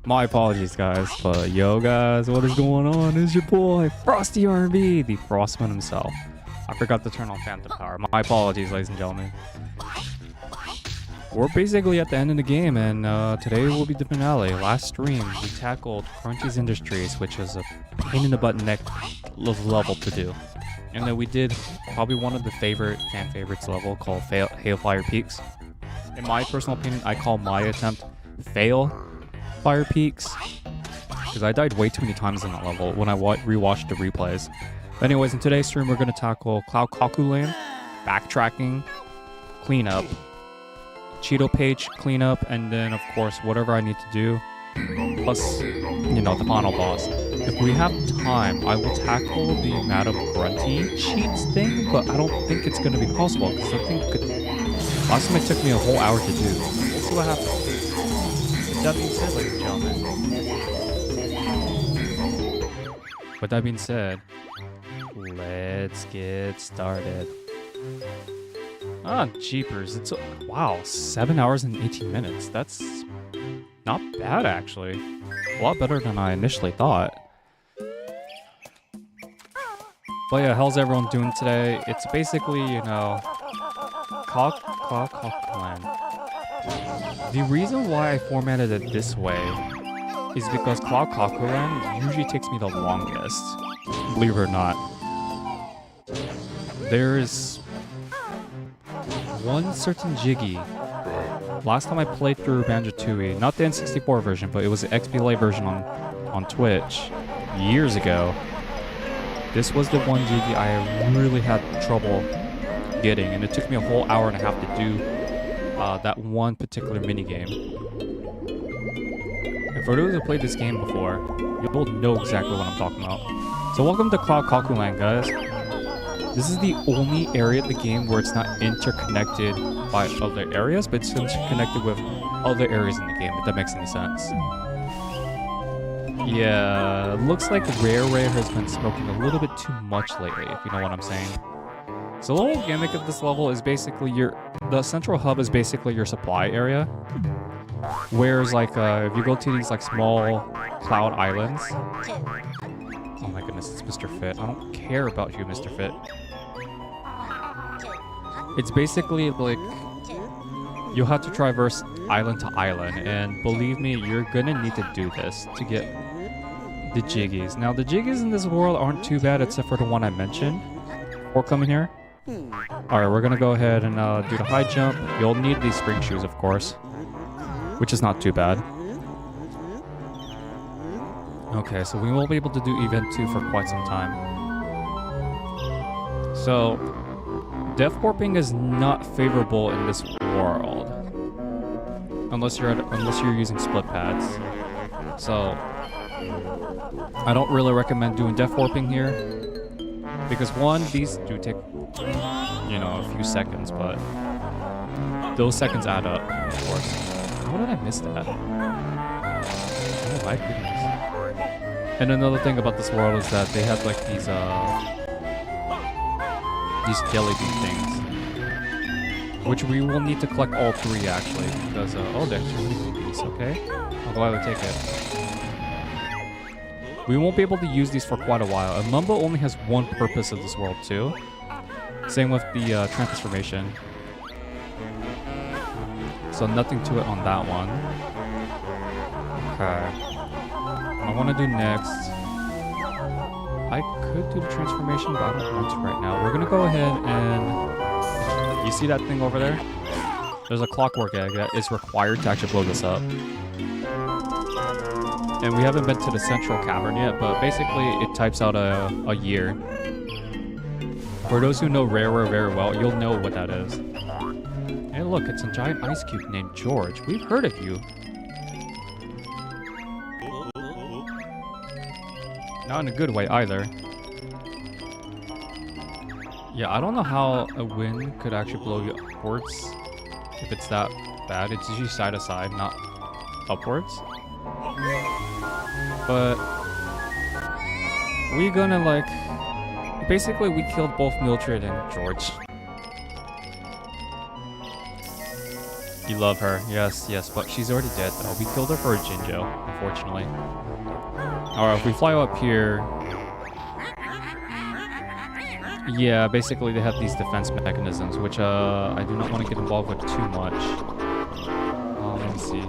My apologies, guys, but yo, guys, what is going on? It's your boy, Frosty R&B, the Frostman himself. I forgot to turn on Phantom Power. My apologies, ladies and gentlemen. We're basically at the end of the game, and today will be the finale. Last stream, we tackled Grunty's Industries, which is a pain in the butt neck level to do. And then we did probably one of the fan favorites level called Hail Fire Peaks. In my personal opinion, I call my attempt Fail Fire Peaks, because I died way too many times in that level when I rewatched the replays. But anyways, in today's stream, we're going to tackle Cloud Cuckoo Land, Backtracking Cleanup, Cheeto Page Cleanup, and then, of course, whatever I need to do, plus, you know, the final boss. If we have time, I will tackle the Madam Grunty cheats thing, but I don't think it's going to be possible, because I think last time it took me a whole hour to do. We'll see what happens. With that being said, ladies and gentlemen, with that being said, let's get started. Ah, jeepers, it's wow, 7 hours and 18 minutes. That's not bad, actually. A lot better than I initially thought. But yeah, how's everyone doing today? It's basically, you know, Cloud Cuckoo Land. The reason why I formatted it this way is because Cloud Cuckoo Land usually takes me the longest, believe it or not. There is one certain Jiggy. Last time I played through Banjo Tooie, not the N64 version, but it was the XBLA version on Twitch years ago. This was the one Jiggy I really had trouble getting, and it took me a whole hour and a half to do that one particular minigame. And for those who played this game before, you'll know exactly what I'm talking about. So welcome to Cloud Cuckoo Land, guys. This is the only area of the game where it's not interconnected by other areas, but it's interconnected with other areas in the game, if that makes any sense. Yeah, looks like Rareware has been smoking a little bit too much lately, if you know what I'm saying. So the whole gimmick of this level is basically the central hub is basically your supply area. Whereas like if you go to these like small cloud islands. Oh my goodness, it's Mr. Fit. I don't care about you, Mr. Fit. It's basically like you'll have to traverse island to island, and believe me, you're gonna need to do this to get the Jiggies. Now the Jiggies in this world aren't too bad except for the one I mentioned before coming here. Alright, we're gonna go ahead and do the high jump. You'll need these spring shoes, of course, which is not too bad. Okay, so we won't be able to do Event 2 for quite some time. So, death warping is not favorable in this world, unless you're using split pads. So, I don't really recommend doing death warping here, because one, these do take, you know, a few seconds, but those seconds add up, of course. How did I miss that? Oh my goodness. And another thing about this world is that they have like these jelly bean things, which we will need to collect all three actually, because oh, there's too many boobies. Okay, I'll gladly take it. We won't be able to use these for quite a while. And Mumbo only has one purpose of this world too. Same with the transformation. So nothing to it on that one. Okay. I want to do next. I could do the transformation, but I don't want to right now. We're going to go ahead and... You see that thing over there? There's a clockwork egg that is required to actually blow this up. And we haven't been to the central cavern yet, but basically it types out a year. For those who know Rareware very well, you'll know what that is. Hey look, it's a giant ice cube named George. We've heard of you. Not in a good way either. Yeah, I don't know how a wind could actually blow you upwards if it's that bad. It's usually side to side, not upwards. But we're gonna like... Basically, we killed both Mildred and George. You love her. Yes, yes, but she's already dead though. We killed her for a Jinjo, unfortunately. Alright, if we fly up here... Yeah, basically they have these defense mechanisms, which I do not want to get involved with too much. Let me see.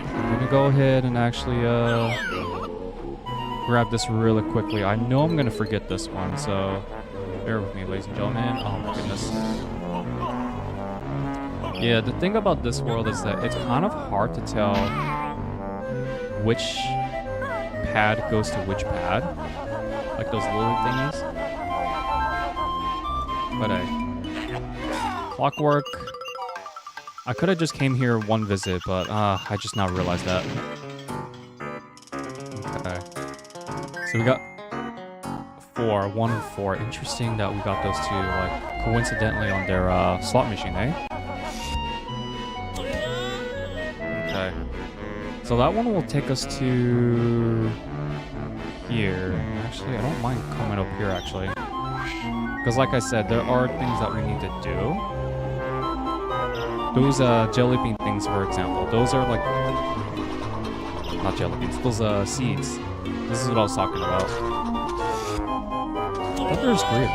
I'm gonna go ahead and actually grab this really quickly. I know I'm gonna forget this one, so bear with me, ladies and gentlemen. Oh my goodness. Yeah, the thing about this world is that it's kind of hard to tell which pad goes to which pad. Like those little thingies. But hey. Clockwork. I could have just came here one visit, but I just now realized that. Okay. So we got 4, 1 and 4. Interesting that we got those two, like, coincidentally on their slot machine, eh? Okay. So that one will take us to here. Actually, I don't mind coming up here, actually. Because like I said, there are things that we need to do. Those jelly bean things, for example, those are like... Not jelly beans, those seeds. This is what I was talking about. I thought there was 3 of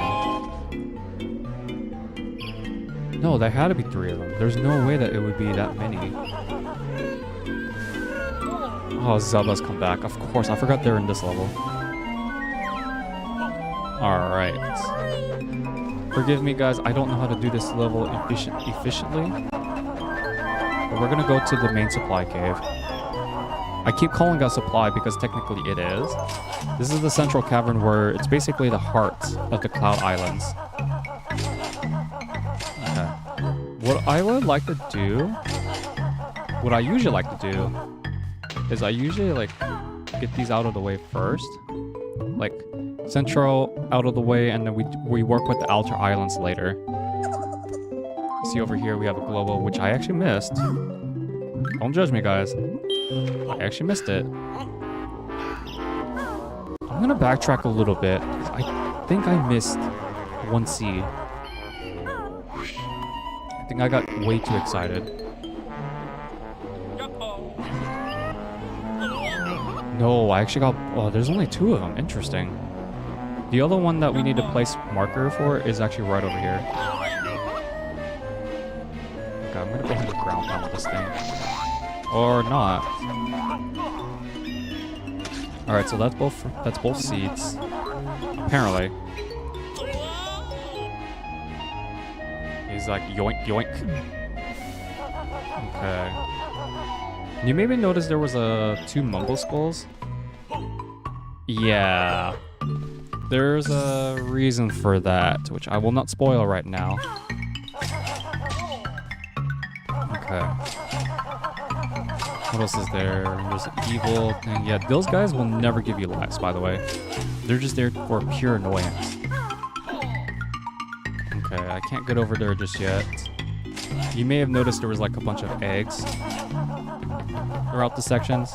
them. No, there had to be 3 of them. There's no way that it would be that many. Oh, Zubba's come back. Of course, I forgot they're in this level. Alright. Forgive me, guys. I don't know how to do this level efficiently. But we're gonna go to the main supply cave. I keep calling it supply because technically it is. This is the central cavern where it's basically the heart of the Cloud Islands. Okay. What I would like to do... What I usually like to do... is I usually like get these out of the way first, like central out of the way, and then we work with the outer islands later. See over here we have a global, which I actually missed. Don't judge me, guys. I actually missed it. I'm gonna backtrack a little bit. I think I missed 1 seed. I think I got way too excited. No, I actually got... Oh, there's only 2 of them. Interesting. The other one that we need to place marker for is actually right over here. Okay, I'm gonna go ahead and ground pound this thing. Or not. Alright, so that's both seeds. Apparently. He's like, yoink, yoink. Okay. You maybe noticed there was 2 mumble skulls? Yeah. There's a reason for that, which I will not spoil right now. Okay. What else is there? There's an evil thing. Yeah, those guys will never give you lives, by the way. They're just there for pure annoyance. Okay, I can't get over there just yet. You may have noticed there was like a bunch of eggs throughout the sections.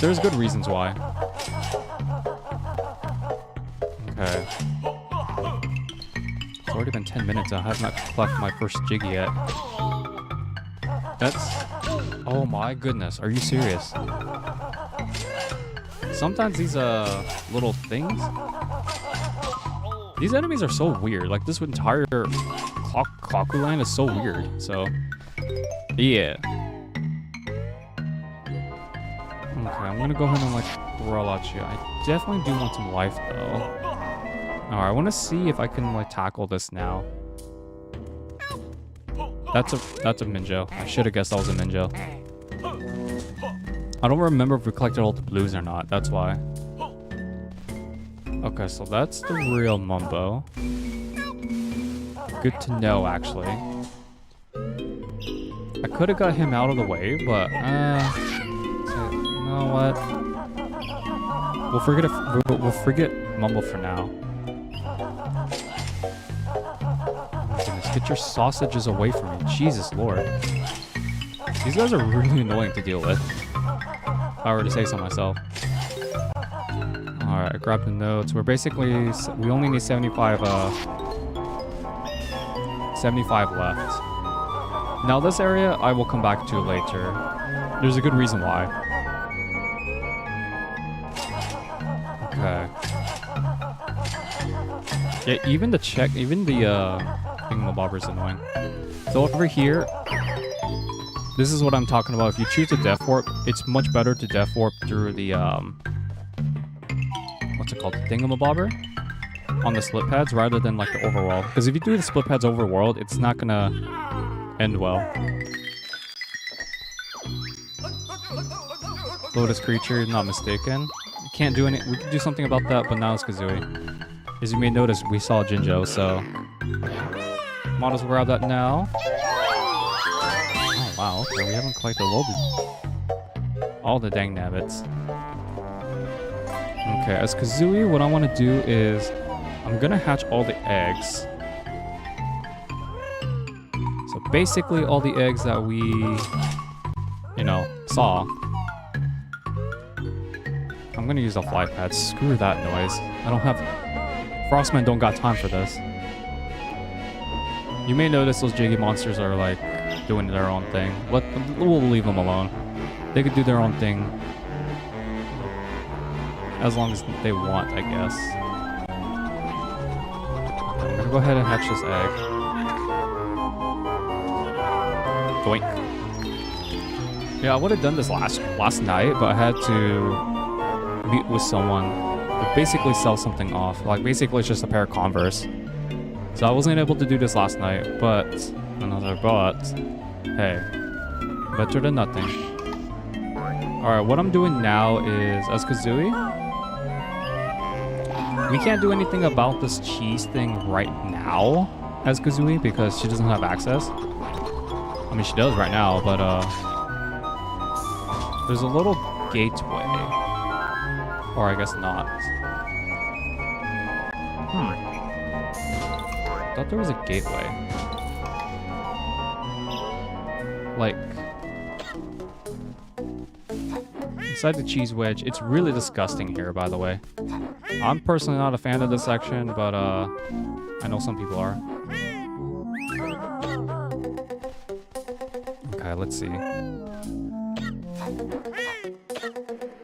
There's good reasons why. Okay. It's already been 10 minutes. I have not collected my first jig yet. That's... Oh my goodness. Are you serious? Sometimes these little things... These enemies are so weird. Like this entire Cloud Cuckoo Land is so weird. So... Yeah. Okay, I'm gonna go ahead and like roll at you. I definitely do want some life though. Alright, I want to see if I can like tackle this now. That's a Minjo. I should have guessed that was a Minjo. I don't remember if we collected all the blues or not. That's why. Okay, so that's the real Mumbo. Good to know, actually. I could have got him out of the way, but you know what? We'll forget Mumble for now. Oh my goodness, get your sausages away from me. Jesus Lord. These guys are really annoying to deal with. If I were to say so myself. Alright, I grabbed the notes. We only need 75 75 left. Now this area I will come back to later. There's a good reason why. Okay. Yeah, even the thingamabobber is annoying. So over here, this is what I'm talking about. If you choose a death warp, it's much better to death warp through the what's it called, the thingamabobber on the split pads rather than like the overworld. Because if you do the split pads overworld, it's not gonna end well. Lotus creature, not mistaken. We can't do any. We can do something about that, but now it's Kazooie. As you may notice, we saw Jinjo, so might as well grab that now. Oh wow, okay, we haven't collected all the dang nabbits. Okay, as Kazooie, what I want to do is I'm gonna hatch all the eggs. So basically all the eggs that we, you know, saw. I'm gonna use the fly pad. Screw that noise. I don't have... Frostmen don't got time for this. You may notice those Jiggy monsters are like doing their own thing. We'll leave them alone. They could do their own thing. As long as they want, I guess. I'm gonna go ahead and hatch this egg. Doink. Yeah, I would have done this last night, but I had to meet with someone to basically sell something off. Like, basically it's just a pair of Converse. So I wasn't able to do this last night, but... Another but... Hey. Better than nothing. Alright, what I'm doing now is... As Kazooie... We can't do anything about this cheese thing right now as Kazooie because she doesn't have access. I mean, she does right now, but there's a little gateway. Or I guess not. I thought there was a gateway. Like... Inside the cheese wedge. It's really disgusting here, by the way. I'm personally not a fan of this section, but I know some people are. Okay, let's see.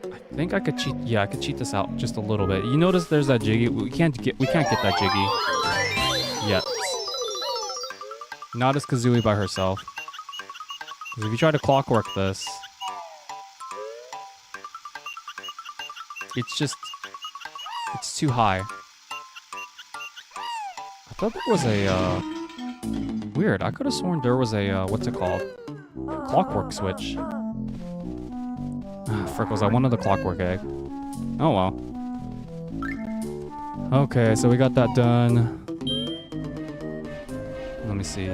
I think I could cheat. Yeah, I could cheat this out just a little bit. You notice there's that Jiggy. We can't get that Jiggy yet. Not as Kazooie by herself. Because if you try to clockwork this, it's too high. I thought there was a, weird. I could have sworn there was a, what's it called? Clockwork switch. Frickles, I wanted the clockwork egg. Oh well. Okay, so we got that done. Let me see.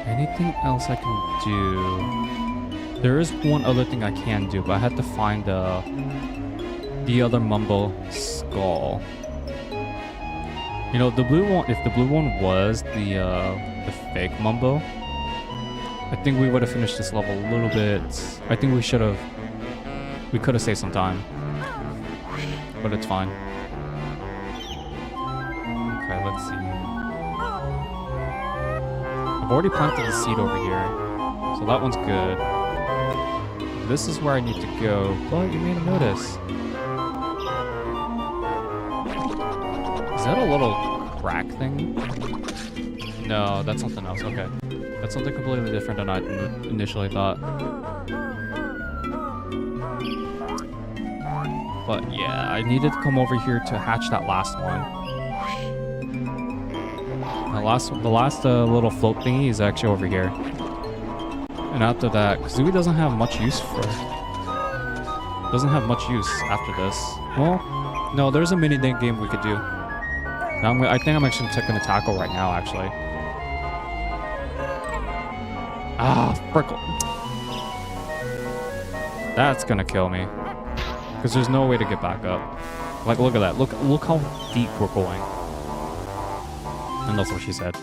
Anything else I can do? There is one other thing I can do, but I had to find the other Mumbo skull. You know, the blue one. If the blue one was the fake Mumbo, I think we would have finished this level a little bit. I think we should have. We could have saved some time, but it's fine. Okay, let's see. I've already planted the seed over here, so that one's good. This is where I need to go, but you may have noticed. Is that a little crack thing? No, that's something else. Okay. That's something completely different than I initially thought. But yeah, I needed to come over here to hatch that last one. The last little float thingy is actually over here. And after that, Kazooie doesn't have much use after this. Well, no, there's a mini game we could do. Now I think I'm actually taking a tackle right now, actually. Ah, frickle. That's gonna kill me. Because there's no way to get back up. Like, look at that. Look how deep we're going. And that's what she said.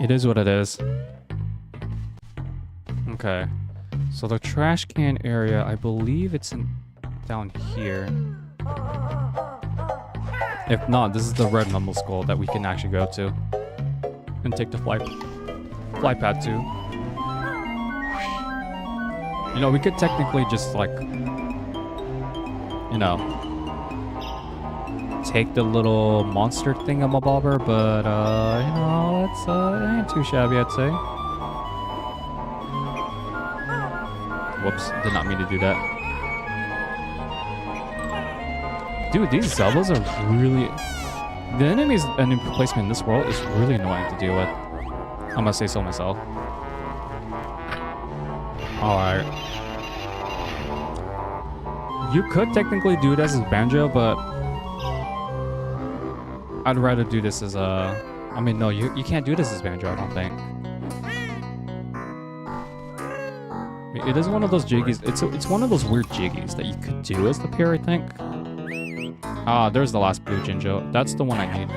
It is what it is. Okay. So the trash can area, I believe it's down here. If not, this is the red mumble skull that we can actually go to and take the fly pad to. You know, we could technically just like, you know, take the little monster thingamabobber, but you know, it ain't too shabby, I'd say. Whoops, did not mean to do that. Dude, these Zeldas are really... The enemies and placement in this world is really annoying to deal with. I must say so myself. Alright. You could technically do this as Banjo, but... I'd rather do this as a... I mean, no, you can't do this as Banjo, I don't think. It is one of those jiggies. It's one of those weird jiggies that you could do as the pair, I think. Ah, there's the last blue Jinjo. That's the one I need.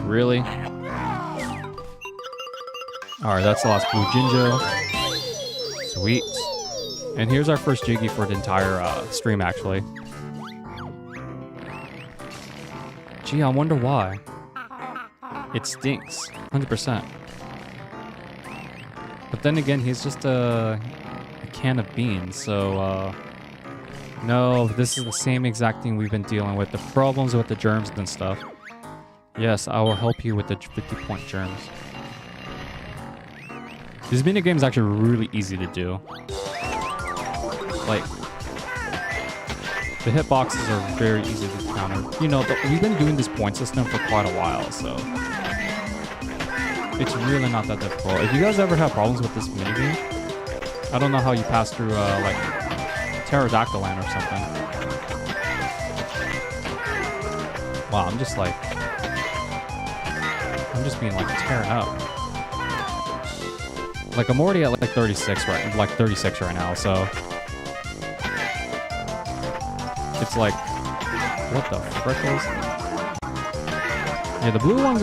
Really? Alright, that's the last blue Jinjo. Sweet. And here's our first jiggy for the entire stream, actually. Gee, I wonder why. It stinks. 100%. But then again, he's just a can of beans, so no, this is the same exact thing we've been dealing with. The problems with the germs and stuff. Yes, I will help you with the 50-point germs. This minigame is actually really easy to do. Like, the hitboxes are very easy to counter. You know, we've been doing this point system for quite a while, so... It's really not that difficult. If you guys ever have problems with this minigame, I don't know how you pass through, like, Pterodactyl Land or something. Wow, I'm just being, like, tearing up. Like, I'm already at, like, 36 right now, so... It's like... What the frick is... Yeah, the blue and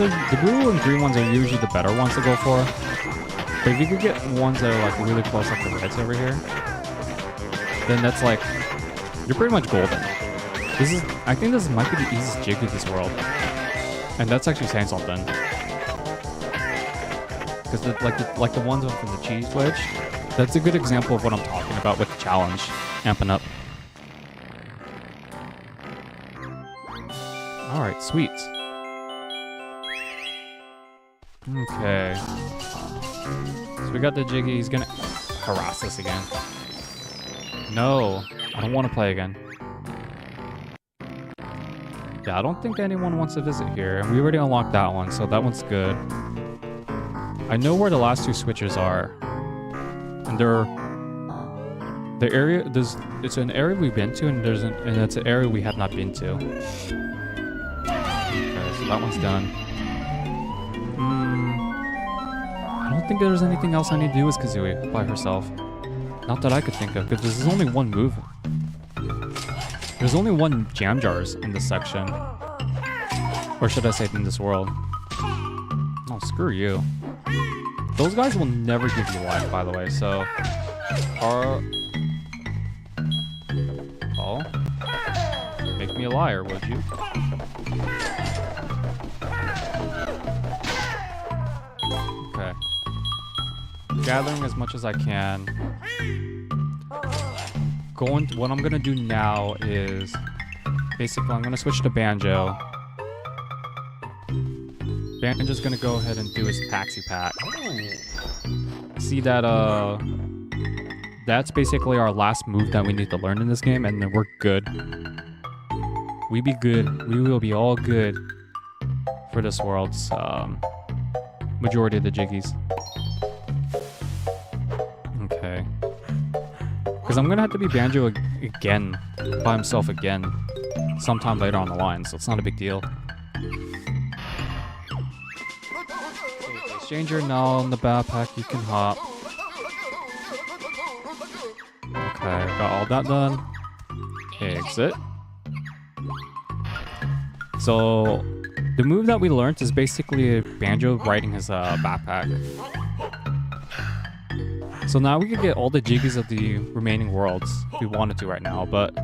green ones are usually the better ones to go for. But if you could get ones that are like really close, like the reds over here, then that's like, you're pretty much golden. I think this might be the easiest jig in this world. And that's actually saying something. Because like the ones from the cheese wedge, that's a good example of what I'm talking about with the challenge, amping up. Alright, sweet. Okay. So we got the jiggy. He's gonna harass us again. No, I don't want to play again. Yeah, I don't think anyone wants to visit here. And we already unlocked that one, so that one's good. I know where the last two switches are. And the area, it's an area we've been to, and it's an area we have not been to. Okay, so that one's done. I don't think there's anything else I need to do with Kazooie by herself. Not that I could think of, because there's only one move. There's only one jam jars in this section. Or should I say in this world. Oh, screw you. Those guys will never give you life, by the way, so... Oh? Make me a liar, would you? Okay. Gathering as much as I can. What I'm gonna do now is... Basically, I'm gonna switch to Banjo. Banjo's gonna go ahead and do his taxi pack. See that, that's basically our last move that we need to learn in this game, and then we're good. We be good. We will be all good for this world's, majority of the jiggies. Okay. Because I'm gonna have to be Banjo again, by himself again, sometime later on the line, so it's not a big deal. Exchange your null in the backpack, you can hop. Okay, got all that done. Exit. So, the move that we learned is basically Banjo riding his backpack. So now we can get all the jiggies of the remaining worlds if we wanted to right now, but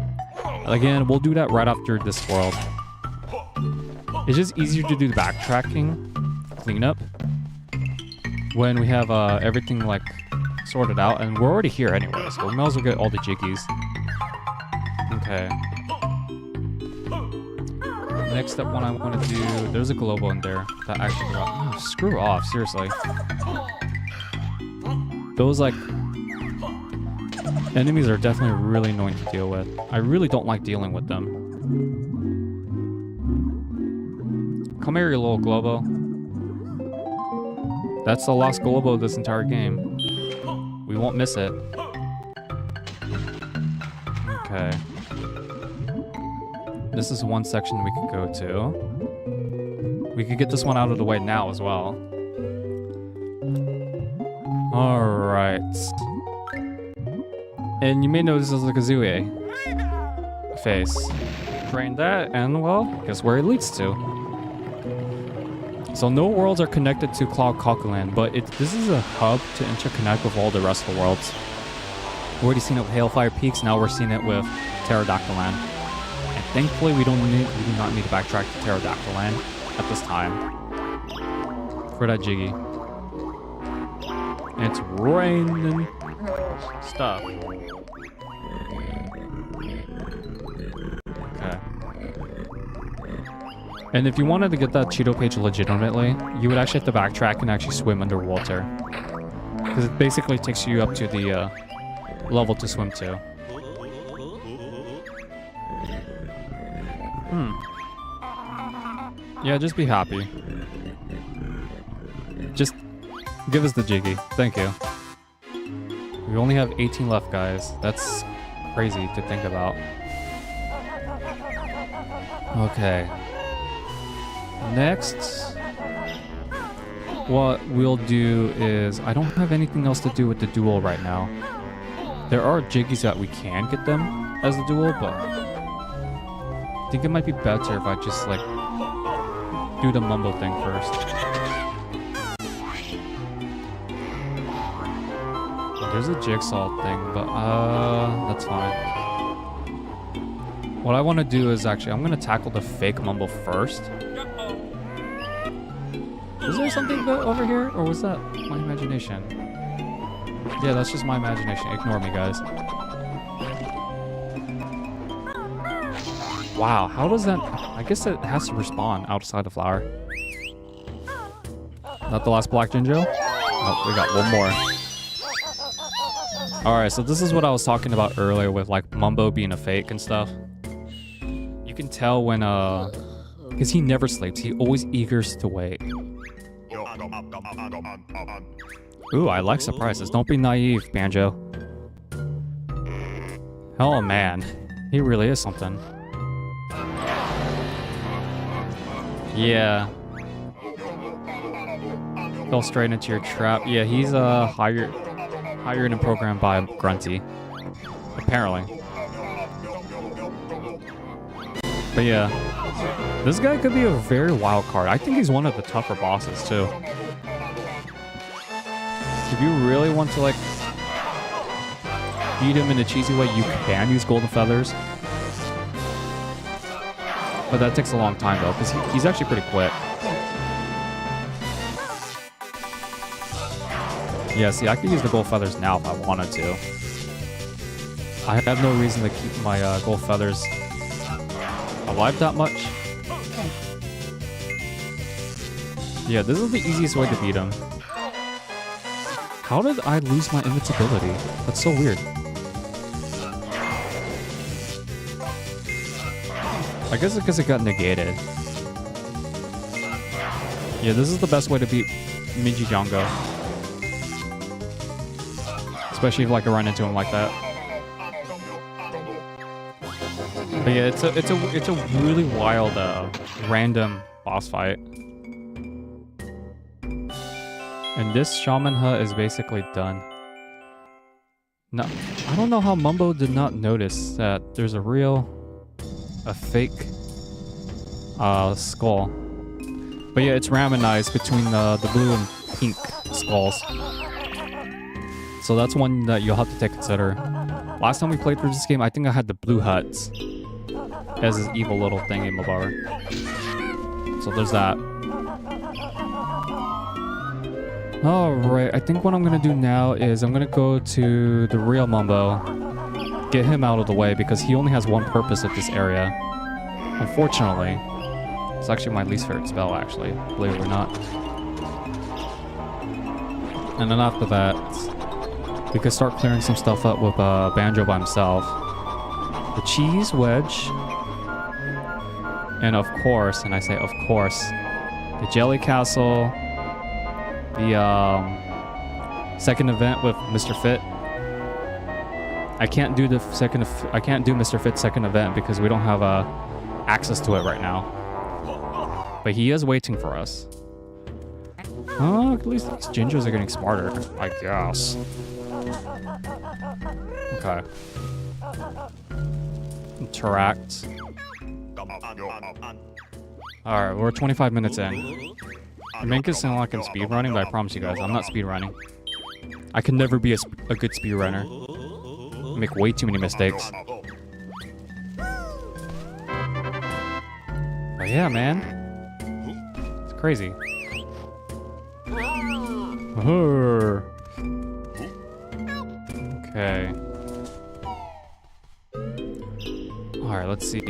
again, we'll do that right after this world. It's just easier to do the backtracking cleanup when we have everything like sorted out, and we're already here anyway, so we might as well get all the jiggies. Okay. Next up, one I want to do. There's a Globo in there that actually got. Oh, screw off, seriously. Those like enemies are definitely really annoying to deal with. I really don't like dealing with them. Come here, you little Globo. That's the last Globo of this entire game. We won't miss it. Okay. This is one section we could go to. We could get this one out of the way now as well. Alright. And you may notice there's a Kazooie face. Drain that, and well, guess where it leads to. So no worlds are connected to Cloud Cuckoo Land, but this is a hub to interconnect with all the rest of the worlds. We've already seen it with Hailfire Peaks, now we're seeing it with Pterodactyl Land. And thankfully we do not need to backtrack to Pterodactyl Land at this time. For that jiggy. It's raining stuff. Okay. And if you wanted to get that Cheeto page legitimately, you would actually have to backtrack and actually swim underwater. Because it basically takes you up to the level to swim to. Yeah, just be happy. Just give us the jiggy. Thank you. We only have 18 left, guys. That's crazy to think about. Okay. Next, what we'll do is, I don't have anything else to do with the duel right now. There are jiggies that we can get them as the duel, but I think it might be better if I just like do the mumbo thing first. There's a jigsaw thing, but that's fine. What I want to do is actually, I'm going to tackle the fake mumbo first. Was there something over here, or was that my imagination? Yeah, that's just my imagination. Ignore me, guys. Wow, how does that... I guess it has to respawn outside the flower. Not the last Black Jinjo? Oh, we got one more. Alright, so this is what I was talking about earlier with like Mumbo being a fake and stuff. You can tell when, because he never sleeps. He always eagers to wait. Ooh, I like surprises. Don't be naive, Banjo. Oh man, he really is something. Yeah. Fell straight into your trap. Yeah, he's hired and programmed by Grunty. Apparently. But yeah. This guy could be a very wild card. I think he's one of the tougher bosses too. If you really want to like beat him in a cheesy way, you can use golden feathers. But that takes a long time though, because he's actually pretty quick. Yeah, see, I could use the gold feathers now if I wanted to. I have no reason to keep my gold feathers alive that much. Yeah, this is the easiest way to beat him. How did I lose my invincibility? That's so weird. I guess it's because it got negated. Yeah, this is the best way to beat Minji Django. Especially if like I run into him like that. But yeah, it's a really wild random boss fight. And this Shaman Hut is basically done. No, I don't know how Mumbo did not notice that there's a fake skull. But yeah, it's randomized between the blue and pink skulls. So that's one that you'll have to consider. Last time we played through this game, I think I had the blue huts as his evil little thingy-mabobber. So there's that. Alright, I think what I'm gonna do now is I'm gonna go to the real Mumbo. Get him out of the way because he only has one purpose at this area. Unfortunately. It's actually my least favorite spell, actually, believe it or not. And then after that, we could start clearing some stuff up with Banjo by himself. The cheese wedge. And of course, and I say of course, the Jelly Castle. The second event with Mr. Fit. I can't do Mr. Fit's second event because we don't have access to it right now. But he is waiting for us. Oh, at least these gingers are getting smarter, I guess. Okay. Interact. Alright, we're 25 minutes in. I make it sound like I'm speedrunning, but I promise you guys, I'm not speedrunning. I can never be a good speedrunner. I make way too many mistakes. But yeah, man. It's crazy. Okay. Alright, let's see.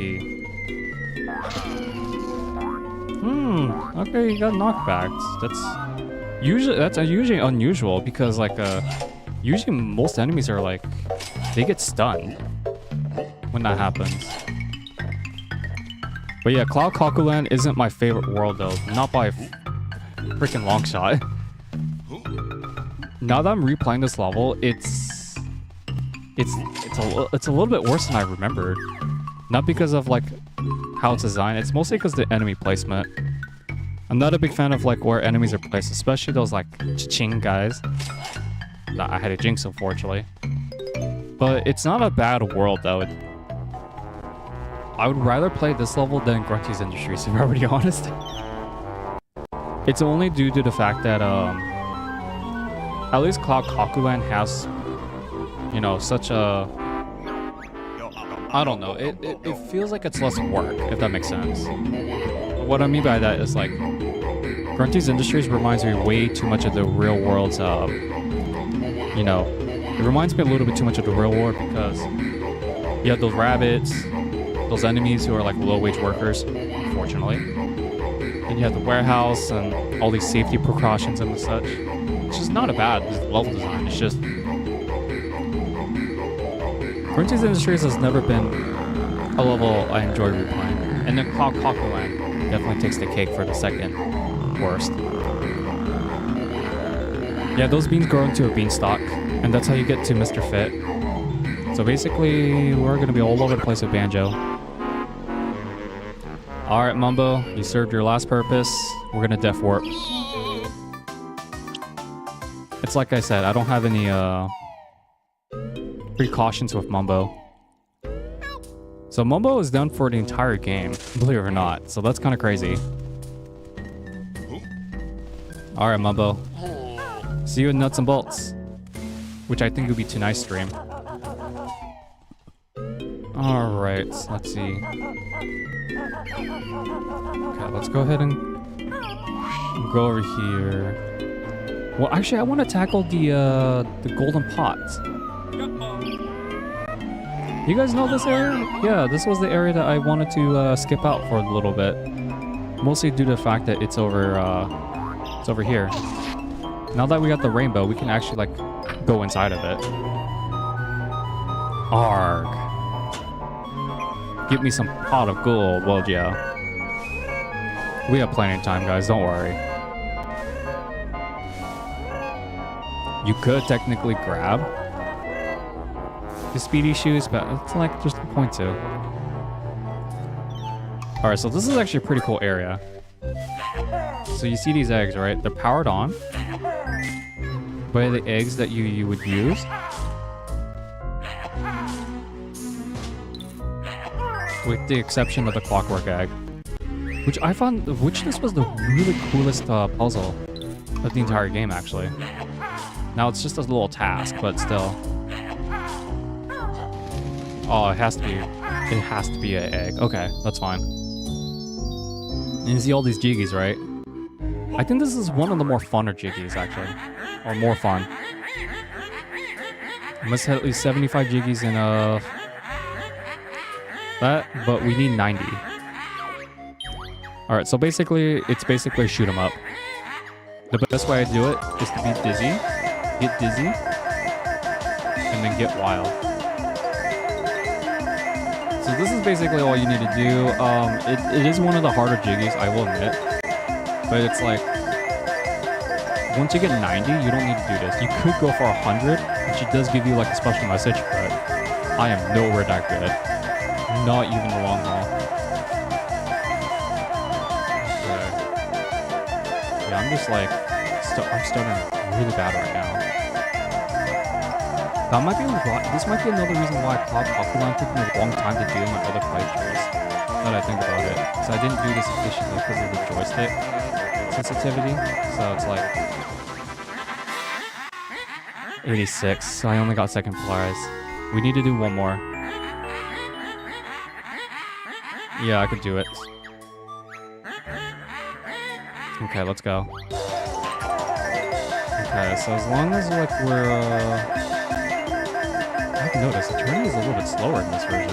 Okay, you got knockbacks. That's usually unusual because like usually most enemies are like they get stunned when that happens. But yeah, Cloud Cuckoo Land isn't my favorite world though, not by a freaking long shot. Now that I'm replaying this level, it's a little bit worse than I remembered. Not because of like how it's designed, it's mostly because the enemy placement. I'm not a big fan of like where enemies are placed, especially those like cha-ching guys. I had a jinx unfortunately. But it's not a bad world though. I would rather play this level than Grunty's Industries, to be already honest. It's only due to the fact that at least Cloud Cuckoo Land has, you know, such a, I don't know, it feels like it's less work, if that makes sense. What I mean by that is like, Grunty's Industries reminds me way too much of the real world's, you know, it reminds me a little bit too much of the real world because you have those rabbits, those enemies who are like low-wage workers, unfortunately. And you have the warehouse and all these safety precautions and such. It's just not a bad level design, it's just... Grunty's Industries has never been a level I enjoy replaying. And then Cloud Cuckoo Land definitely takes the cake for the second worst. Yeah, those beans grow into a beanstalk, and that's how you get to Mr. Fit. So basically, we're gonna be all over the place with Banjo. Alright, Mumbo, you served your last purpose. We're gonna Death Warp. It's like I said, I don't have any precautions with Mumbo. So Mumbo is done for the entire game, believe it or not. So that's kind of crazy. Alright, Mumbo. See you in Nuts and Bolts. Which I think would be tonight's stream. Alright, let's see. Okay, let's go ahead and go over here. Well, actually, I want to tackle the golden pot. You guys know this area? Yeah, this was the area that I wanted to skip out for a little bit. Mostly due to the fact that it's over here. Now that we got the rainbow, we can actually like go inside of it. Arg. Give me some pot of gold. Well, yeah. We have plenty of time, guys. Don't worry. You could technically grab the speedy shoes, but it's like just a point to. Alright, so this is actually a pretty cool area. So you see these eggs, right? They're powered on by the eggs that you would use. With the exception of the clockwork egg. Which I found, this was the really coolest puzzle of the entire game, actually. Now it's just a little task, but still. Oh, it has to be an egg. Okay, that's fine. And you see all these jiggies, right? I think this is one of the more funner jiggies, actually. Or more fun. I must have at least 75 jiggies in that, but we need 90. Alright, so basically, it's basically shoot 'em up. The best way to do it is to be dizzy, get dizzy, and then get wild. So this is basically all you need to do. It is one of the harder jiggies, I will admit. But it's like, once you get 90, you don't need to do this. You could go for 100, which it does give you like a special message, but I am nowhere that good. Not even the long haul. Okay. Yeah, I'm just like, I'm stuttering really bad right now. That might be this might be another reason why Cloud Cuckoo Land took me a long time to do in my other playthroughs. Now that I think about it. So I didn't do this efficiently because of the joystick sensitivity. So it's like 86. So I only got second prize. We need to do one more. Yeah, I could do it. Okay, let's go. Okay, so as long as like we're I've noticed the turning is a little bit slower in this version.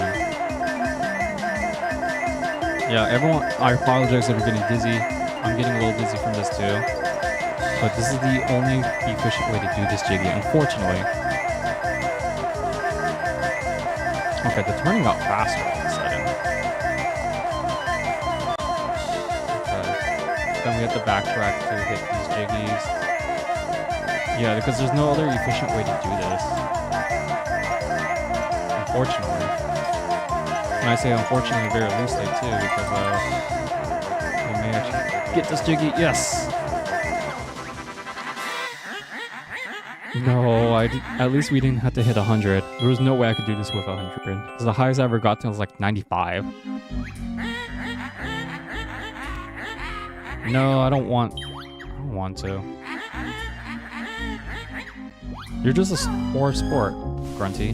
Yeah, everyone, I apologize if you're getting dizzy. I'm getting a little dizzy from this too. But this is the only efficient way to do this jiggy, unfortunately. Okay, the turning got faster all of a sudden. Okay. Then we have to backtrack to hit these jiggies. Yeah, because there's no other efficient way to do this. Unfortunately. And I say unfortunately very loosely too, because we may actually get this jiggy. Yes! No, at least we didn't have to hit 100. There was no way I could do this with 100. Because the highest I ever got to was like 95. No, I don't want to. You're just a sport, Grunty.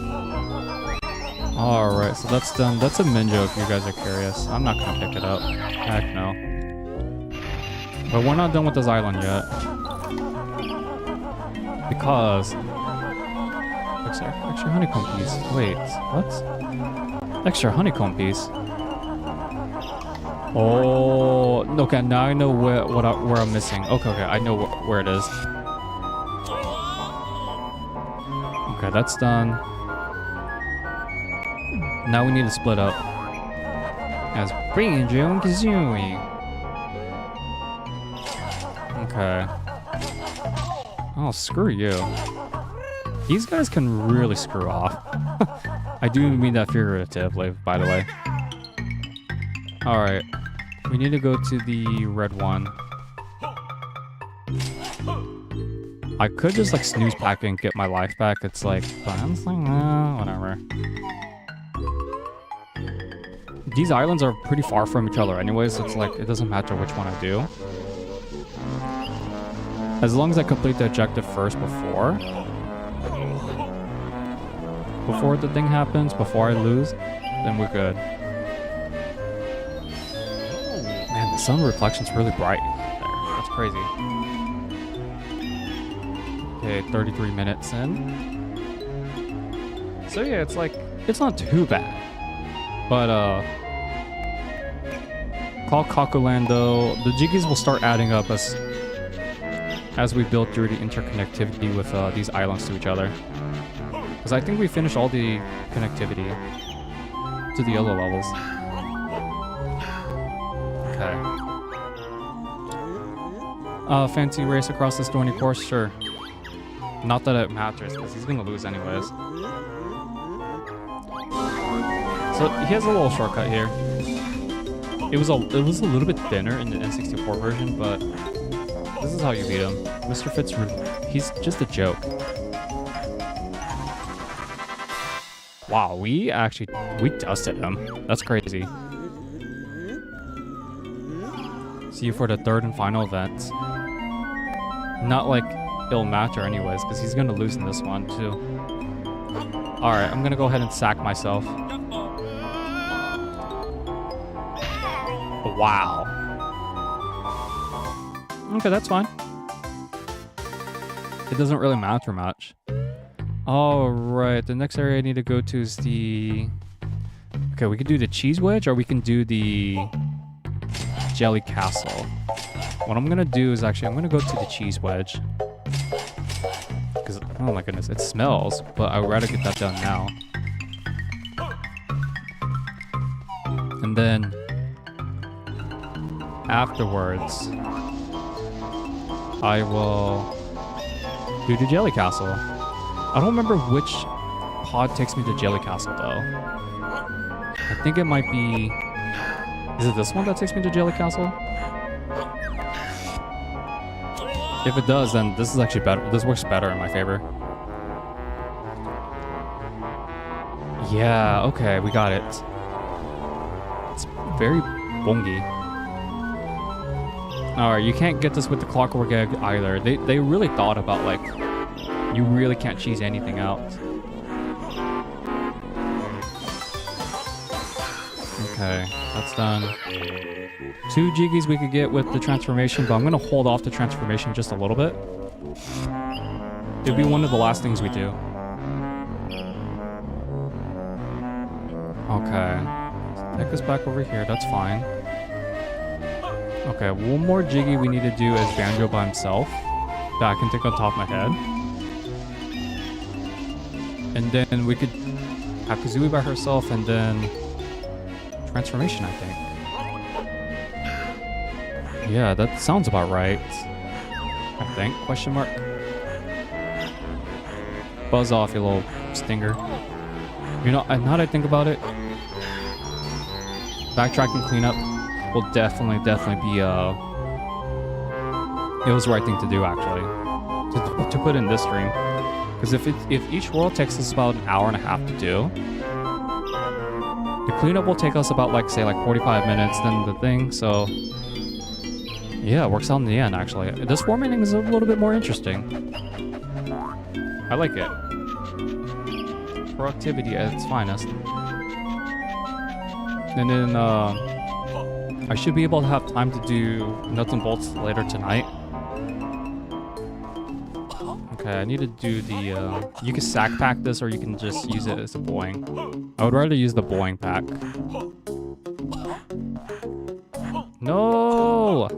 Alright, so that's done. That's a Banjo if you guys are curious. I'm not gonna pick it up. Heck no. But we're not done with this island yet. Because... Extra honeycomb piece. Wait, what? Extra honeycomb piece? Oh, okay, now I know where I'm missing. Okay, I know where it is. Okay, that's done. Now we need to split up as Banjo and Kazooie. Okay. Oh, screw you. These guys can really screw off. I do mean that figuratively, by the way. Alright. We need to go to the red one. I could just like snooze pack and get my life back. It's like, but I'm just like, whatever. These islands are pretty far from each other anyways, so it's like, it doesn't matter which one I do. As long as I complete the objective first before the thing happens, before I lose, then we're good. Man, the sun reflection's really bright there. That's crazy. Okay, 33 minutes in. So yeah, it's like, it's not too bad. But, Cloud Cuckoo Land though, the jiggies will start adding up as we build through the interconnectivity with these islands to each other. Because I think we finished all the connectivity to the other levels. Okay. Fancy race across this thorny course? Sure. Not that it matters, because he's gonna lose anyways. So he has a little shortcut here. It was a little bit thinner in the N64 version, but this is how you beat him. Mr. Fitz, he's just a joke. Wow, we dusted him. That's crazy. See you for the third and final event. Not like it'll matter anyways, because he's gonna lose in this one too. Alright, I'm gonna go ahead and sack myself. Wow. Okay, that's fine. It doesn't really matter much. All right, the next area I need to go to is the... Okay, we could do the cheese wedge, or we can do the jelly castle. What I'm gonna do is actually, I'm gonna go to the cheese wedge. Because, oh my goodness, it smells, but I would rather get that done now. And then, afterwards, I will do the jelly castle. I don't remember which pod takes me to jelly castle though. I think it might be... Is it this one that takes me to jelly castle? If it does, then this is actually better. This works better in my favor. Yeah, okay, we got it. It's very bongy. Alright, you can't get this with the clockwork egg either. They really thought about, like, you really can't cheese anything out. Okay, that's done. 2 jiggies we could get with the transformation, but I'm gonna hold off the transformation just a little bit. It'll be one of the last things we do. Okay, let's take this back over here, that's fine. Okay, one more jiggy we need to do as Banjo by himself that I can take on top of my head. And then we could have Kazooie by herself and then transformation, I think. Yeah, that sounds about right. I think, question mark. Buzz off, you little stinger. You know, now that I think about it, backtracking cleanup will definitely be it was the right thing to do, actually, to put in this stream. Because if each world takes us about an hour and a half to do, the cleanup will take us about, like, say, like 45 minutes, then the thing, so... Yeah, it works out in the end, actually. This formatting is a little bit more interesting. I like it. Productivity at its finest. And then, I should be able to have time to do nuts and bolts later tonight. Okay, I need to do the, you can sack pack this or you can just use it as a boing. I would rather use the boing pack. No!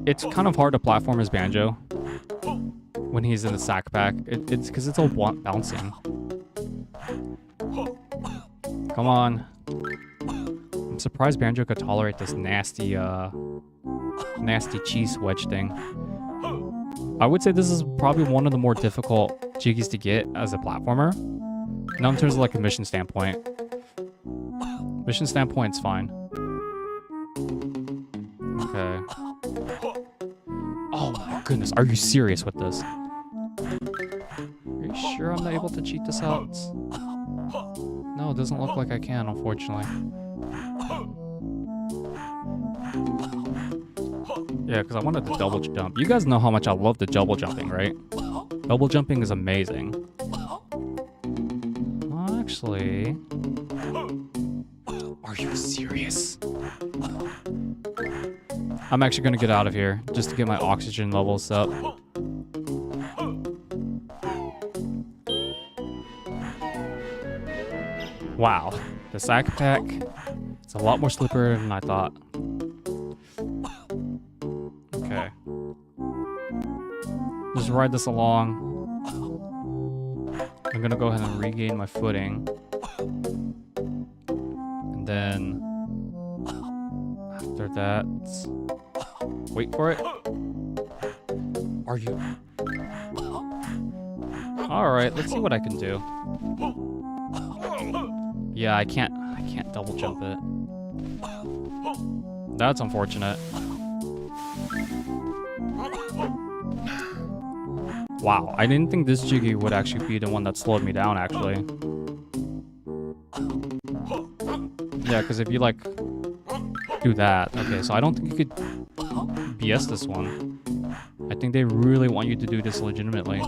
It's kind of hard to platform as Banjo when he's in the sack pack. It's because it's all bouncing. Come on. I'm surprised Banjo could tolerate this nasty, nasty cheese wedge thing. I would say this is probably one of the more difficult jiggies to get as a platformer. Not in terms of, like, a mission standpoint. Mission standpoint's fine. Okay. Oh my goodness, are you serious with this? Are you sure I'm not able to cheat this out? No, it doesn't look like I can, unfortunately. Yeah, because I wanted the double jump. You guys know how much I love the double jumping, right? Double jumping is amazing. Actually... Are you serious? I'm actually going to get out of here just to get my oxygen levels up. Wow, the sack pack, it's a lot more slippery than I thought. Okay. Just ride this along. I'm going to go ahead and regain my footing. And then after that, wait for it. Are you? All right, let's see what I can do. Yeah, I can't double jump it. That's unfortunate. Wow, I didn't think this jiggy would actually be the one that slowed me down, actually. Yeah, because if you, like, do that. Okay, so I don't think you could BS this one. I think they really want you to do this legitimately.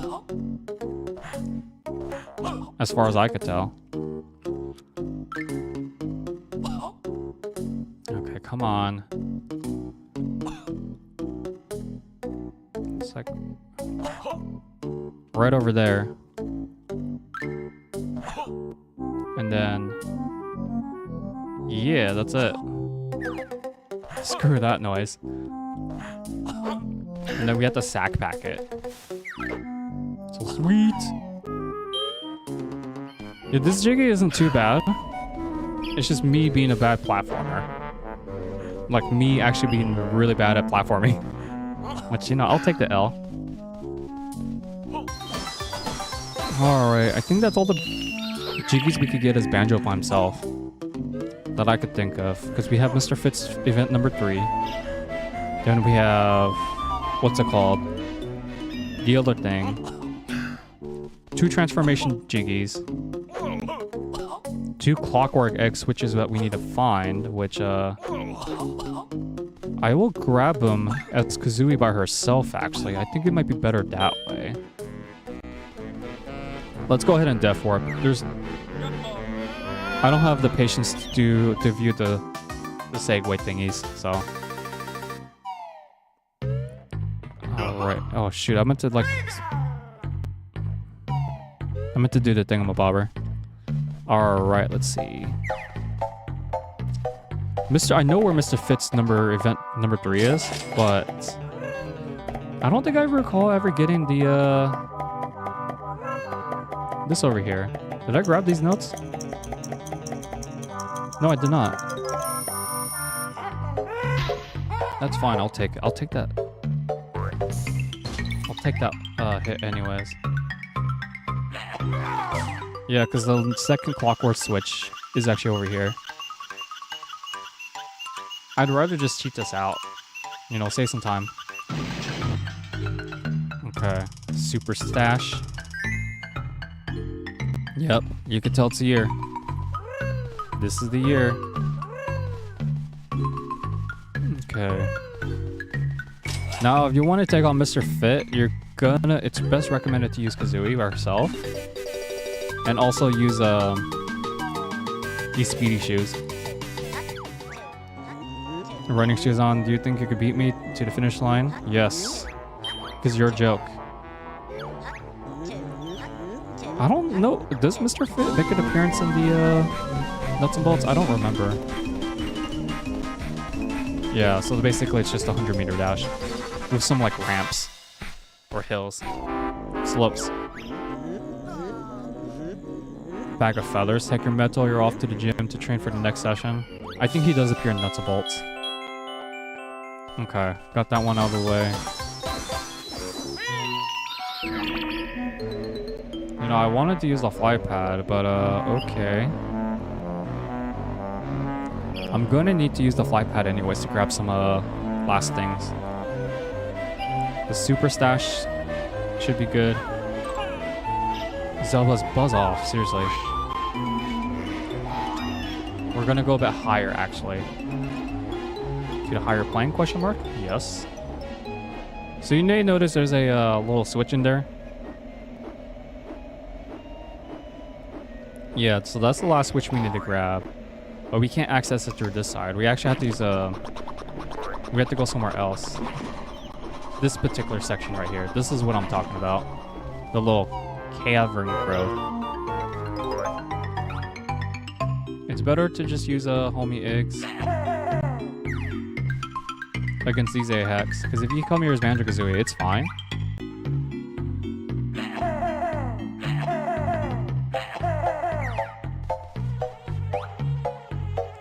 As far as I could tell. Okay, come on. It's like right over there. And then, yeah, that's it. Screw that noise. And then we have to sack pack it. So sweet. Yeah, this Jiggy isn't too bad. It's just me being a bad platformer. Like me actually being really bad at platforming. Which, you know, I'll take the L. Alright, I think that's all the Jiggies we could get as Banjo by himself. That I could think of. Because we have Mr. Fitz event number 3. Then we have... what's it called? The other thing. 2 transformation Jiggies. 2 clockwork egg switches that we need to find, which I will grab them as Kazooie by herself, actually. I think it might be better that way. Let's go ahead and Death Warp. I don't have the patience to view the segue thingies, so. Alright. Oh shoot, I meant to do the thingamabobber. Alright, let's see. I know where Mr. Fitz event number 3 is, but I don't think I recall ever getting the this over here. Did I grab these notes? No, I did not. That's fine, I'll take that. I'll take that hit anyways. Yeah, because the second clockwork switch is actually over here. I'd rather just cheat this out. You know, save some time. Okay. Super stash. Yep, you can tell it's a year. This is the year. Okay. Now, if you want to take on Mr. Fit, it's best recommended to use Kazooie by herself. And also use these speedy shoes. Running shoes on. Do you think you could beat me to the finish line? Yes. Because you're a joke. I don't know. Does Mr. Fit make an appearance in the nuts and bolts? I don't remember. Yeah, so basically it's just a 100-meter dash with some like ramps or hills, slopes. Bag of feathers. Take your metal. You're off to the gym to train for the next session. I think he does appear in nuts and bolts. Okay, got that one out of the way. You know, I wanted to use the fly pad, but okay. I'm gonna need to use the fly pad anyways to grab some last things. The super stash should be good. Zelda's buzz off, seriously. We're gonna go a bit higher, actually. Get a higher plane, question mark? Yes. So you may notice there's a little switch in there. Yeah, so that's the last switch we need to grab. But we can't access it through this side. We actually have to use we have to go somewhere else. This particular section right here. This is what I'm talking about. The little cavern growth. It's better to just use homie eggs against these A-hacks. Because if you come here as Banjo Kazooie, it's fine.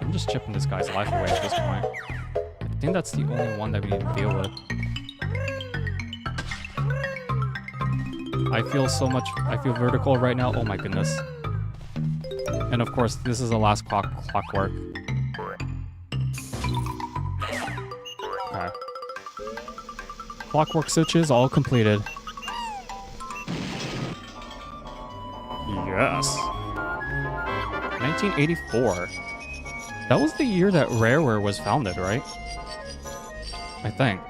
I'm just chipping this guy's life away at this point. I think that's the only one that we need to deal with. I feel vertical right now. Oh my goodness. And of course, this is the last clockwork. Okay. Clockwork switches all completed. Yes. 1984. That was the year that Rareware was founded, right? I think.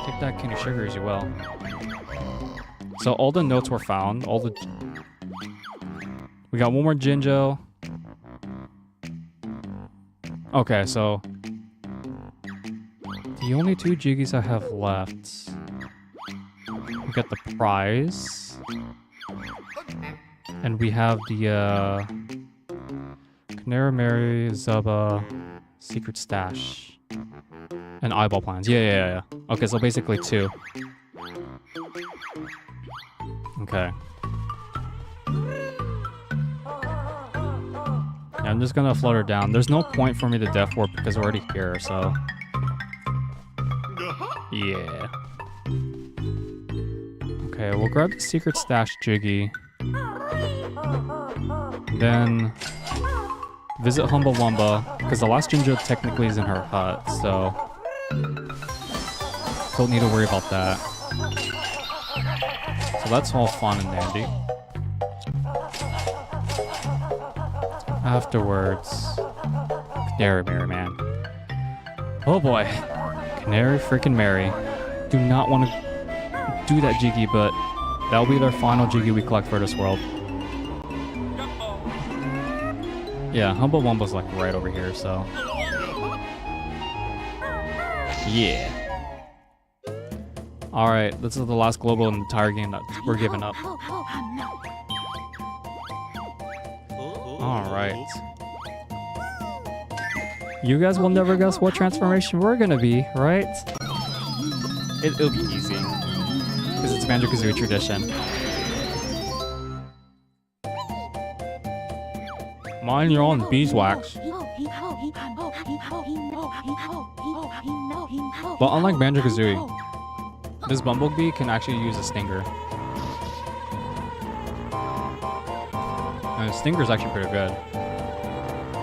Take that, Kenny Sugar, as you will. So all the notes were found. We got one more Jinjo. Okay, so the only 2 Jiggies I have left. get the prize. And we have the Canary, Zubba, Secret Stash, and Eyeball Plans. Yeah. Okay, so basically 2. Okay. Yeah, I'm just gonna float her down. There's no point for me to death warp because we're already here, so... Yeah. Okay, we'll grab the Secret Stash Jiggy. Then... visit Humba Wumba, because the last Jinjo technically is in her hut, so... don't need to worry about that. So that's all fun and dandy. Afterwards... Canary Mary, man. Oh boy. Canary freaking Mary. Do not want to do that Jiggy, but that'll be their final Jiggy we collect for this world. Yeah, Humba Wumba's like right over here, so... yeah. Alright, this is the last global in the entire game that we're giving up. Alright. You guys will never guess what transformation we're gonna be, right? It'll be easy. Because it's Banjo Kazooie tradition. Mind your own beeswax. But unlike Banjo Kazooie, this Bumblebee can actually use a stinger. And the stinger's actually pretty good.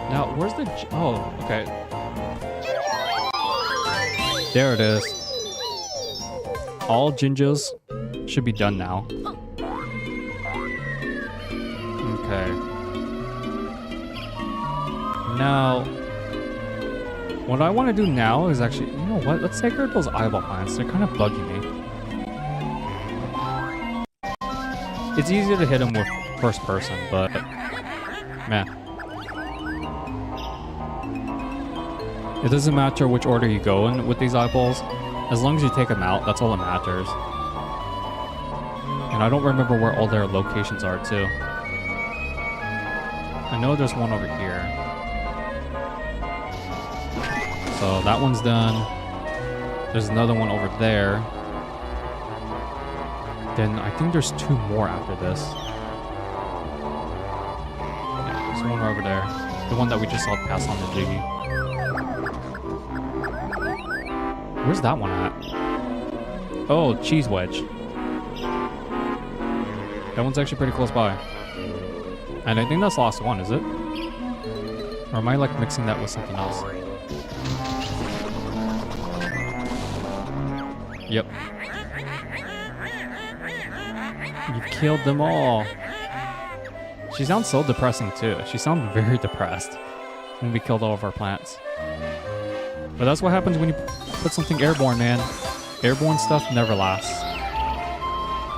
Now, where's the... oh, okay. There it is. All Jinjos should be done now. Okay. Now, what I want to do now is actually... you know what? Let's take out those eyeball plants. They're kind of bugging me. It's easier to hit them with first person, but... man. It doesn't matter which order you go in with these eyeballs. As long as you take them out, that's all that matters. And I don't remember where all their locations are, too. I know there's one over here. So that one's done. There's another one over there. Then I think there's 2 more after this. Yeah, there's one over there. The one that we just saw pass on the Jiggy. Where's that one at? Oh, Cheese Wedge. That one's actually pretty close by. And I think that's the last one, is it? Or am I like mixing that with something else? Yep. You've killed them all. She sounds so depressing too. She sounds very depressed when we killed all of our plants. But that's what happens when you put something airborne, man. Airborne stuff never lasts.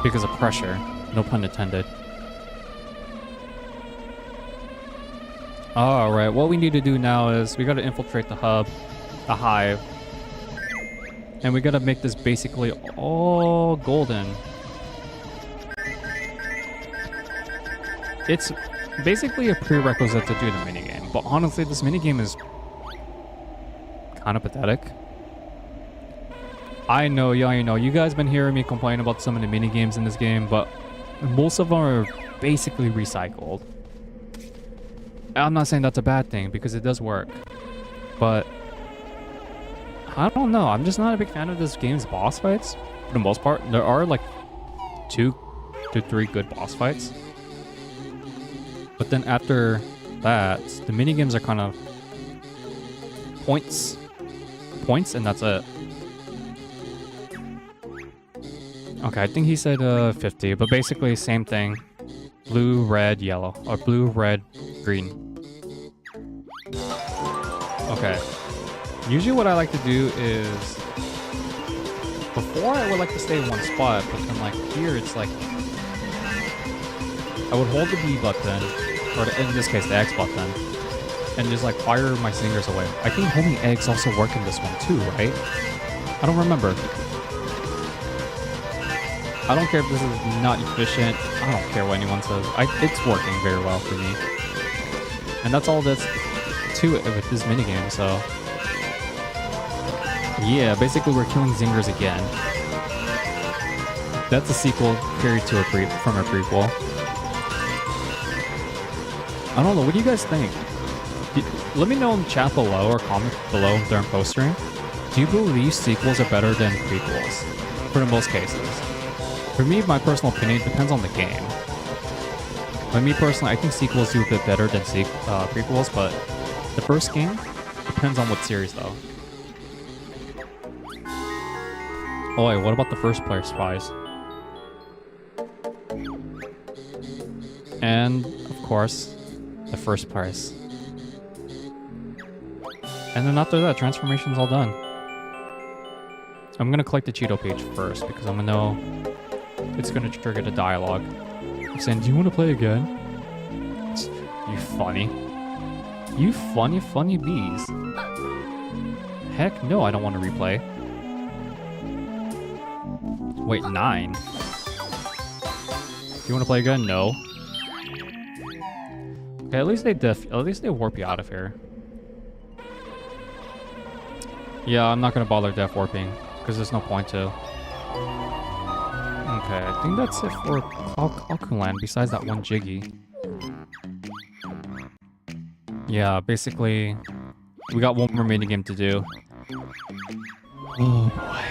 Because of pressure. No pun intended. Alright, what we need to do now is we gotta infiltrate the hub, the hive. And we gotta make this basically all golden. It's basically a prerequisite to do the minigame. But honestly, this minigame is kind of pathetic. I know, you guys been hearing me complain about some of the minigames in this game, but most of them are basically recycled. I'm not saying that's a bad thing, because it does work. But I don't know, I'm just not a big fan of this game's boss fights. For the most part, there are like 2 to 3 good boss fights. But then after that, the minigames are kind of points, and that's it. Okay, I think he said 50, but basically same thing. Blue, red, yellow, or blue, red, green. Okay. Usually what I like to do is, before I would like to stay in one spot, but then like here it's like, I would hold the B button, or in this case the X button, and just like fire my singers away. I think homing eggs also work in this one too, right? I don't remember. I don't care if this is not efficient. I don't care what anyone says. It's working very well for me. And that's all that's to it with this minigame, so... Yeah, basically we're killing zingers again. That's a sequel carried to from a prequel. I don't know, what do you guys think? Let me know in the chat below or comment below during post-stream. Do you believe sequels are better than prequels? For the most cases. For me, my personal opinion, it depends on the game. For me personally, I think sequels do a bit better than prequels, but the first game depends on what series though. Oh wait, what about the first player spies? And, of course, the first prize. And then after that, transformation's all done. I'm gonna collect the Cheeto page first because I'm gonna know it's gonna trigger the dialogue. I'm saying, do you want to play again? You funny. You funny bees. Heck no, I don't want to replay. Wait, 9? Do you want to play again? No. Okay, at least they warp you out of here. Yeah, I'm not gonna bother death warping because there's no point to. Okay, I think that's it for Cloud Cuckoo Land. Besides that one Jiggy. Yeah, basically, we got one more minigame to do. Oh boy.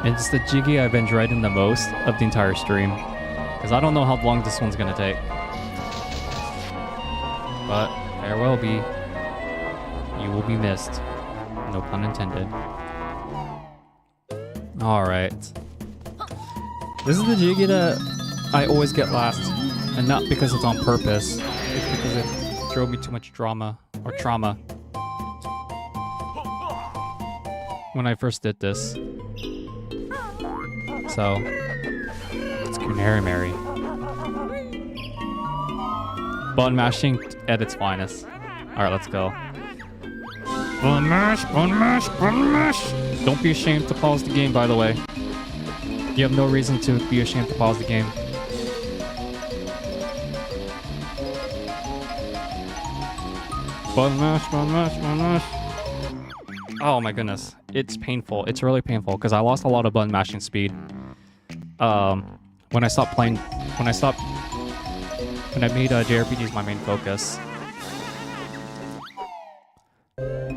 And it's the Jiggy I've been dreading the most of the entire stream. Because I don't know how long this one's gonna take. But farewell, Bee. You will be missed. No pun intended. Alright. This is the Jiggy that I always get last. And not because it's on purpose. It's because it drove me too much drama. Or trauma. When I first did this. So, it's Canary Mary. Button mashing at its finest. Alright, let's go. Button mash, button mash, button mash! Don't be ashamed to pause the game, by the way. You have no reason to be ashamed to pause the game. Button mash, button mash, button mash. Oh my goodness. It's painful. It's really painful because I lost a lot of button mashing speed. When I made JRPGs my main focus.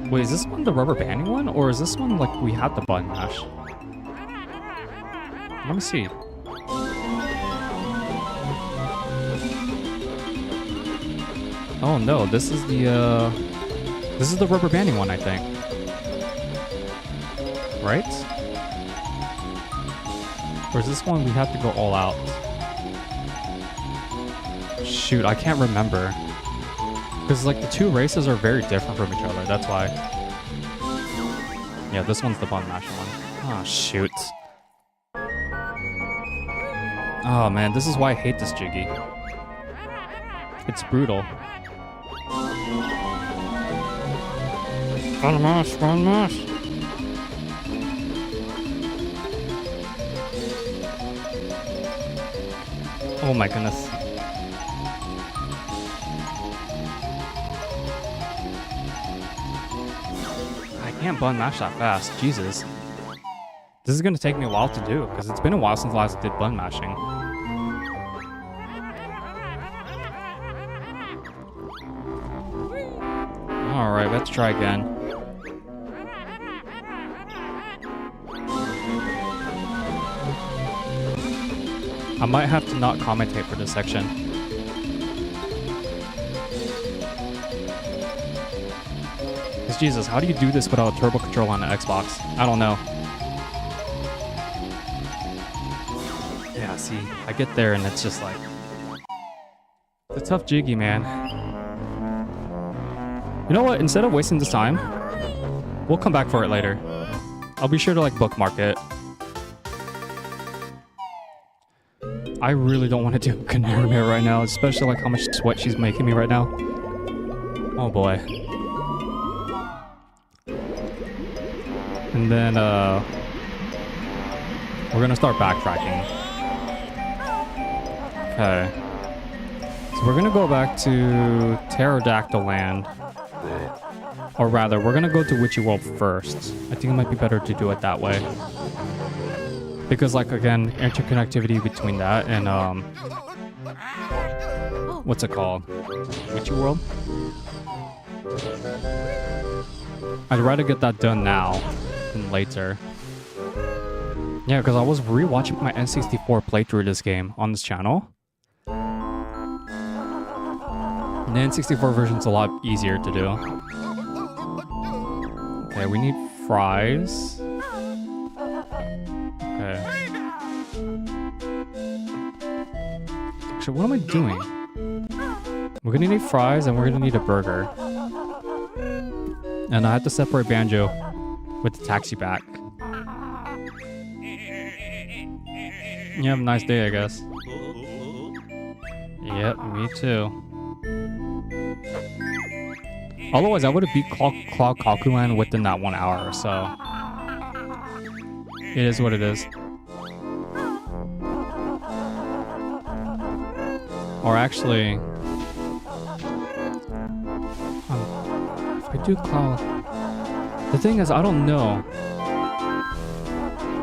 Wait, is this one the rubber banding one? Or is this one like we had the button mash? Let me see. Oh no, this is the rubber banding one, I think. Right? Or is this one we have to go all out? Shoot, I can't remember. Because like the two races are very different from each other, that's why. Yeah, this one's the button mashing one. Oh shoot. Oh man, this is why I hate this Jiggy. It's brutal. Button mash, button mash. Oh my goodness. I can't button mash that fast. Jesus. This is gonna take me a while to do, because it's been a while since I last did button mashing. Alright, let's try again. I might have to not commentate for this section. Because Jesus, how do you do this without a turbo controller on the Xbox? I don't know. Yeah, see, I get there and it's just like... It's a tough Jiggy, man. You know what? Instead of wasting this time, we'll come back for it later. I'll be sure to like bookmark it. I really don't want to do Canary right now, especially like how much sweat she's making me right now. Oh boy. And then, We're gonna start backtracking. Okay. So we're gonna go back to Pterodactyl Land. Or rather, we're gonna go to Witchy World first. I think it might be better to do it that way. Because, like, again, interconnectivity between that and, what's it called? Witchy World? I'd rather get that done now than later. Yeah, because I was rewatching my N64 playthrough of this game on this channel. And the N64 version's a lot easier to do. Okay, we need fries. Okay. Actually, what am I doing? We're gonna need fries and we're gonna need a burger. And I have to separate Banjo with the taxi back. You have a nice day, I guess. Yep, me too. Otherwise, I would have beat Cloud Cuckoo Land within that 1 hour, so... It is what it is. Or actually... if I do Cloud... The thing is, I don't know.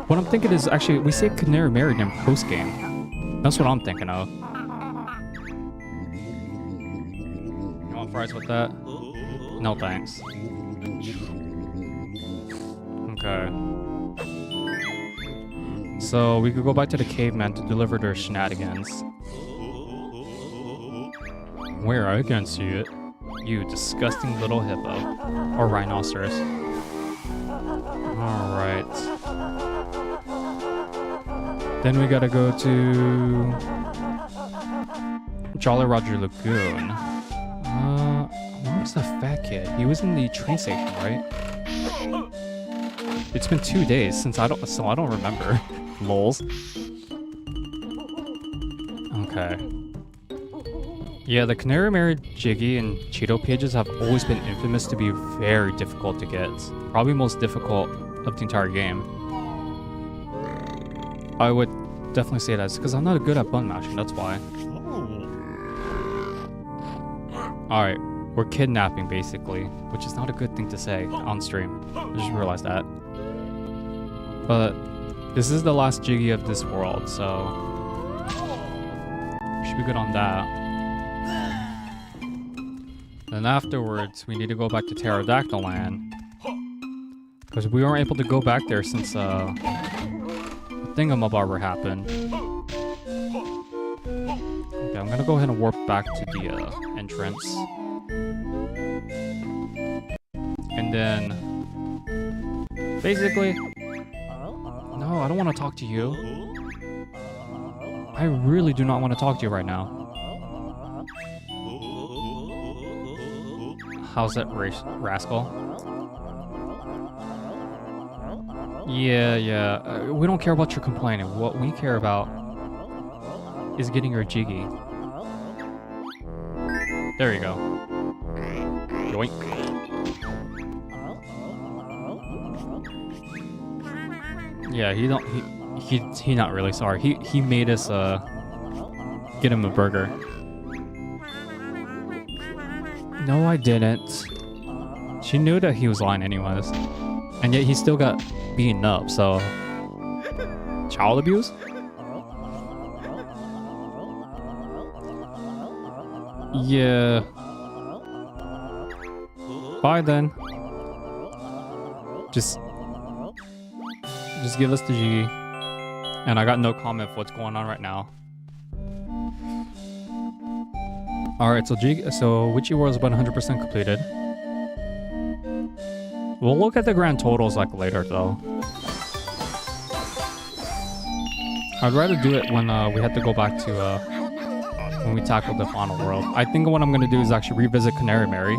What I'm thinking is, actually, we say Canary married him post-game. That's what I'm thinking of. You want fries with that? No thanks. Okay. So we could go back to the caveman to deliver their shenanigans. Where? I can see it. You disgusting little hippo. Or rhinoceros. Alright. Then we gotta go to... Jolly Roger Lagoon. Where was the fat kid? He was in the train station, right? It's been 2 days since I don't remember. Lols. Okay. Yeah, the Canary married Jiggy and Cheeto pages have always been infamous to be very difficult to get. Probably most difficult of the entire game. I would definitely say that's because I'm not good at button mashing, that's why. Alright, we're kidnapping basically, which is not a good thing to say on stream. I just realized that. But this is the last Jiggy of this world, so we should be good on that. Then afterwards, we need to go back to Pterodactyl Land. Because we weren't able to go back there since the thingamabobber happened. Okay, I'm gonna go ahead and warp back to the entrance. And then... basically... No, I don't want to talk to you. I really do not want to talk to you right now. How's that rascal? Yeah. We don't care about your complaining. What we care about is getting your Jiggy. There you go. Yoink. Yeah, he not really sorry. He made us get him a burger. No, I didn't. She knew that he was lying anyways. And yet he still got beaten up, so... Child abuse? Yeah. Bye then. Just give us the Jiggy. And I got no comment for what's going on right now. Alright, so Witchy World is about 100% completed. We'll look at the grand totals like later though. I'd rather do it when we have to go back to when we tackle the final world. I think what I'm gonna do is actually revisit Canary Mary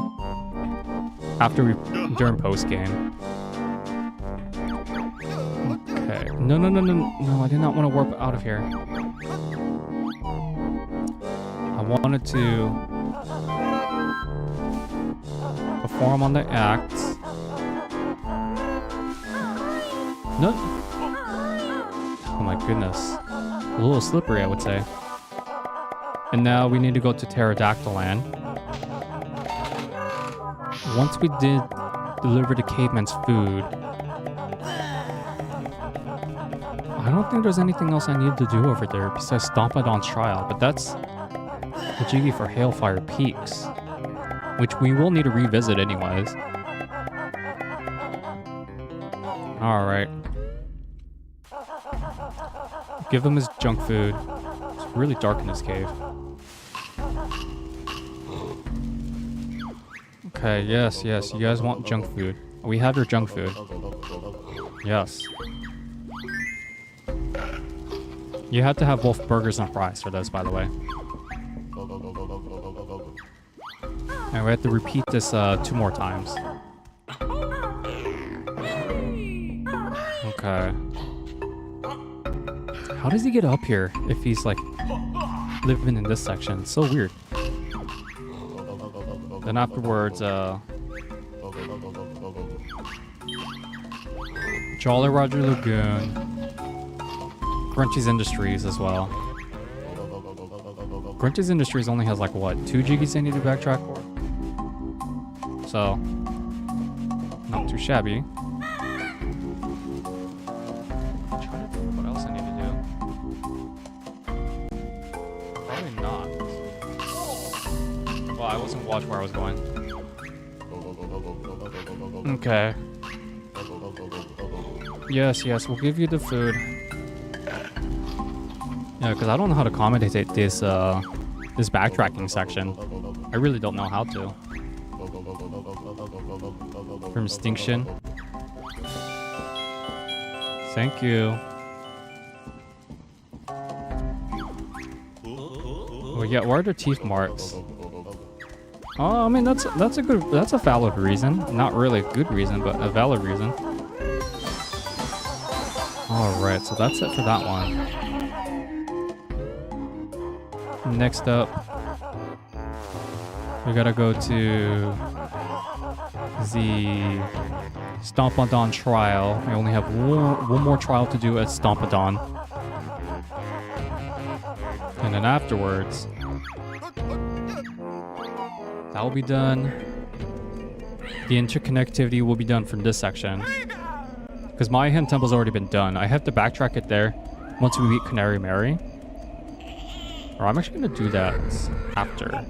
during post game. Okay. No, I did not want to warp out of here. I wanted to perform on the act. No. Oh my goodness. A little slippery, I would say. And now we need to go to Pterodactyl Land. Once we did deliver the caveman's food, I don't think there's anything else I need to do over there besides Stompadon's trial, but that's the Jiggy for Hailfire Peaks, which we will need to revisit anyways. Alright. Give him his junk food. It's really dark in this cave. Okay, yes, you guys want junk food. We have your junk food. Yes. You have to have both burgers and fries for this, by the way. And we have to repeat this 2 more times. Okay. How does he get up here if he's like living in this section? It's so weird. Then afterwards, Jolly Roger Lagoon, Grunty's Industries as well. Grunty's Industries only has like what, 2 jiggies I need to backtrack for? So, not too shabby. I'm trying to think what else I need to do. Probably not. Well, I wasn't watching where I was going. Okay. Yes, we'll give you the food. Yeah, because I don't know how to accommodate this this backtracking section. I really don't know how to. From Extinction. Thank you. Oh yeah, why are there teeth marks? Oh, I mean that's a valid reason. Not really a good reason, but a valid reason. Alright, so that's it for that one. Next up, we gotta go to the Stompadon trial. We only have one more trial to do at Stompadon. And then afterwards, that will be done. The interconnectivity will be done from this section. Because my Hen Temple's already been done. I have to backtrack it there once we meet Canary Mary. Or I'm actually going to do that after.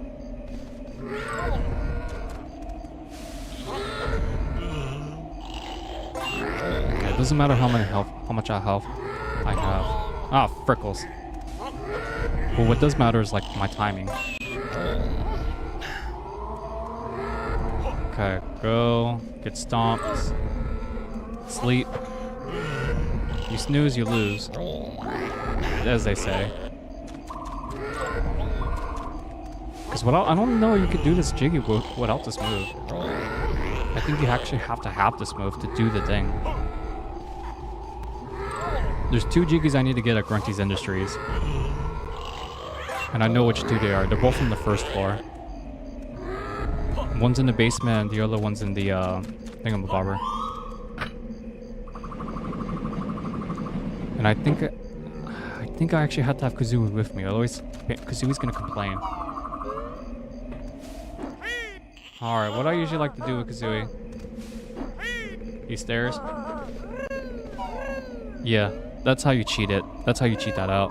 Okay, it doesn't matter how much health I have. Ah, frickles. But what does matter is like my timing. Okay, go. Get stomped. Sleep. You snooze, you lose. As they say. Because I don't know you could do this jiggy without this move. I think you actually have to have this move to do the thing. There's 2 jiggies I need to get at Grunty's Industries. And I know which 2 they are. They're both on the first floor. One's in the basement and the other one's in the thingamabobber. And I think I actually had to have Kazooie with me, otherwise Kazooie's gonna complain. Alright, what I usually like to do with Kazooie? These stairs? Yeah, that's how you cheat it. That's how you cheat that out.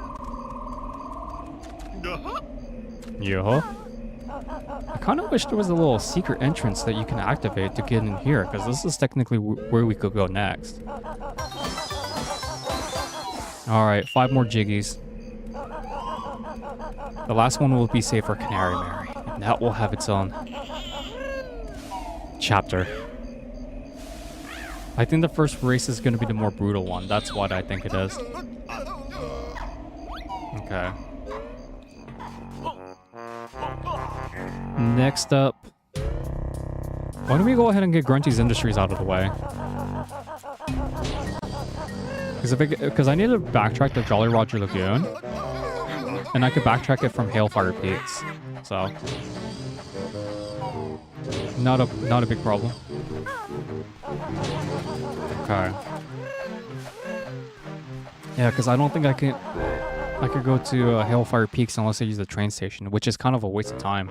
Yeah. I kind of wish there was a little secret entrance that you can activate to get in here, because this is technically where we could go next. Alright, 5 more jiggies. The last one will be saved for Canary Mary. And that will have its own chapter. I think the first race is going to be the more brutal one. That's what I think it is. Okay. Next up, why don't we go ahead and get Grunty's Industries out of the way? Because I need to backtrack the Jolly Roger Lagoon, and I could backtrack it from Hailfire Peaks. So, not a big problem. Okay. Yeah, because I don't think I could go to Hailfire Peaks unless I use the train station, which is kind of a waste of time.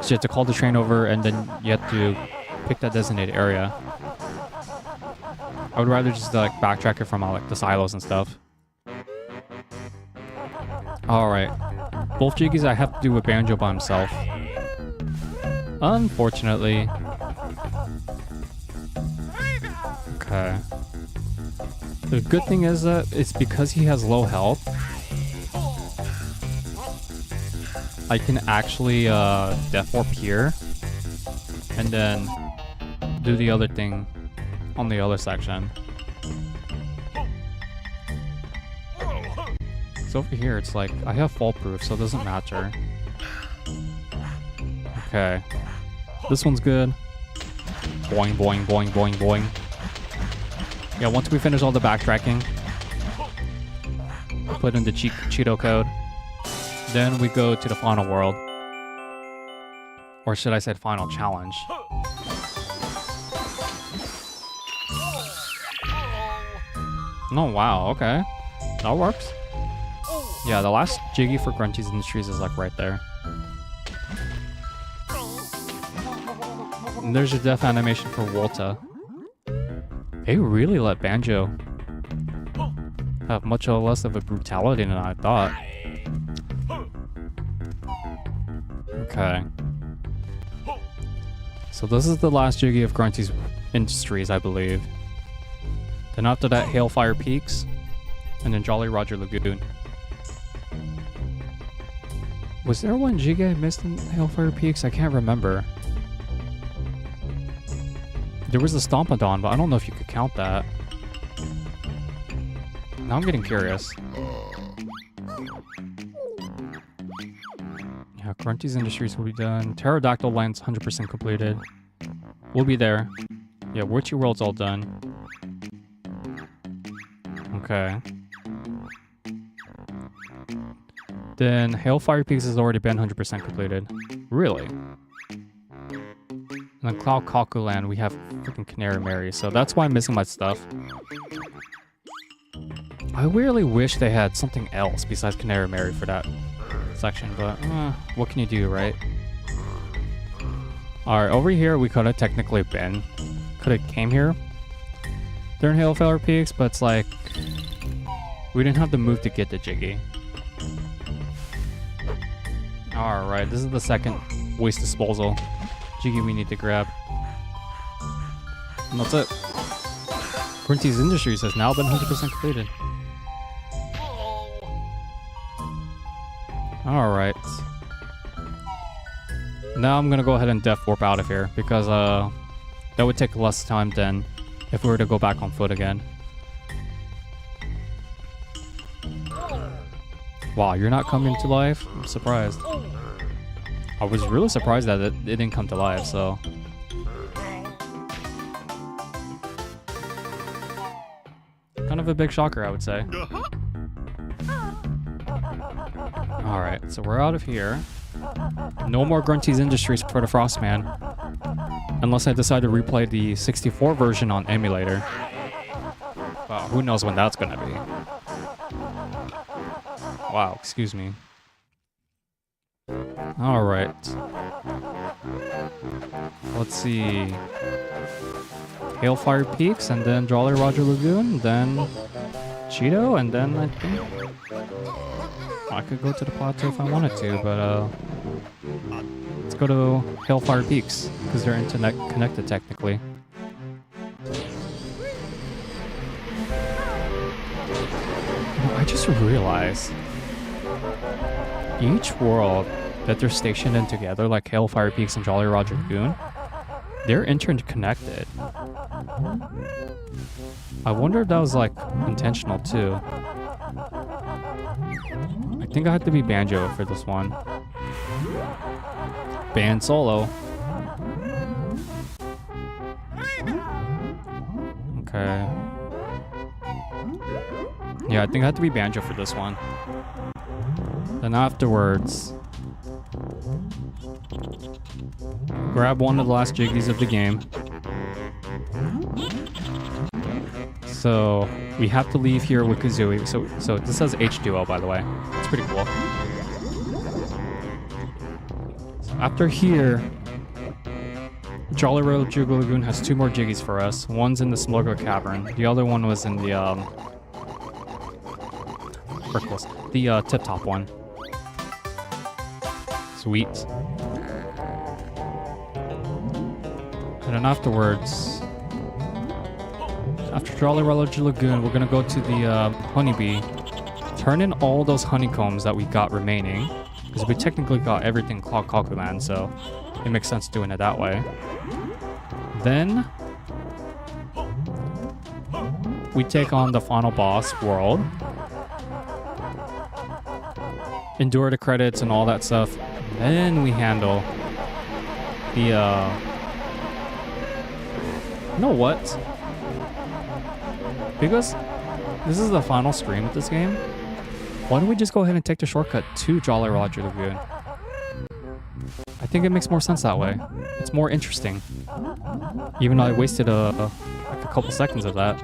So you have to call the train over and then you have to pick that designated area. I would rather just like backtrack it from like the silos and stuff. Alright. Both Jiggies I have to do with Banjo by himself. Unfortunately. Okay. The good thing is that it's because he has low health. I can actually Death Warp here. And then do the other thing on the other section. So over here, it's like, I have fall proof, so it doesn't matter. Okay. This one's good. Boing, boing, boing, boing, boing. Yeah, once we finish all the backtracking, we'll put in the Cheeto code. Then we go to the final world. Or should I say final challenge. Oh, wow, okay. That works. Yeah, the last Jiggy for Grunty's Industries is like right there. And there's your death animation for Volta. They really let Banjo have much less of a brutality than I thought. Okay. So this is the last Jiggy of Grunty's Industries, I believe. Then after that, Hailfire Peaks, and then Jolly Roger Lagoon. Was there one Jiggy I missed in Hailfire Peaks? I can't remember. There was the Stompadon, but I don't know if you could count that. Now I'm getting curious. Yeah, Grunty's Industries will be done. Pterodactyl Land's 100% completed. We'll be there. Yeah, Witchy World's all done. Okay. Then Hailfire Peaks has already been 100% completed. Really? And then Cloud Cuckoo Land, we have freaking Canary, so that's why I'm missing my stuff. I really wish they had something else besides Canary for that section, but what can you do, right? Alright, over here we could have technically been. Could have came here during Hailfire Peaks, but it's like we didn't have the move to get the Jiggy. Alright, this is the second waste disposal Jiggy we need to grab. And that's it. Grunty's Industries has now been 100% completed. Alright. Now I'm gonna go ahead and Death Warp out of here, because that would take less time than if we were to go back on foot again. Wow, you're not coming to life? I'm surprised. I was really surprised that it didn't come to life, so... kind of a big shocker, I would say. Alright, so we're out of here. No more Grunty's Industries for the Frostman. Unless I decide to replay the 64 version on emulator. Wow, who knows when that's gonna be. Wow, excuse me. Alright. Let's see. Hailfire Peaks, and then Jolly Roger Lagoon, then Cheeto, and then I think I could go to the plateau if I wanted to, but let's go to Hailfire Peaks, because they're connected technically. I just realized each world that they're stationed in together, like Hailfire Peaks and Jolly Roger Lagoon, they're interconnected. I wonder if that was like intentional too. I think I have to be Banjo for this one. Ban solo. Okay. Yeah, I think I have to be Banjo for this one. Then afterwards, grab one of the last Jiggies of the game. So we have to leave here with Kazooie. So this says H2O, by the way. It's pretty cool. So after here, Jolly Roger Lagoon has 2 more Jiggies for us. One's in the Smuggler Cavern. The other one was in the Tip Top one. Sweet. And then afterwards, after Jolly Roger Lagoon, we're gonna go to the Honeybee, turn in all those honeycombs that we got remaining, because we technically got everything in Cloud Cuckoo Land, so it makes sense doing it that way. Then we take on the final boss world, endure the credits and all that stuff. Then we handle the you know what? Because this is the final stream of this game, why don't we just go ahead and take the shortcut to Jolly Roger Lagoon? I think it makes more sense that way. It's more interesting. Even though I wasted like a couple seconds of that.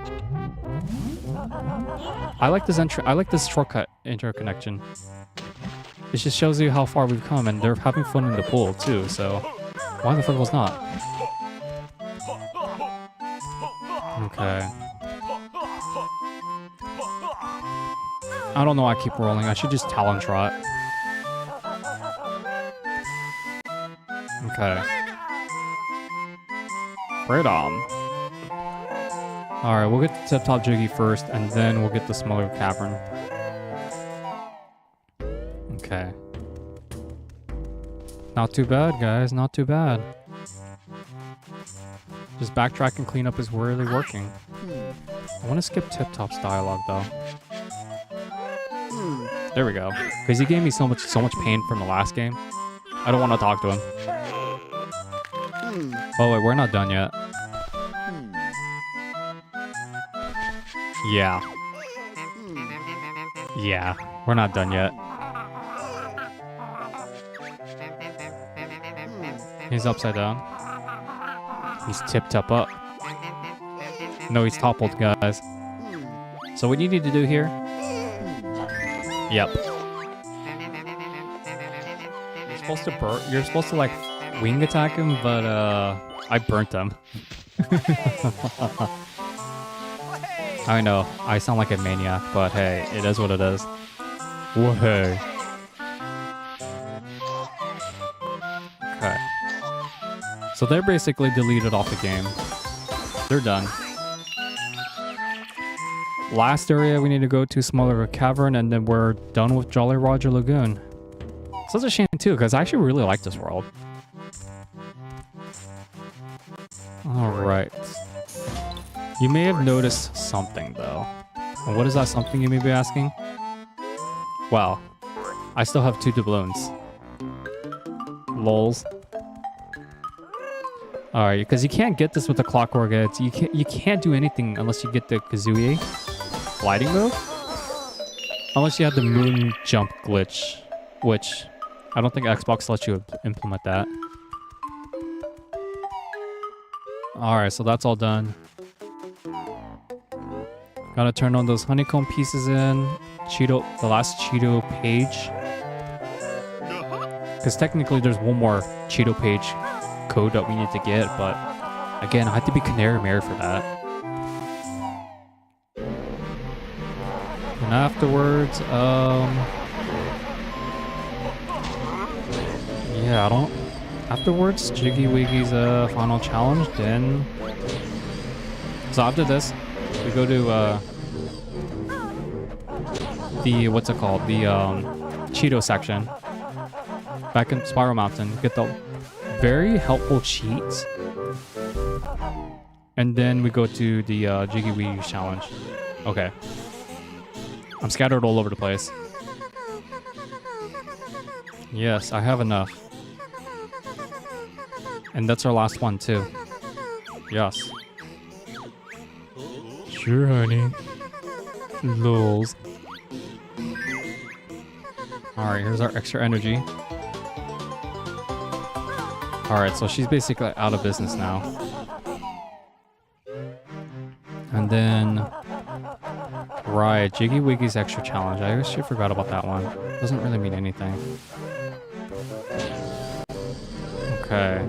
I like this shortcut interconnection. It just shows you how far we've come, and they're having fun in the pool too, so why the fuck was not? Okay. I don't know why I keep rolling. I should just Talon Trot. Okay. Freedom. Alright, we'll get the Tip Top Jiggy first, and then we'll get the Smuggler Cavern. Okay. Not too bad, guys. Not too bad. Just Backtracking Cleanup is really working. I want to skip Tip Top's dialogue, though. There we go. Because he gave me so much pain from the last game. I don't want to talk to him. Oh wait, we're not done yet. Yeah. Yeah, we're not done yet. He's upside down. He's tipped up. No, he's toppled, guys. So what you need to do here? Yep. You're supposed to like wing attack him, but I burnt him. I know, I sound like a maniac, but hey, it is what it is. Whoa. Okay. So they're basically deleted off the game. They're done. Last area we need to go to Smuggler Cavern, and then we're done with Jolly Roger Lagoon. Such a shame too, because I actually really like this world. Alright. You may have noticed something though. And what is that something, you may be asking? Well, I still have 2 doubloons. Lols. Alright, because you can't get this with the Clockwork Edge. You can't do anything unless you get the Kazooie gliding move. Unless you have the moon jump glitch, which I don't think Xbox lets you implement that. Alright, so that's all done. Gotta turn on those honeycomb pieces in. The last Cheeto page. Because technically there's one more Cheeto page code that we need to get, but again, I have to be Canary Mary for that. And afterwards, yeah, I don't... Afterwards, Jiggy Wiggy's final challenge, then... So after this, we go to, the, what's it called? The, Cheeto section. Back in Spiral Mountain, get the very helpful cheats. And then we go to the, Jiggy Wiggy challenge. Okay. I'm scattered all over the place. Yes, I have enough. And that's our last one, too. Yes. Sure, honey. Lols. Alright, here's our extra energy. Alright, so she's basically out of business now. And then, right, Jiggy Wiggy's extra challenge. I actually forgot about that one. Doesn't really mean anything. Okay.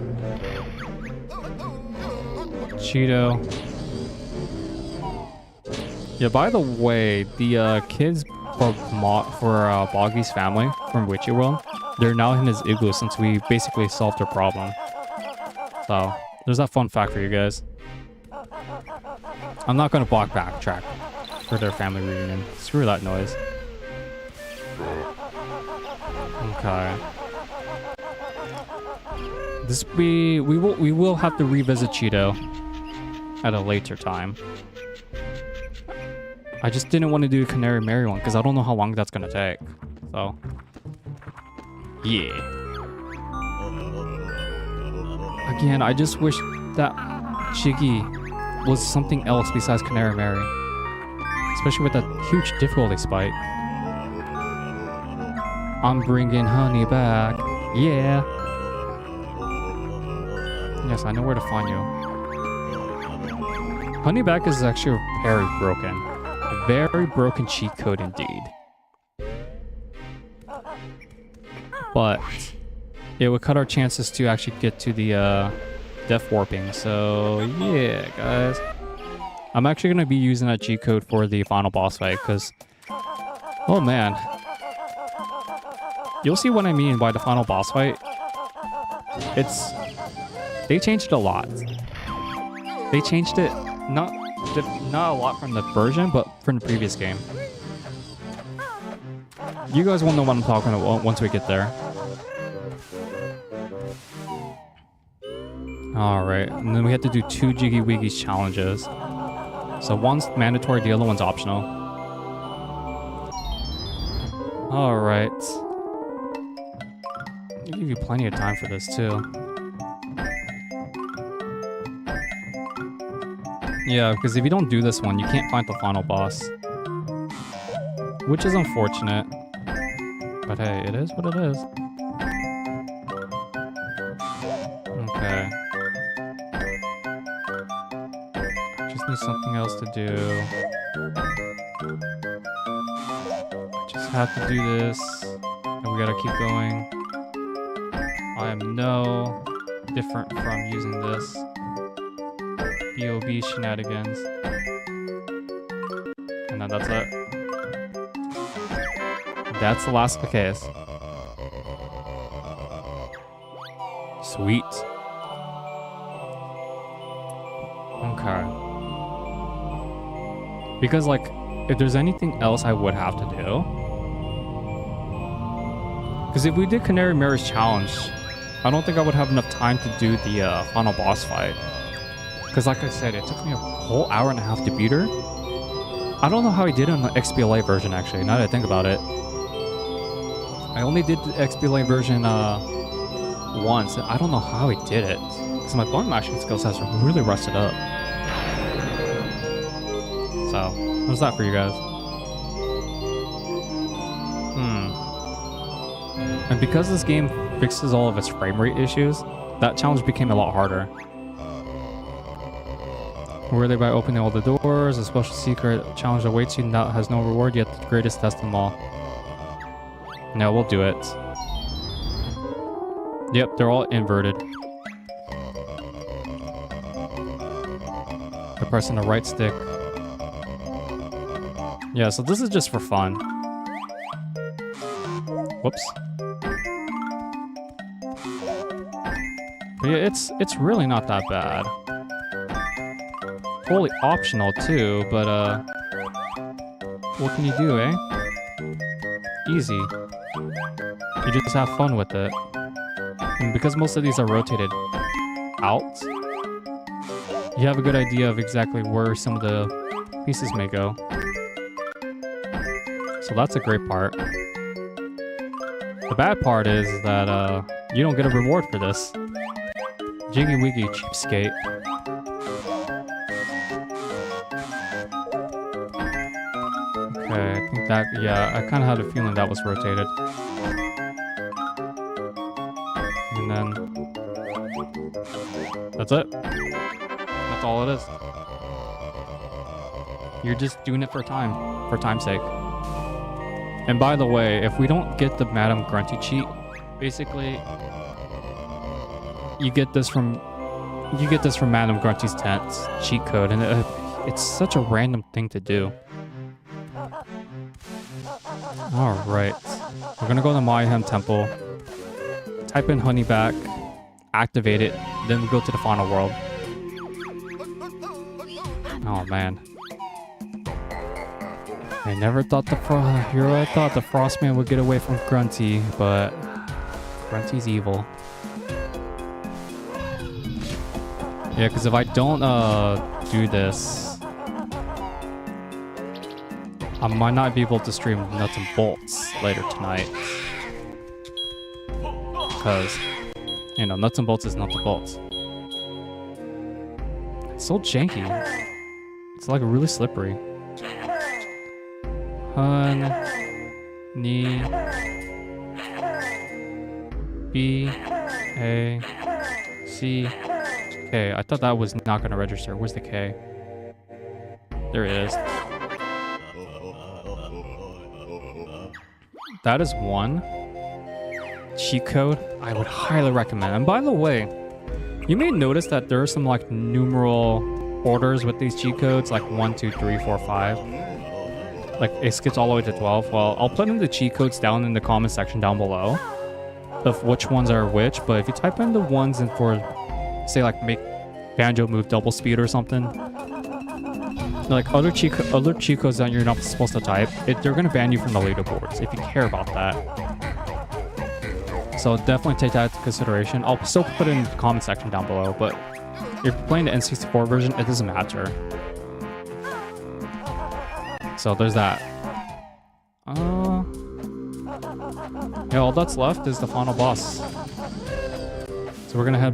Cheeto. Yeah, by the way, the kids for Boggy's family from Witchy World, they're now in his igloo since we basically solved their problem. So, there's that fun fact for you guys. I'm not going to backtrack for their family reunion. Screw that noise. Okay. We will have to revisit Cheeto at a later time. I just didn't want to do the Canary Mary one because I don't know how long that's gonna take. So, yeah. Again, I just wish that Jiggy was something else besides Canary Mary, especially with that huge difficulty spike. I'm bringing honey back. Yeah. Yes, I know where to find you. Honeyback is actually very broken. A very broken cheat code indeed. But it would cut our chances to actually get to the death warping. So yeah, guys. I'm actually going to be using that cheat code for the final boss fight because, oh man. You'll see what I mean by the final boss fight. They changed a lot. They changed it, not a lot from the version, but from the previous game. You guys will know what I'm talking about once we get there. Alright, and then we have to do 2 Jiggy Wiggy's challenges. So one's mandatory, the other one's optional. Alright. I'll give you plenty of time for this too. Yeah, because if you don't do this one, you can't find the final boss. Which is unfortunate. But hey, it is what it is. Okay. Just need something else to do. I just have to do this. And we gotta keep going. I am no different from using this. B.O.B. shenanigans. And then that's it. That's the last case. Sweet. Okay. Because, like, if there's anything else I would have to do... Because if we did Canary Mary's challenge, I don't think I would have enough time to do the final boss fight. Because like I said, it took me a whole hour and a half to beat her. I don't know how I did it on the XBLA version, actually, now that I think about it. I only did the XBLA version once, and I don't know how I did it. Because my button mashing skills has really rusted up. So, what's that for you guys? And because this game fixes all of its frame rate issues, that challenge became a lot harder. Were they by opening all the doors? A special secret challenge awaits you that has no reward yet the greatest test of them all. No, we'll do it. Yep, they're all inverted. They're pressing the right stick. Yeah, so this is just for fun. Whoops. But yeah, it's really not that bad. Totally optional too, but what can you do, eh? Easy. You just have fun with it. And because most of these are rotated out, you have a good idea of exactly where some of the pieces may go. So that's a great part. The bad part is that you don't get a reward for this. Jiggy Wiggy, cheapskate. Okay, I think that, yeah, I kind of had a feeling that was rotated. And then, that's it. That's all it is. You're just doing it for time's sake. And by the way, if we don't get the Madam Grunty cheat, basically, you get this from Madam Grunty's tent's cheat code, and it's such a random thing to do. All right, we're gonna go to Mayhem Temple, type in Honeyback, activate it, then we go to the final world. Oh man. I never thought the Frostman would get away from Grunty, but Grunty's evil. Yeah, because if I don't do this, I might not be able to stream Nuts and Bolts later tonight. Because, you know, Nuts and Bolts is Nuts and Bolts. It's so janky. It's like really slippery. Honey B A C K. I thought that was not gonna register. Where's the K? There it is. That is one cheat code I would highly recommend. And by the way, you may notice that there are some like numeral orders with these cheat codes, like 1, 2, 3, 4, 5. Like it skips all the way to 12. Well, I'll put in the cheat codes down in the comment section down below of which ones are which. But if you type in the ones and for, say, like make Banjo move double speed or something, like other cheat codes that you're not supposed to type, they're gonna ban you from the leaderboards if you care about that. So definitely take that into consideration. I'll still put it in the comment section down below, but if you're playing the N64 version, it doesn't matter. So there's that. Yeah, all that's left is the final boss. So we're gonna head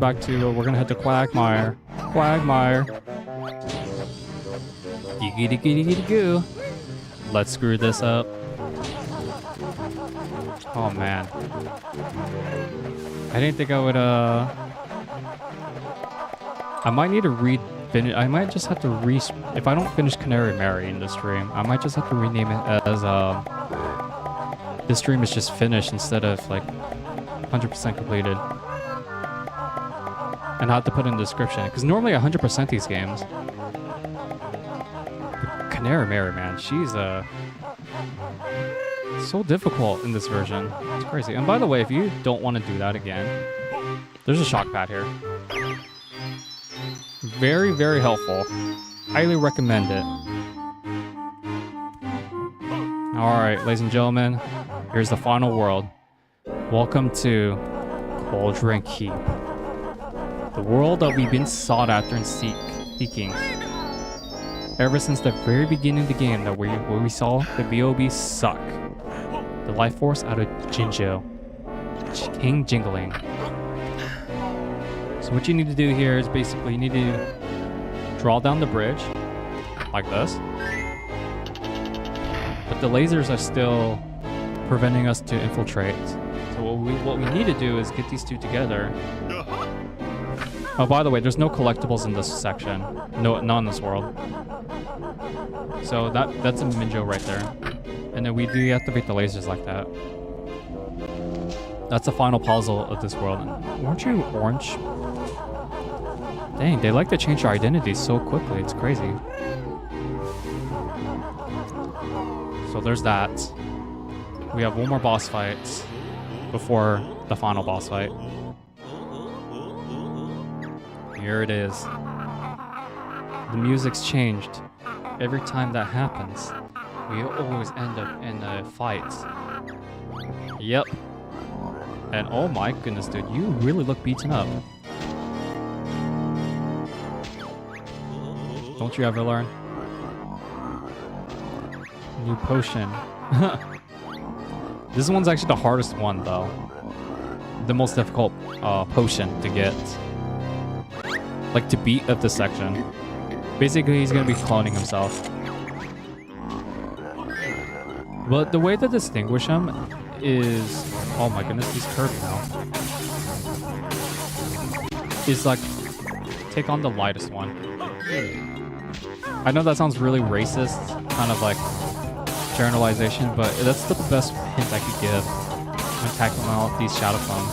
to Quagmire. Quagmire. Giggity giddy giddy goo. Let's screw this up. Oh man. I didn't think I would I might need to I might just have to if I don't finish Canary Mary in this stream, I might just have to rename it as this stream is just finished instead of like 100% completed. And I have to put in the description, because normally I 100% these games. But Canary Mary, man, she's so difficult in this version. It's crazy. And by the way, if you don't want to do that again, there's a shock pad here. Very, very helpful. Highly recommend it. Alright, ladies and gentlemen, here's the final world. Welcome to Cauldron Keep. The world that we've been sought after and seeking. Ever since the very beginning of the game where we saw the B.O.B. suck the life force out of Jinjo. King Jingling. So what you need to do here is basically you need to draw down the bridge like this. But the lasers are still preventing us to infiltrate. So what we need to do is get these two together. Oh, by the way, there's no collectibles in this section. No, not in this world. So that's a Minjo right there. And then we deactivate the lasers like that. That's the final puzzle of this world. Aren't you orange? Dang, they like to change their identities so quickly. It's crazy. So there's that. We have one more boss fight before the final boss fight. Here it is. The music's changed. Every time that happens, we always end up in a fight. Yep. And oh my goodness, dude, you really look beaten up. Don't you ever learn? New potion. This one's actually the hardest one, though. The most difficult potion to get. Like, to beat of this section. Basically, he's gonna be cloning himself. But the way to distinguish him is... Oh my goodness, he's curved now. Is like, take on the lightest one. I know that sounds really racist, kind of like generalization, but that's the best hint I could give when tackling out these shadow clones.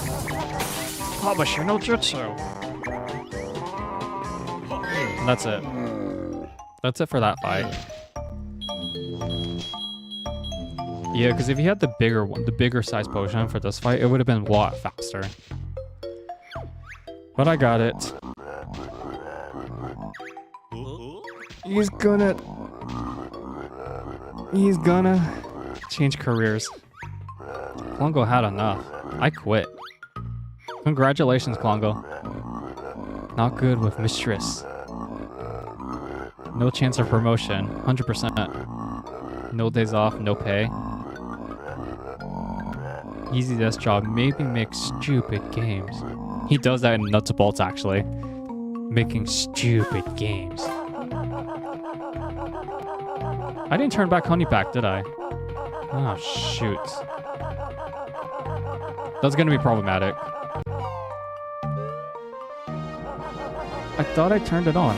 Kabashi no Jutsu. And that's it. That's it for that fight. Yeah, because if you had the bigger one, the bigger size potion for this fight, it would have been a lot faster. But I got it. He's gonna change careers. Klongo had enough. I quit. Congratulations, Klongo. Not good with mistress. No chance of promotion. 100%. No days off, no pay. Easy desk job. Maybe make stupid games. He does that in Nuts and Bolts, actually. Making stupid games. I didn't turn back Honey Pack, did I? Oh, shoot. That's gonna be problematic. I thought I turned it on.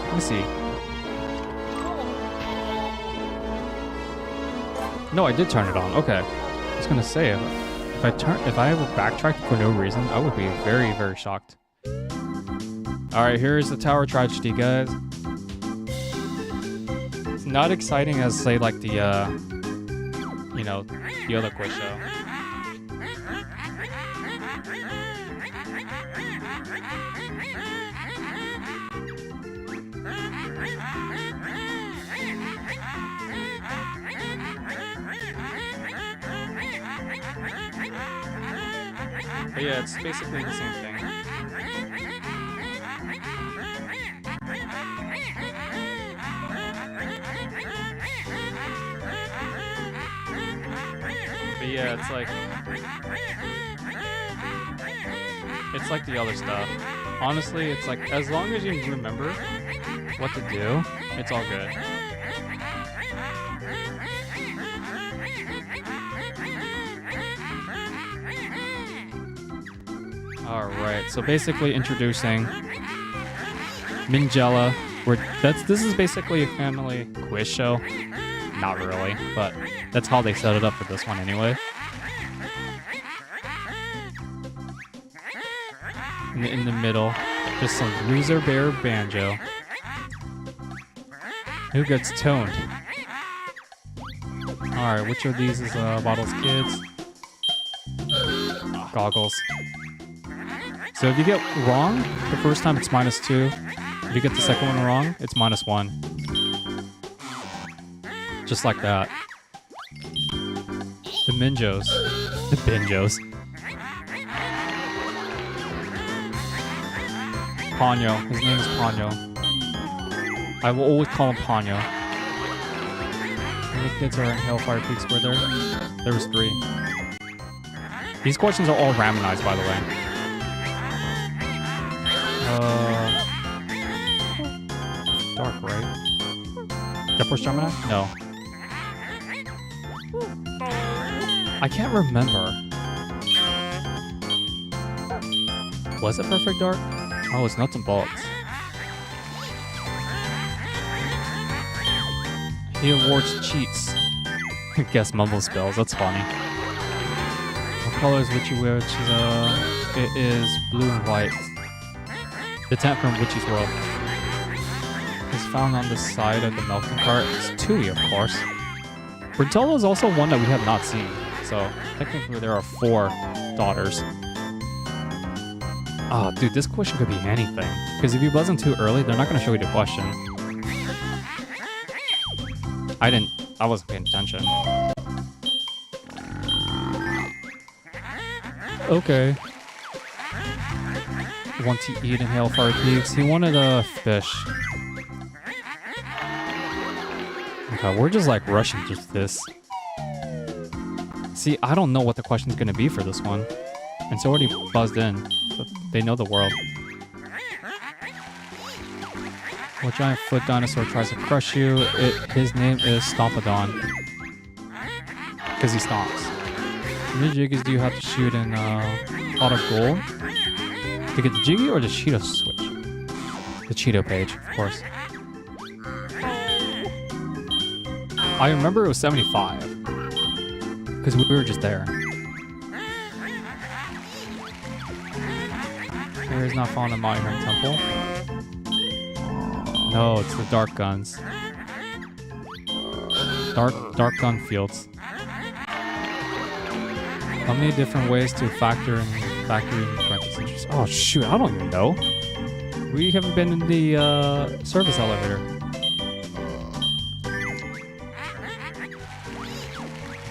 Let me see. No, I did turn it on. Okay. I was gonna say, if I ever backtracked for no reason, I would be very, very shocked. Alright, here's the Tower Tragedy, guys. It's not exciting as, say, like the, you know, the other quiz show. But yeah, it's basically the same thing. But yeah, it's like the other stuff. Honestly, it's like, as long as you remember what to do, it's all good. Alright, so basically introducing Mingella. This is basically a family quiz show. Not really, but that's how they set it up for this one anyway. In the middle, just some loser bear Banjo. Who gets toned? Alright, which of these is Bottle's kids? Goggles. So if you get wrong, the first time it's -2. If you get the second one wrong, it's -1. Just like that. The Minjos. The Binjos. Ponyo. His name is Ponyo. I will always call him Ponyo. How many kids are in Hellfire Peaks were there? There was 3. These questions are all randomized, by the way. Dark, right? Depth Gemini? No. I can't remember. Was it Perfect Dark? Oh, it's Nuts and Bolts. He awards cheats. Guess mumble spells, that's funny. What color is Witchy wear? It is blue and white. The tent from Witchy's World is found on the side of the melting cart. It's Tooie, of course. Bertella is also one that we have not seen, so technically there are 4 daughters. Oh, dude, this question could be anything. Because if you buzz in too early, they're not going to show you the question. I wasn't paying attention. Okay. Want to eat in Hellfire Peaks. He wanted a fish. Okay, we're just like rushing through this. See, I don't know what the question's gonna be for this one. And it's already buzzed in. So they know the world. What giant foot dinosaur tries to crush you? His name is Stompadon. Because he stomps. How many jiggies do you have to shoot in Pot of Gold? To get the Jiggy or the Cheeto switch? The Cheeto page, of course. I remember it was 75. Because we were just there. There is not found in Mushroom Temple. No, it's the dark guns. Dark gun fields. How many different ways to factor in Grunty's interest? Oh shoot, I don't even know. We haven't been in the service elevator.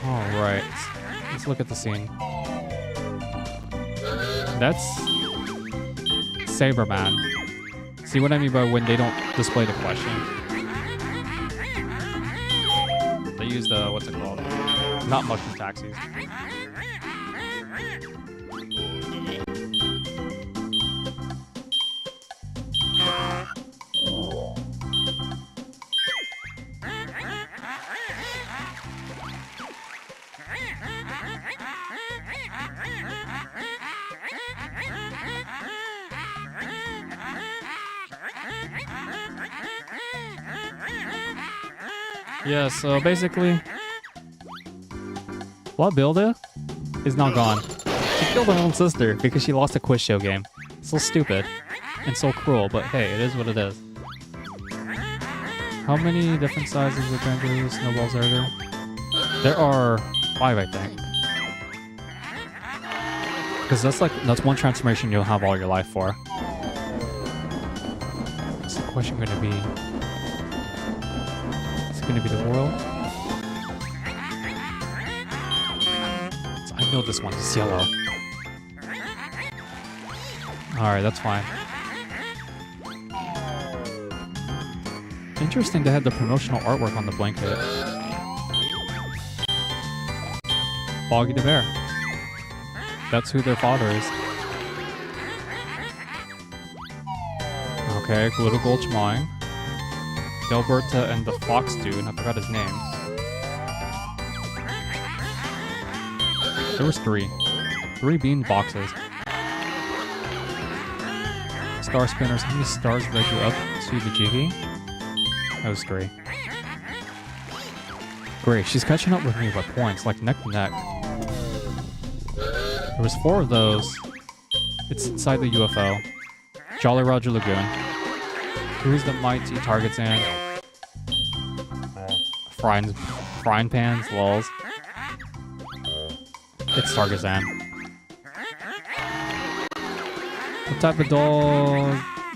Alright. Let's look at the scene. That's Saberman. See what I mean by when they don't display the question? They use the, what's it called? Not mushroom taxis. Yeah, so basically, Builder is now gone. She killed her own sister because she lost a quiz show game. So stupid and so cruel, but hey, it is what it is. How many different sizes of Banjo snowballs are there? There are 5, I think. Because that's one transformation you'll have all your life for. What's the question going to be? Gonna be the world. So I know this one is yellow. Alright, that's fine. Interesting they had the promotional artwork on the blanket. Boggy the Bear. That's who their father is. Okay, Little Gulch Mine. Gilberta and the Fox dude, I forgot his name. There was 3. 3 bean boxes. Star spinners, how many stars led you up to the Jiggy? That was 3. Great, she's catching up with me by points, like neck to neck. There was 4 of those. It's inside the UFO. Jolly Roger Lagoon. Who's the mighty targets and frying pans, lols. It's Targazan. What type of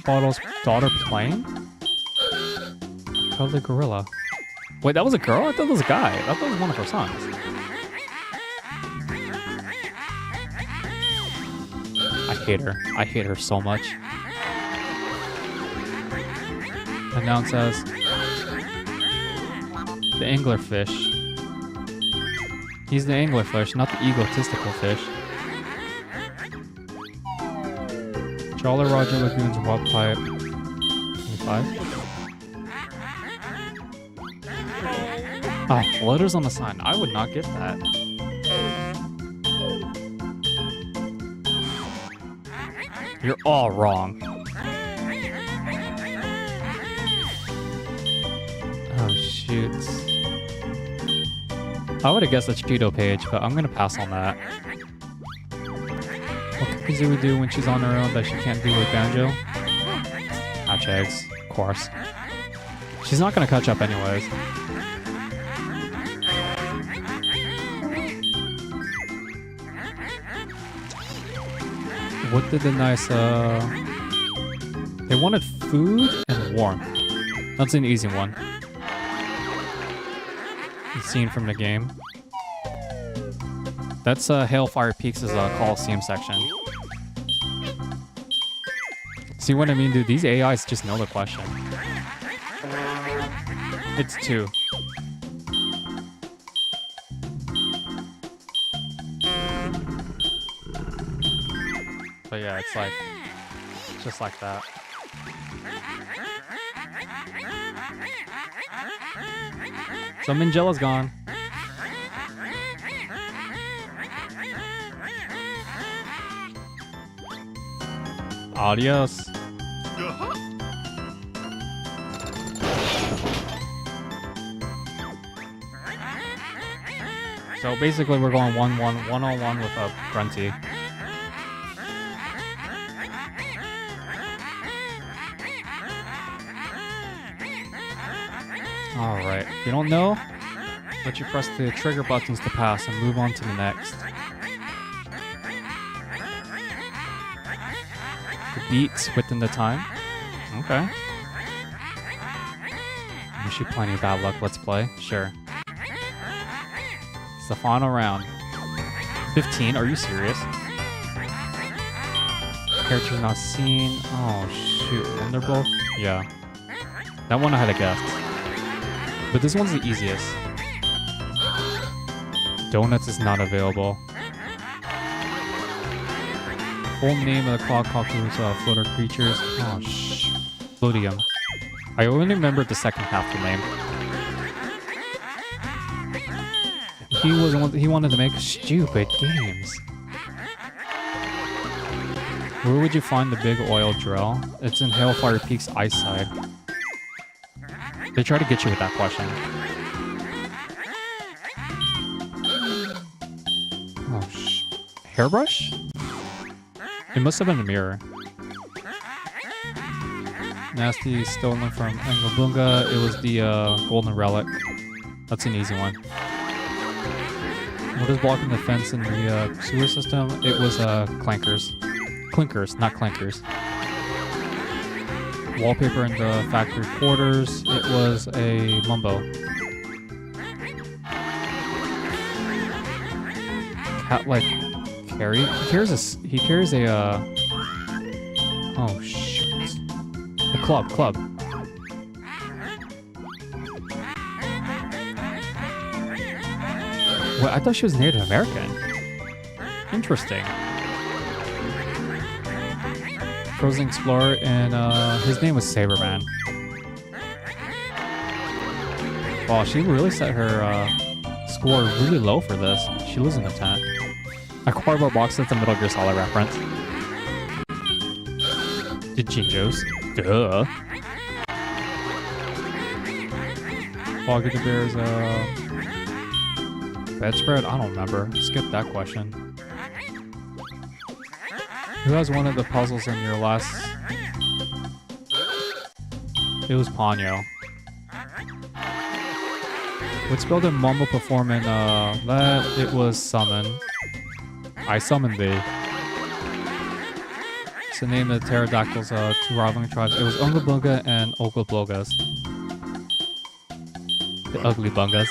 bottle's daughter playing? Called the gorilla. Wait, that was a girl? I thought that was a guy. I thought that was one of her sons. I hate her. I hate her so much. Announced as the anglerfish. He's the anglerfish, not the egotistical fish. Jolly Roger Lagoon's Wild Pipe. 25. Oh, letters on the sign. I would not get that. You're all wrong. Oh, shoot. I would have guessed a Cheeto page, but I'm going to pass on that. What can Kazooie do when she's on her own that she can't do with Banjo? Hatch eggs, of course. She's not going to catch up anyways. What did the nice, They wanted food and warmth. That's an easy one. The scene from the game. That's Hailfire Peaks' Coliseum section. See what I mean, dude? These AIs just know the question. It's 2. But yeah, it's like, just like that. So Mingella's gone. Adios. So basically we're going 1-1-1-on-1 with a Grunty. Alright, if you don't know, let you press the trigger buttons to pass and move on to the next. The beats within the time. Okay. Wish you plenty of bad luck, let's play. Sure. It's the final round. 15, are you serious? Characters not seen. Oh shoot, and they're both? Yeah. That one I had to guess. But this one's the easiest. Donuts is not available. Full name of the Cloud Cuckoo's floater creatures. Oh Floatium. I only remembered the second half of the name. He wanted to make stupid games. Where would you find the big oil drill? It's in Hailfire Peak's ice side. They try to get you with that question. Oh hairbrush? It must have been a mirror. Nasty stolen from Bunga. It was the golden relic. That's an easy one. What is blocking the fence in the sewer system? It was clankers. Clinkers, not clankers. Wallpaper in the factory quarters. It was a mumbo. Cat like carry. He carries a oh shoot. A club. Well, I thought she was Native American. Interesting. Frozen Explorer, and his name was Saberman. Wow, she really set her score really low for this. She lives in a tent. A cardboard box is the Metal Gear Solid reference. The Jinjos. Duh. Foggy the Bear's bedspread? I don't remember. Skip that question. Who has one of the puzzles in your last... It was Ponyo. What spell did Mumbo perform in that? It was summon. I summoned thee. It's the name of the pterodactyls, two rivaling tribes. It was Unga Bunga and Oga Blogas. The ugly bungas.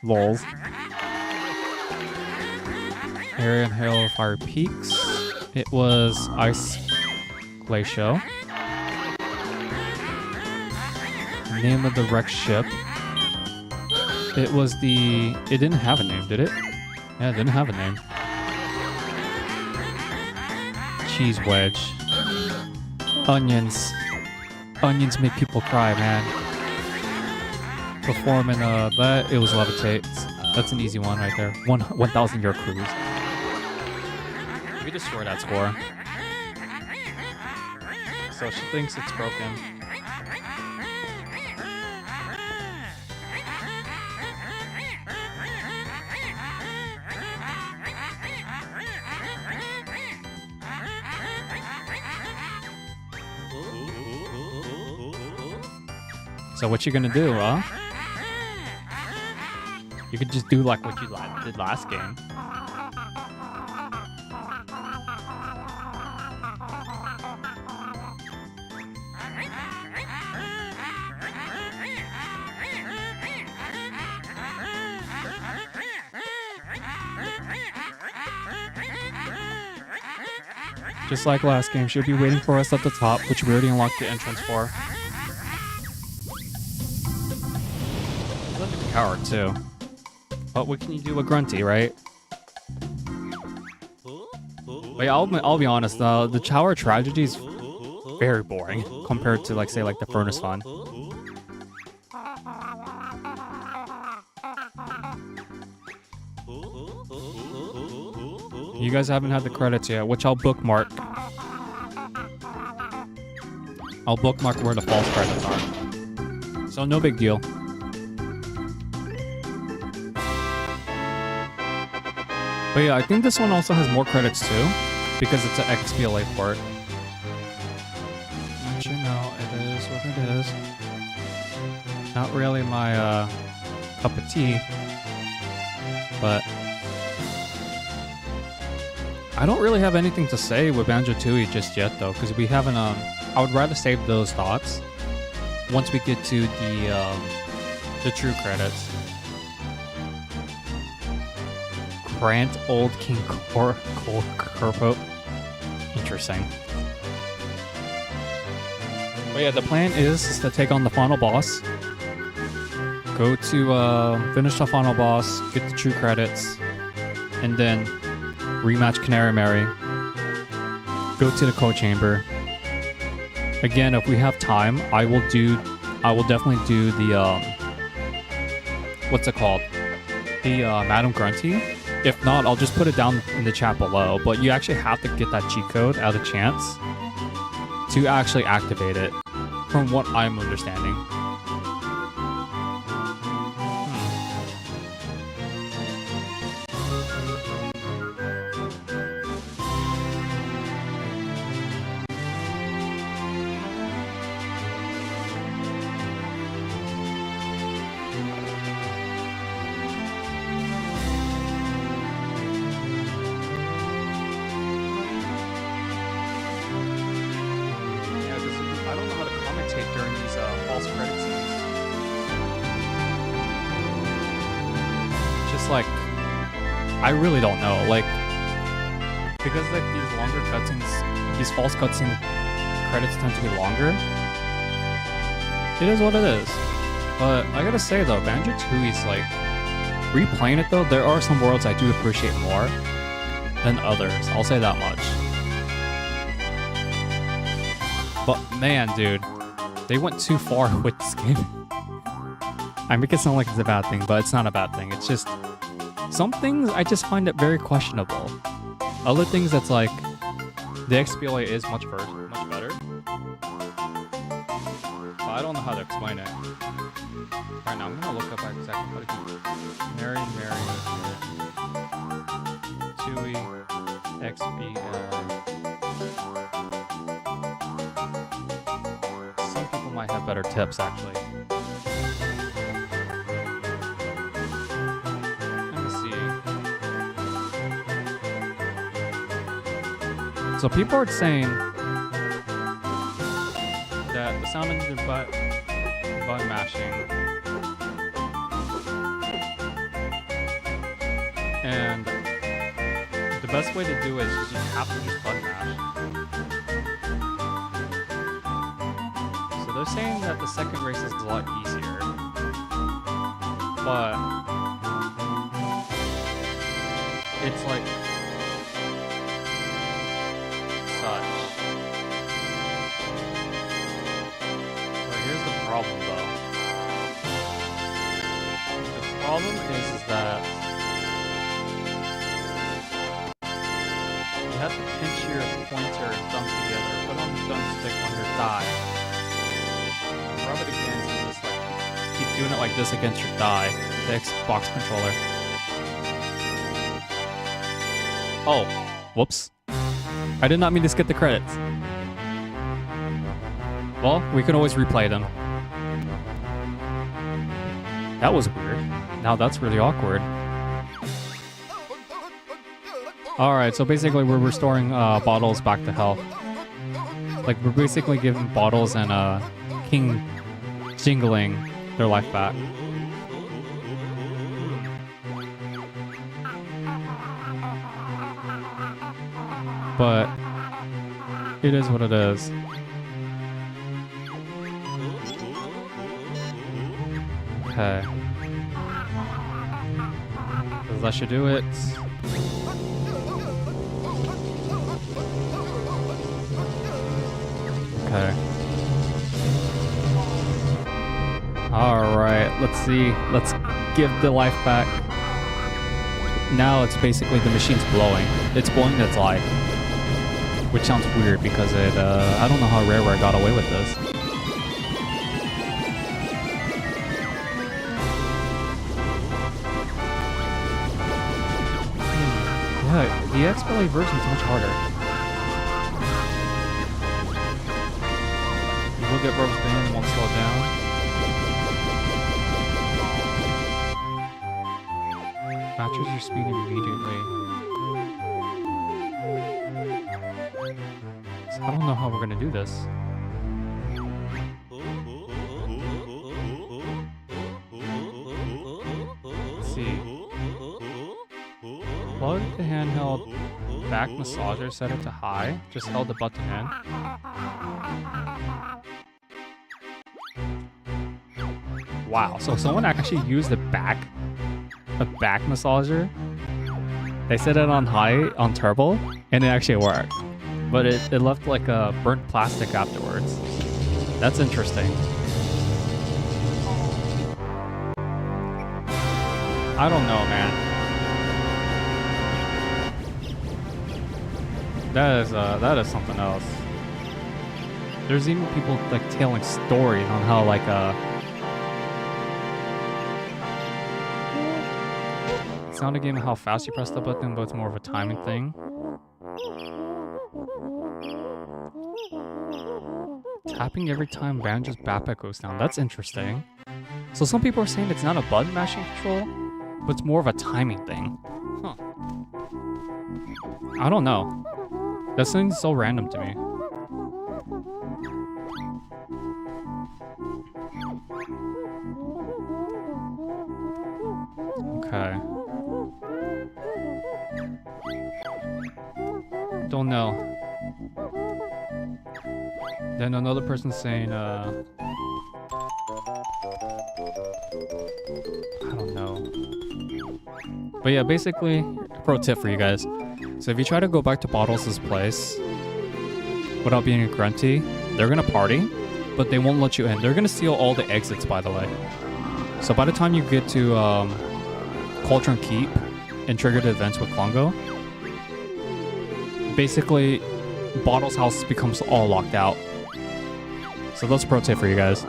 Lols. Area and Hailfire Peaks. It was Ice Glacial. Name of the wrecked ship. It was the... It didn't have a name, did it? Yeah, it didn't have a name. Cheese wedge. Onions. Onions make people cry, man. Performing that, it was Levitate. That's an easy one right there. 1,000 year cruise. We destroy that score. So she thinks it's broken. So what you gonna do, huh? You could just do like what you did last game. Just like last game, she'll be waiting for us at the top, which we already unlocked the entrance for. Look at the tower too. But what can you do with Grunty, right? But yeah, I'll be honest, the Tower Tragedy is very boring compared to, like, say, like the Furnace Fun. You guys haven't had the credits yet, which I'll bookmark. I'll bookmark where the false credits are. So no big deal. But yeah, I think this one also has more credits too, because it's an XBLA port. Actually, no, it is what it is. Not really my cup of tea, but I don't really have anything to say with Banjo Tooie just yet, though, because we haven't. I would rather save those thoughts once we get to the true credits. Grant Old King Corpo. Interesting. But yeah, the plan is to take on the final boss. Go to finish the final boss, get the true credits, and then rematch Canary Mary. Go to the code chamber. Again, if we have time, I will definitely do the what's it called? The Madam Grunty. If not, I'll just put it down in the chat below. But you actually have to get that cheat code out of chance to actually activate it, from what I'm understanding. During these false credit scenes. Just like, I really don't know. Like, because like these longer cutscenes, these false cutscene credits tend to be longer. It is what it is. But I gotta say though, Banjo Tooie's like, replaying it though, there are some worlds I do appreciate more than others. I'll say that much. But man, dude. They went too far with this game. I make it sound like it's a bad thing, but it's not a bad thing. It's just, some things I just find it very questionable. Other things that's like, the XBLA is much better. But I don't know how to explain it. Right now, I'm gonna look up exactly how to do Mary, Tooie, XBLA. Might have better tips actually. Let me see. So people are saying that the sound of the button mashing and the best way to do it is you have to just button mash. They're saying that the second race is a lot easier, but it's like such. But here's the problem though. The problem is that you have to pinch your pointer and thumb together, put on the thumbstick on your thigh. Rub it against and just like keep doing it like this against your thigh, the Xbox controller. Oh, whoops. I did not mean to skip the credits. Well, we can always replay them. That was weird. Now that's really awkward. Alright, so basically we're restoring Bottles back to health. Like, we're basically giving Bottles and King Jingling their life back. But it is what it is. Okay. That should do it. Okay. Alright, let's see. Let's give the life back. Now it's basically the machine's blowing. It's blowing its life. Which sounds weird because it, I don't know how Rareware got away with this. Yeah, the XBLA version is much harder. You will get ropes banned and won't slow down. Matches your speed immediately. So I don't know how we're gonna do this. Let's see. Plug the handheld back massager, set it to high. Just hold the button in. Wow, so someone actually used a back massager. They set it on high, on turbo, and it actually worked. But it left like a burnt plastic afterwards. That's interesting. I don't know, man. That is something else. There's even people like telling stories on how like it's not a game of how fast you press the button, but it's more of a timing thing. Tapping every time Banjo's backpack goes down. That's interesting. So some people are saying it's not a button mashing control, but it's more of a timing thing. Huh. I don't know. That seems so random to me. Okay. Don't know. Then another person saying, I don't know. But yeah, basically, pro tip for you guys. So if you try to go back to Bottles' place without being a Grunty, they're gonna party, but they won't let you in. They're gonna steal all the exits, by the way. So by the time you get to Cauldron Keep and trigger the events with Klungo, basically Bottles' house becomes all locked out. So that's a pro tip for you guys.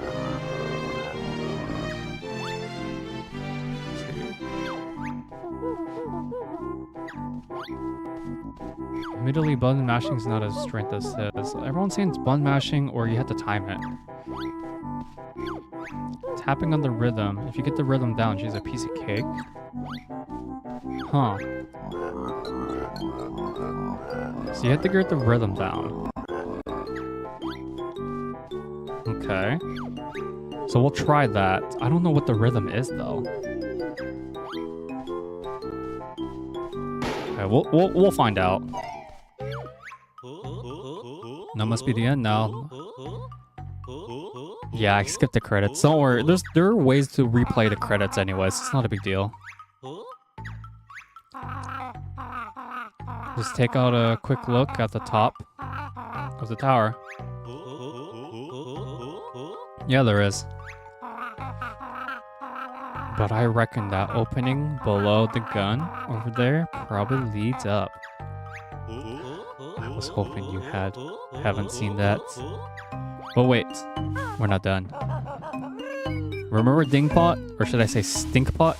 Admittedly, button mashing is not as strength as says. Everyone's saying it's button mashing or you have to time it. Tapping on the rhythm. If you get the rhythm down, she's a piece of cake. Huh. So you have to get the rhythm down. Okay. So we'll try that. I don't know what the rhythm is though. Okay, we'll find out. That must be the end now. Yeah, I skipped the credits. Don't worry. There are ways to replay the credits anyways. It's not a big deal. Just take out a quick look at the top of the tower. Yeah, there is. But I reckon that opening below the gun over there probably leads up. I was hoping you haven't seen that. But wait, we're not done. Remember Dingpot? Or should I say Stinkpot?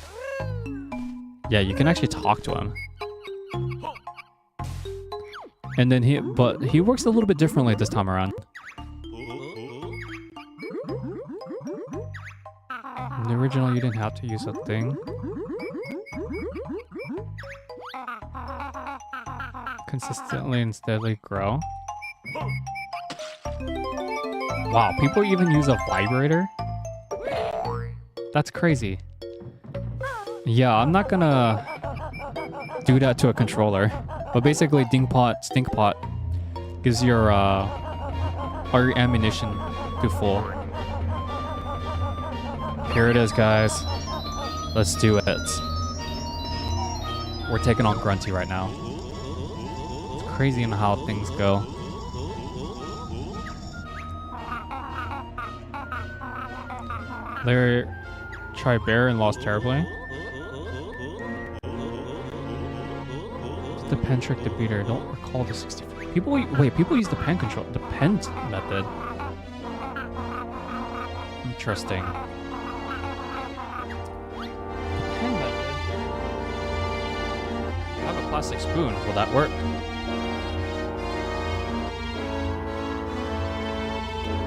Yeah, you can actually talk to him. And then he works a little bit differently this time around. In the original, you didn't have to use a thing. Consistently and steadily grow. Wow, people even use a vibrator? That's crazy. Yeah, I'm not gonna do that to a controller. But basically, Stinkpot gives your all your ammunition to full. Here it is, guys. Let's do it. We're taking on Grunty right now. It's crazy in how things go. Larry tried bear and lost terribly. It's the pen trick to beat her. Don't recall the 64. People use the pen control, the pen method. Interesting. plastic spoon. Will that work?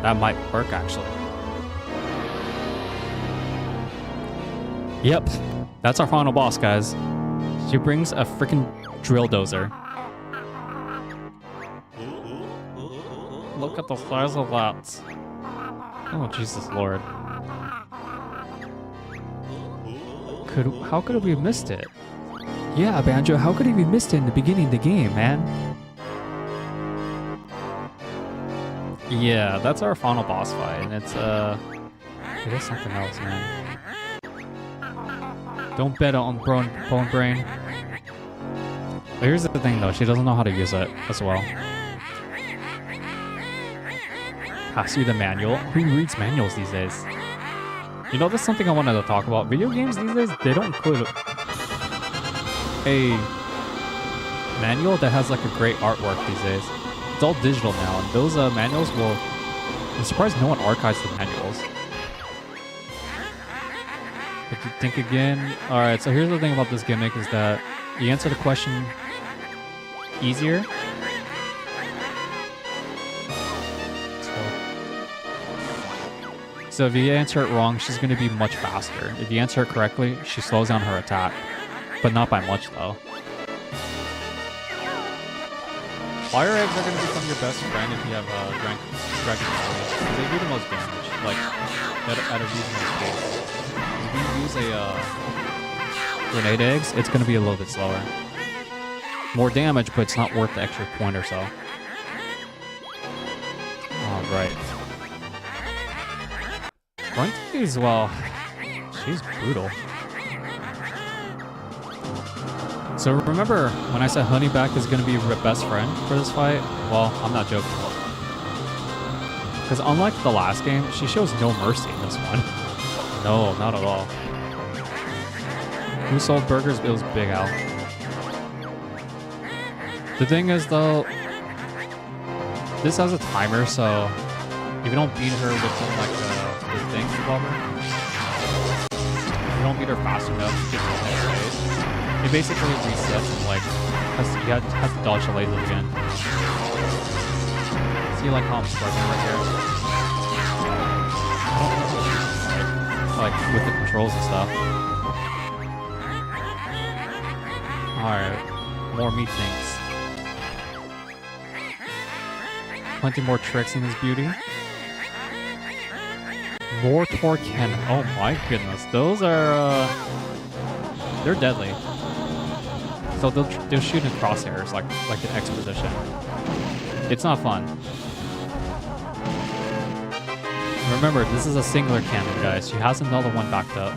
That might work, actually. Yep, that's our final boss, guys. She brings a freaking drill dozer. Look at the size of that. Oh, Jesus Lord. How could we have missed it? Yeah, Banjo, how could we missed it in the beginning of the game, man? Yeah, that's our final boss fight, and it's, it is something else, man. Don't bet on Bone Brain. But here's the thing, though. She doesn't know how to use it as well. Pass you the manual? Who reads manuals these days? You know, that's something I wanted to talk about. Video games these days, they don't include a manual that has like a great artwork these days. It's all digital now, and those manuals will... I'm surprised no one archives the manuals. But you think again? Alright, so here's the thing about this gimmick is that you answer the question easier. So if you answer it wrong, she's going to be much faster. If you answer it correctly, she slows down her attack. But not by much, though. Fire eggs are going to become your best friend if you have Dragon Damage. They do the most damage, like, at a reasonable pace. If you use a grenade eggs, it's going to be a little bit slower. More damage, but it's not worth the extra point or so. Alright. Grunty as well. She's brutal. So remember when I said Honeyback is going to be your best friend for this fight? Well, I'm not joking. Because unlike the last game, she shows no mercy in this one. No, not at all. Who sold burgers? It was Big Al. The thing is though, this has a timer, so if you don't beat her within like the thing above her, if you don't beat her fast enough, you get the next phase. It basically resets and like you have to dodge the lasers again. See like how I'm struggling right here? Like with the controls and stuff. Alright, more meat things. Plenty more tricks in this beauty. More torque cannon. Oh my goodness, those are they're deadly. So they'll shoot in crosshairs like an exposition. It's not fun. Remember, this is a singular cannon, guys. She has another one backed up.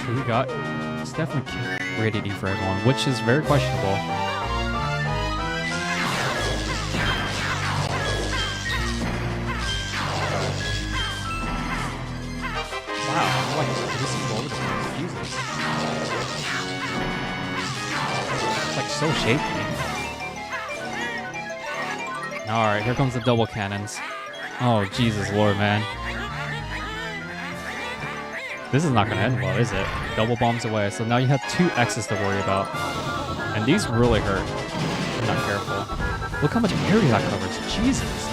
So we got... It's definitely rated E for everyone, which is very questionable. Wow, like, this is all the time. Jesus. It's like so shaky. Alright, here comes the double cannons. Oh, Jesus Lord, man. This is not gonna end well, is it? Double bombs away, so now you have 2 X's to worry about. And these really hurt if you're not careful. Look how much area that covers. Jesus.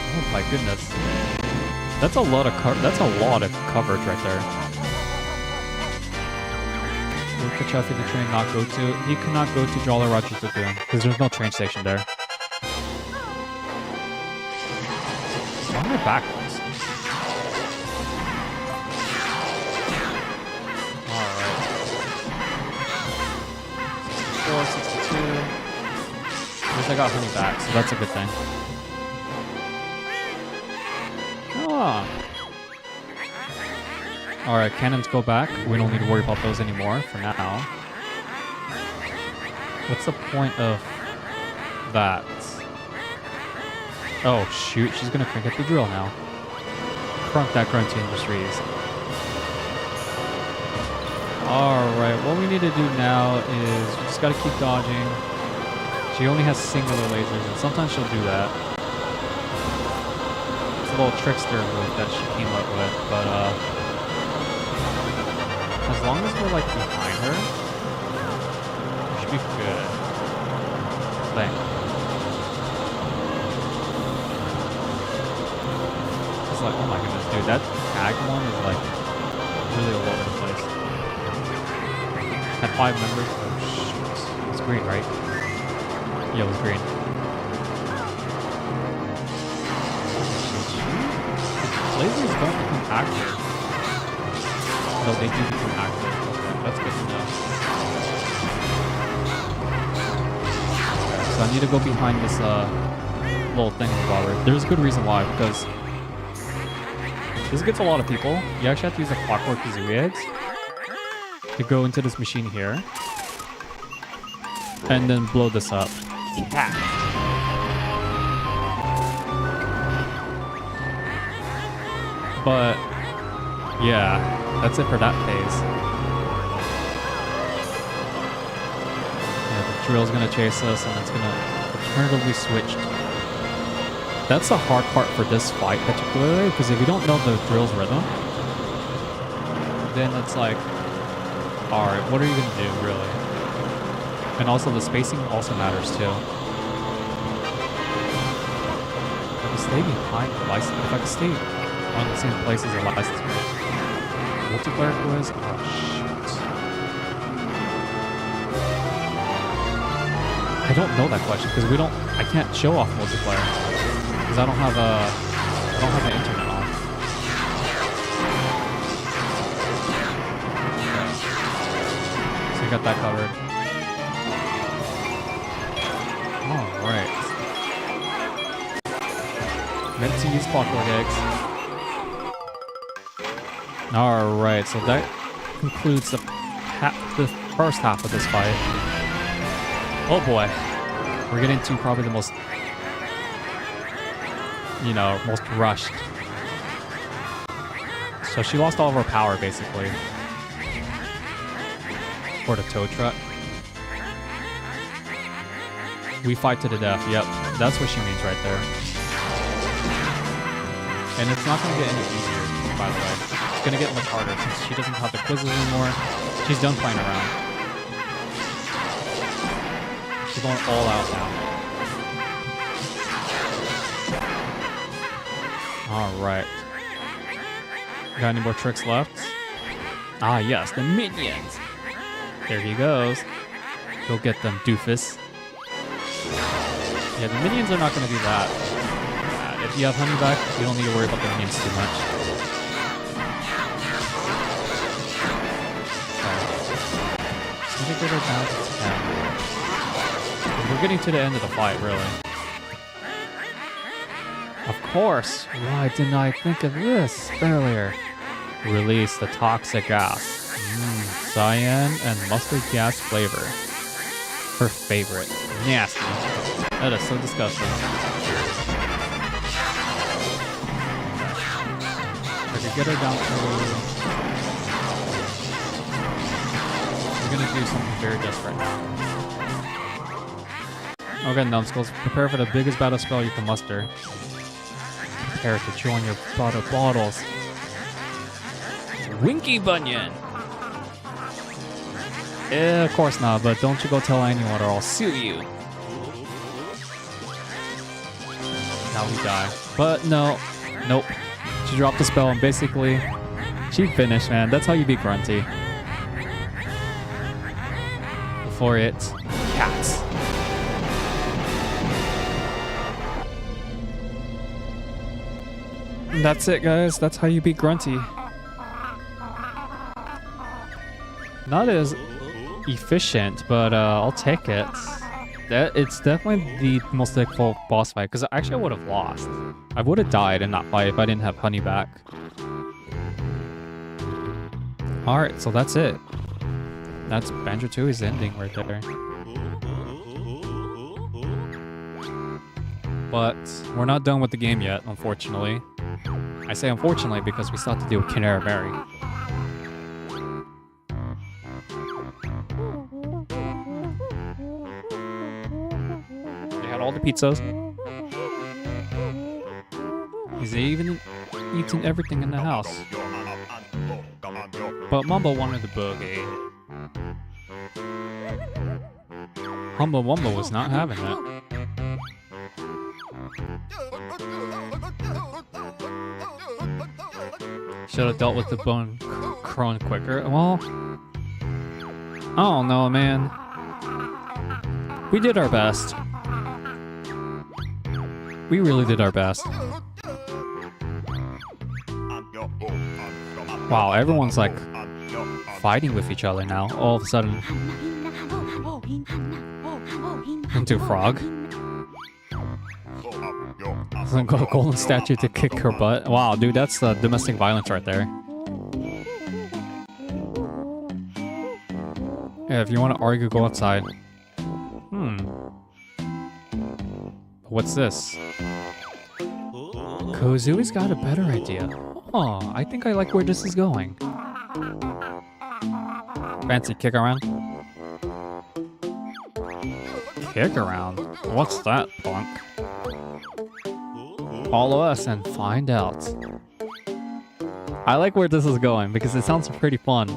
Oh my goodness. That's a lot of coverage right there. Where could Chuffy the train not go to? He could not go to Jolly Roger Lagoon because there's no train station there. Why am I backwards? Alright. 64, 62. At least I got honey back, so that's a good thing. Ah. Alright, cannons go back. We don't need to worry about those anymore for now. What's the point of that? Oh shoot, she's gonna crank up the drill now. Crunk that Grunty Industries. Alright, what we need to do now is we just gotta keep dodging. She only has singular lasers, and sometimes she'll do that. It's a little trickster move that she came up with, but as long as we're like behind her, we should be good. Bang. It's like, oh my goodness, dude, that tag one is like really all over the place. Had 5 members. Oh shoot. It's green, right? Yeah, it was green. Lasers don't become active. No, they do become active. Okay, that's good to know. Okay, so I need to go behind this little thing bobber. There's a good reason why, because this gets a lot of people. You actually have to use the Clockwork Kazooie eggs to go into this machine here and then blow this up. Yeah. But yeah, that's it for that phase. Yeah, the drill's gonna chase us and it's gonna alternatively switch. That's the hard part for this fight particularly, because if you don't know the drill's rhythm, then it's like, alright, what are you gonna do really? And also the spacing also matters too. If I can stay behind the license, if I can stay on the same place as the license plate. Multiplayer quiz? Oh shoot. I don't know that question because I can't show off multiplayer. Because I don't have the internet on. So you got that covered. Alright. Meant to use clockwork eggs. Alright, so that concludes the first half of this fight. Oh boy. We're getting to probably the most, most rushed. So she lost all of her power, basically. For the tow truck. We fight to the death, yep. That's what she means right there. And it's not going to get any easier, by the way. It's going to get much harder since she doesn't have the quizzes anymore. She's done playing around. She's going all out now. Alright. Got any more tricks left? Ah, yes, the minions. There he goes. Go get them, doofus. Yeah, the minions are not going to do that. If you have honey back, you don't need to worry about the minions too much. Okay. We're getting to the end of the fight, really. Of course! Why didn't I think of this earlier? Release the toxic gas. Cyan and mustard gas flavor. Her favorite. Nasty. That is so disgusting. I could get her down to... We're gonna do something very desperate now. Okay, numbskulls, prepare for the biggest battle spell you can muster. Prepare to join your bottles. Winky Bunyan! Of course not, but don't you go tell anyone or I'll sue you. Now we die. But no. Nope. She dropped the spell and basically she finished, man. That's how you beat Grunty. Before it's cats. And that's it, guys. That's how you beat Grunty. Not as efficient, but I'll take it. It's definitely the most difficult boss fight, because actually I would have lost. I would have died in that fight if I didn't have honey back. Alright, so that's it. That's Banjo Tooie's ending right there. But we're not done with the game yet, unfortunately. I say unfortunately because we still have to deal with Canary. All the pizzas. He's even eating everything in the house. But Mumbo wanted the boogie. Humba Wumba was not having it. Should have dealt with the bone crone quicker. Well, I don't know, man. We did our best. We really did our best. Wow, everyone's like fighting with each other now, all of a sudden. Into frog. Got a golden statue to kick her butt. Wow, dude, that's domestic violence right there. Yeah, if you want to argue, go outside. What's this? Kazooie's got a better idea. Oh, I think I like where this is going. Fancy kick around? Kick around? What's that, punk? Follow us and find out. I like where this is going because it sounds pretty fun.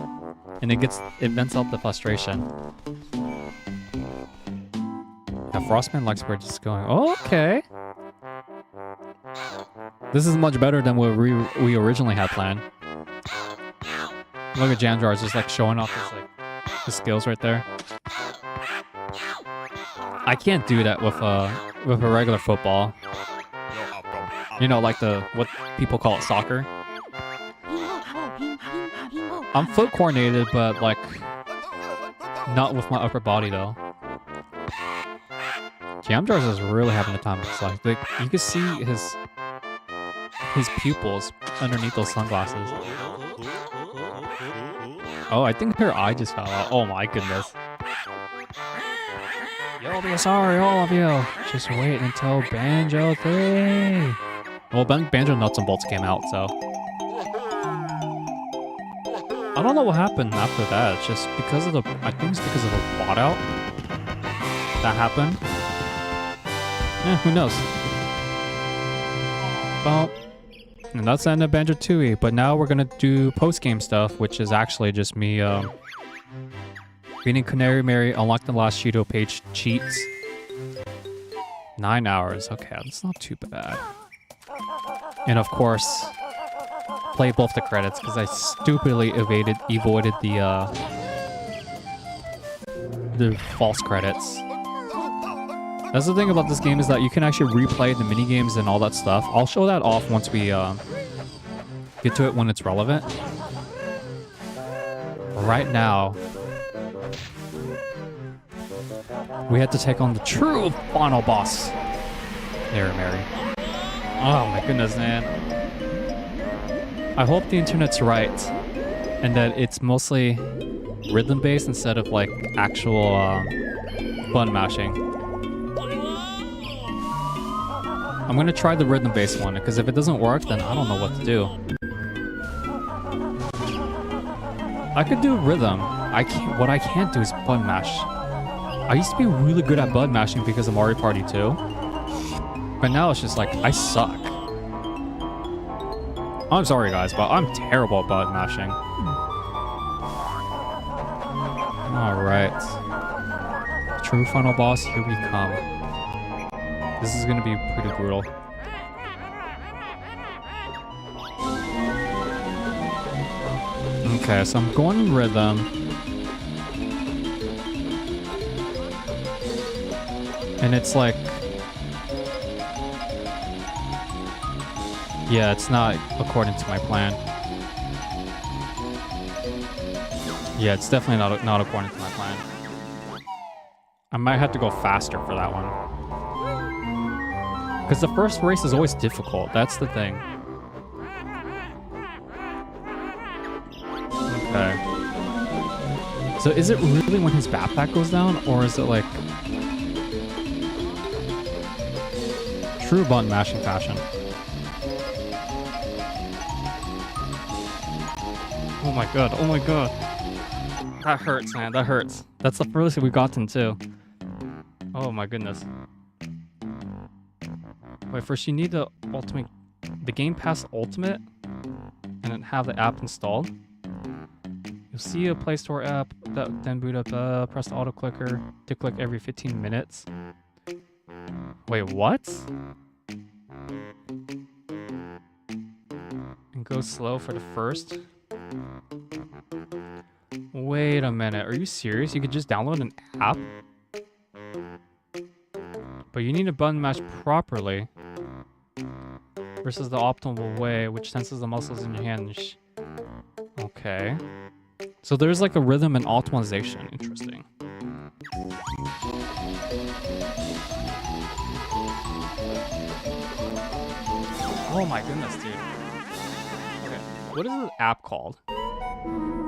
And it vents out the frustration. Yeah, Frostman likes where this is going. Oh, okay. This is much better than what we originally had planned. Look at Jamjar just like showing off his skills right there. I can't do that with a regular football. You know, like what people call it soccer. I'm foot coordinated, but like not with my upper body though. Jamjars is really having a time of his life. Like you can see his pupils underneath those sunglasses. Oh, I think her eye just fell out. Oh my goodness. You'll be sorry, all of you. Just wait until Banjo 3. Well, Banjo Nuts and Bolts came out, so. I don't know what happened after that. It's just because of I think it's because of the bot out that happened. Yeah, who knows? Well, and that's the end of Banjo Tooie, but now we're gonna do post-game stuff, which is actually just me beating Canary Mary, unlock the last Cheeto page cheats. 9 hours, okay, that's not too bad. And of course, play both the credits because I stupidly avoided the false credits. That's the thing about this game is that you can actually replay the mini games and all that stuff. I'll show that off once we get to it when it's relevant. Right now, we had to take on the true final boss. There, Mary. Oh my goodness, man. I hope the internet's right and that it's mostly rhythm-based instead of like actual button mashing. I'm gonna try the rhythm-based one because if it doesn't work, then I don't know what to do. I could do rhythm. What I can't do is button mash. I used to be really good at button mashing because of Mario Party 2. But now it's just like, I suck. I'm sorry guys, but I'm terrible at button mashing. Alright. True final boss, here we come. This is gonna be pretty brutal. Okay, so I'm going rhythm. And it's like... yeah, it's not according to my plan. Yeah, it's definitely not according to my plan. I might have to go faster for that one. Because the first race is always difficult, that's the thing. Okay. So is it really when his backpack goes down, or is it like... true button mashing fashion? Oh my god, oh my god. That hurts, man, that hurts. That's the furthest we've gotten too. Oh my goodness. Wait, first you need the Game Pass Ultimate and then have the app installed. You'll see a Play Store app that then boot up. Press the auto clicker to click every 15 minutes. Wait, what? And go slow for the first. Wait a minute, are you serious? You could just download an app? But you need to button mash properly versus the optimal way, which tenses the muscles in your hand. Okay. So there's like a rhythm and optimization. Interesting. Oh my goodness, dude. Okay, what is this app called?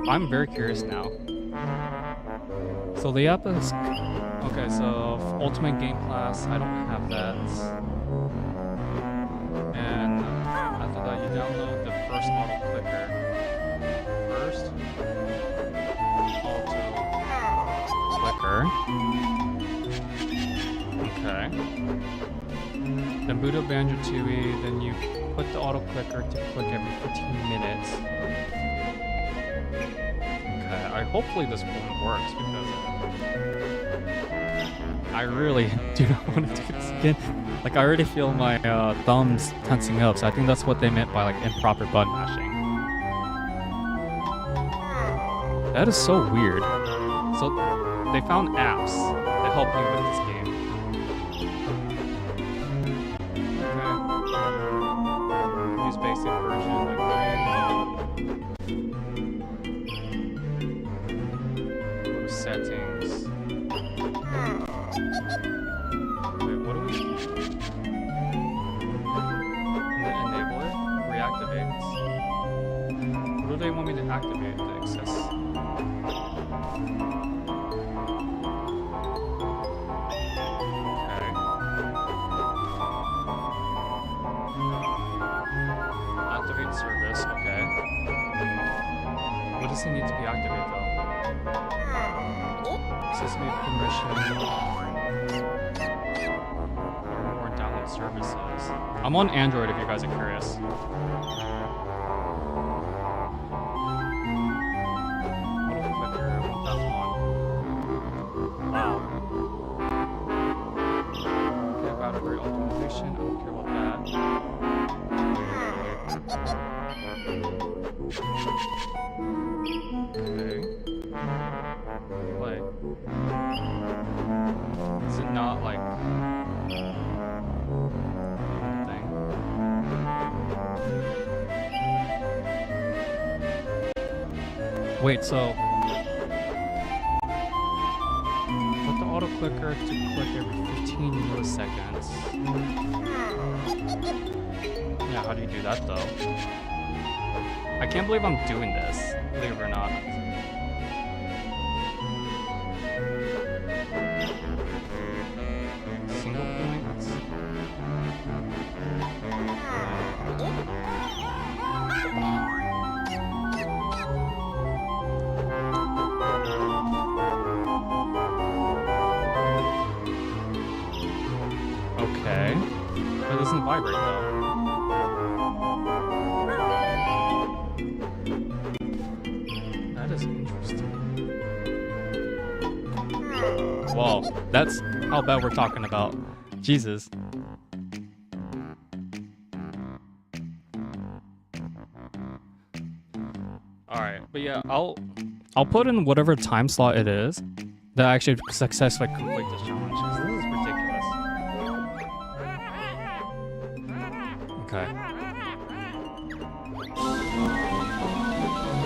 I'm very curious now. So the app is... Okay, so Ultimate Game Class, I don't have that. And after that, you download the first auto clicker. First auto clicker. Okay. Then boot up Banjo Tooie, then you put the auto clicker to click every 15 minutes. Okay, hopefully this one works because I really do not want to do this again. Like, I already feel my thumbs tensing up, so I think that's what they meant by like improper button mashing. That is so weird. So they found apps that help you with this game. Okay. Use basic version like go to settings. Wait, what do we enable it? Reactivate? What do they want me to activate? The access? Service, okay. What does it need to be activated though? Accessibility permission. Or download services. I'm on Android if you guys are curious. Auto clicker, I want that on. Wow. Okay, battery optimization, I don't care about that. Okay. Play. Is it not like thing? Wait, so put the auto clicker to click every 15 milliseconds. Yeah, how do you do that though? I can't believe I'm doing this, believe it or not. Single points. Okay. But it doesn't vibrate though. Whoa, that's how bad we're talking about. Jesus. Alright, but yeah, I'll put in whatever time slot it is that I actually successfully complete this challenge, because this is ridiculous. Okay.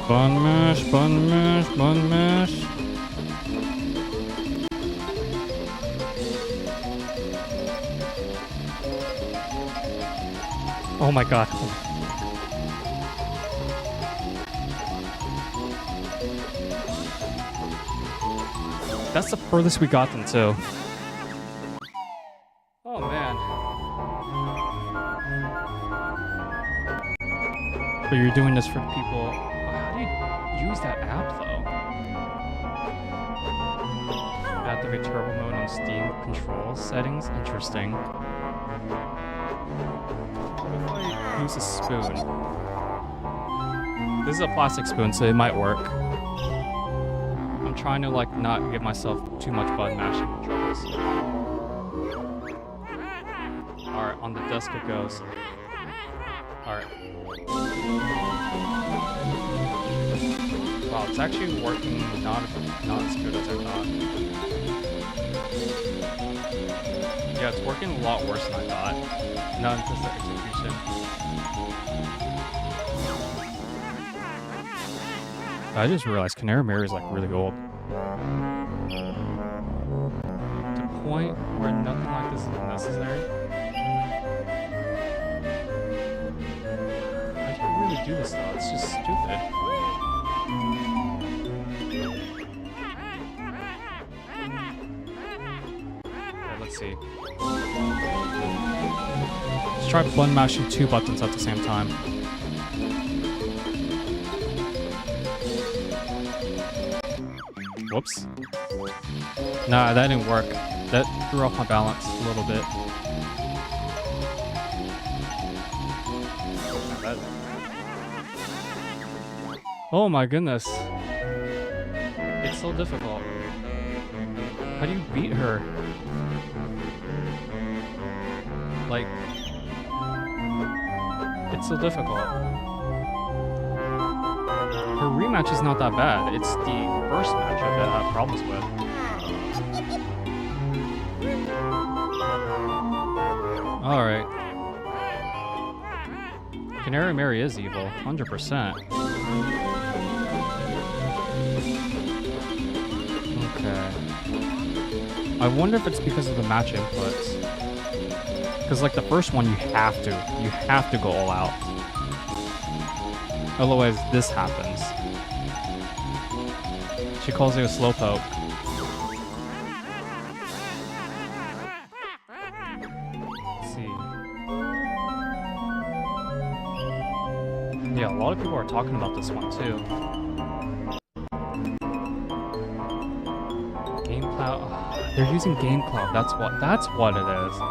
Bun mash, bun mash, bun mash. Oh my god. That's the furthest we got them to. Oh man. But you're doing this for people. How do you use that app though? Activate turbo mode on Steam control settings. Interesting. What if I use a spoon? This is a plastic spoon, so it might work. I'm trying to like not give myself too much button mashing troubles. Alright, on the desk it goes. Alright. Wow, it's actually working not as good as I thought. Yeah, it's working a lot worse than I thought. Not in terms of execution. I just realized Canary is like really old. To the point where nothing like this is necessary. I can't really do this though, it's just stupid. Okay, let's see. Let's try button mashing 2 buttons at the same time. Whoops. Nah, that didn't work. That threw off my balance a little bit. Oh my goodness. It's so difficult. How do you beat her? Like, it's so difficult. Her rematch is not that bad. It's the first match I have problems with. Alright. Canary is evil, 100%. Okay. I wonder if it's because of the match inputs. Because like the first one, you have to go all out. Otherwise, this happens. She calls you a slowpoke. Let's see. Yeah, a lot of people are talking about this one too. Game Cloud. Oh, they're using Game Cloud. That's what it is.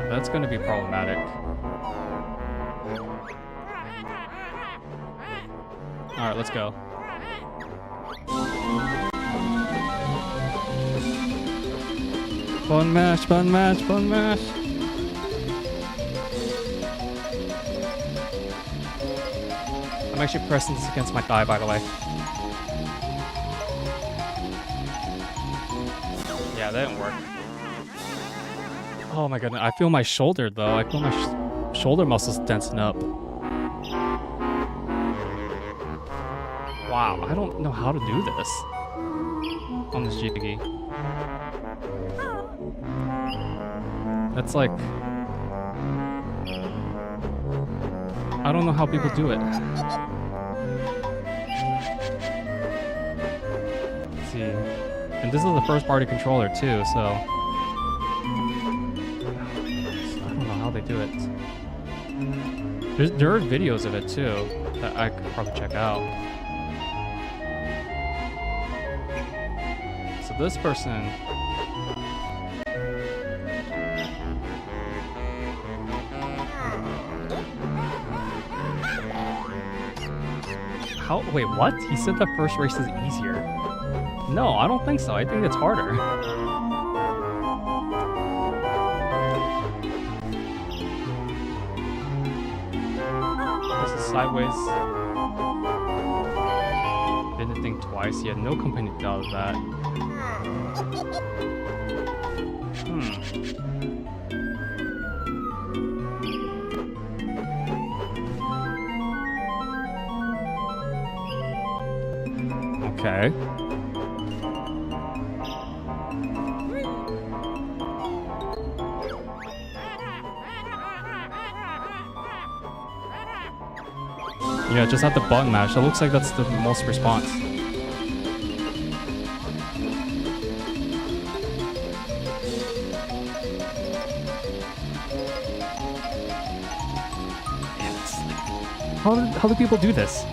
That's going to be problematic. Alright, let's go. Button mash, button mash, button mash. I'm actually pressing this against my thigh, by the way. Yeah, that didn't work. Oh my goodness, I feel my shoulder though. I feel my shoulder muscles tensing up. Wow, I don't know how to do this on this jiggy. That's like... I don't know how people do it. Let's see. And this is the first party controller too, so... they do it. There are videos of it too that I could probably check out. So this person, how? Wait, what? He said the first race is easier. No, I don't think so. I think it's harder. Sideways. Didn't think twice. Yeah, no company does that. Okay. Yeah, just at the button mash. It looks like that's the most response. How do people do this?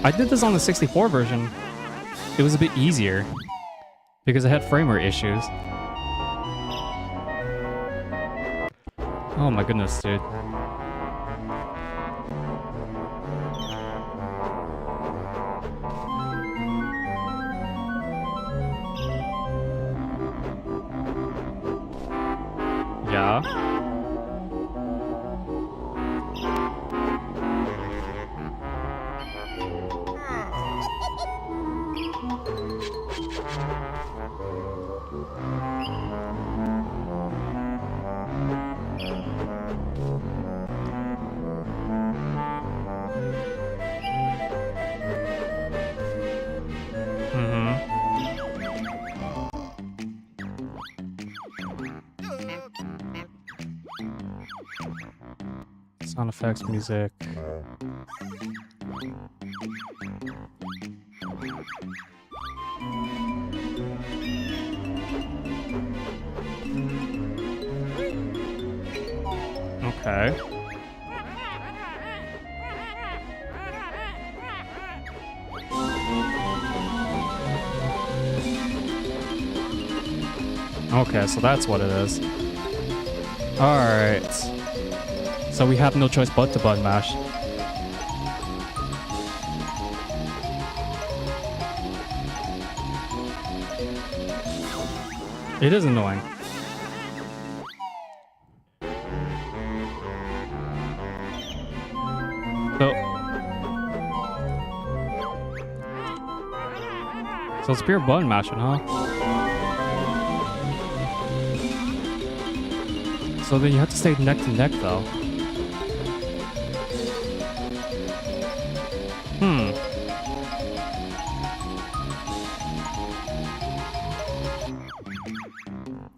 I did this on the 64 version. It was a bit easier. because I had frame rate issues. Oh my goodness, dude. Yeah. Sound effects, music. Okay. Okay, so that's what it is. Alright. So we have no choice but to button mash. It is annoying. So it's pure button mashing, huh? So then you have to stay neck to neck, though.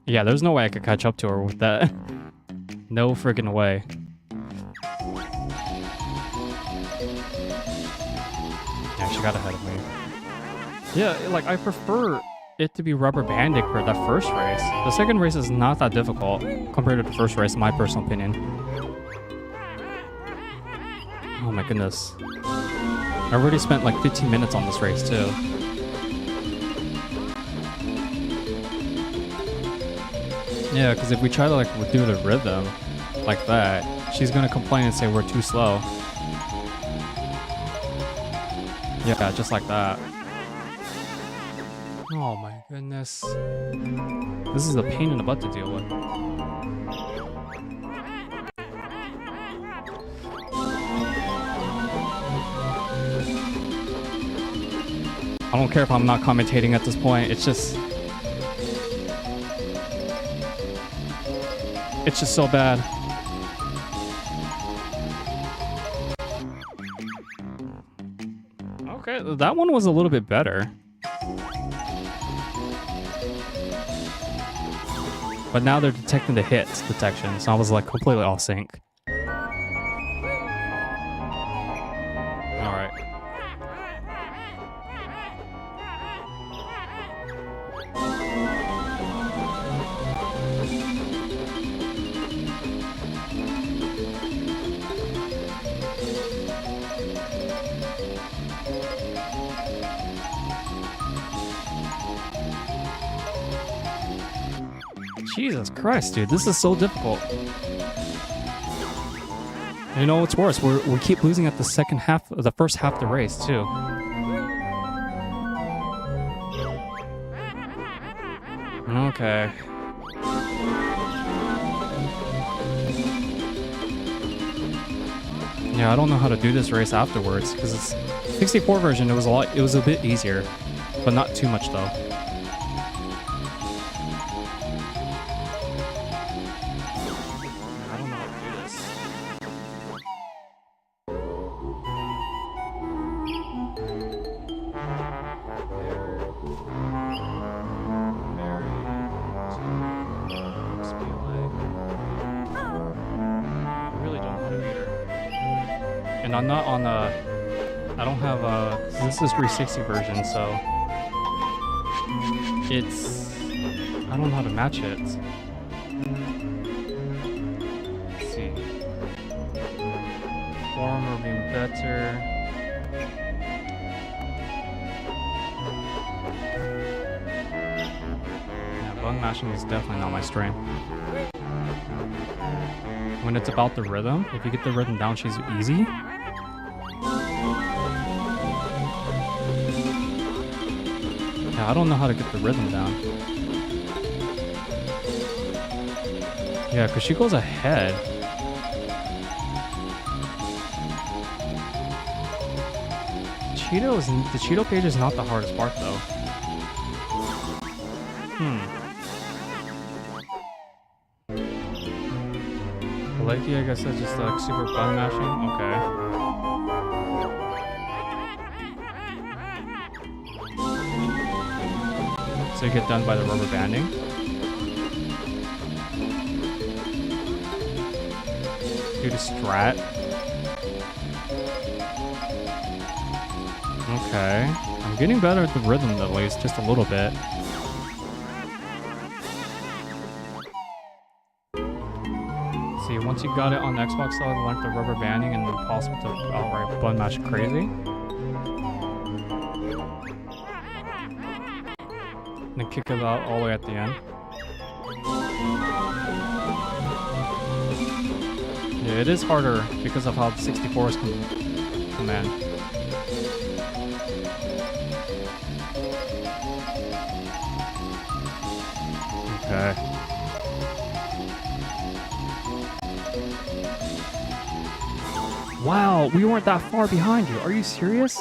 Yeah, there's no way I could catch up to her with that. No friggin' way. Yeah, she got ahead of me. Yeah, like, I prefer it to be rubber banding for that first race. The second race is not that difficult compared to the first race, in my personal opinion. Oh my goodness. I already spent like 15 minutes on this race, too. Yeah, because if we try to like do the rhythm like that, she's gonna complain and say we're too slow. Yeah, just like that. Oh my goodness. This is a pain in the butt to deal with. I don't care if I'm not commentating at this point, it's just so bad. Okay, that one was a little bit better. But now they're detecting the hits detection, so I was like completely off sync. Alright. Jesus Christ, dude, this is so difficult. And you know what's worse? We keep losing at the second half, the first half of the race too. Okay. Yeah, I don't know how to do this race afterwards because it's 64 version. It was a bit easier, but not too much though. And I'm not on I don't have this is 360 version, so I don't know how to match it. Let's see. Form will be better. mashing is definitely not my strength. When it's about the rhythm, if you get the rhythm down, she's easy. Yeah, I don't know how to get the rhythm down. Yeah, because she goes ahead. The Cheeto page is not the hardest part though. Like, I guess that's just like super button mashing. Okay. So you get done by the rubber banding. Do the strat. Okay. I'm getting better at the rhythm at least, just a little bit. See, once you got it on Xbox though, like the rubber banding and impossible to outright button mash crazy. And then kick it out all the way at the end. Yeah, it is harder because of how the 64s come in. Okay. Wow, we weren't that far behind you. Are you serious?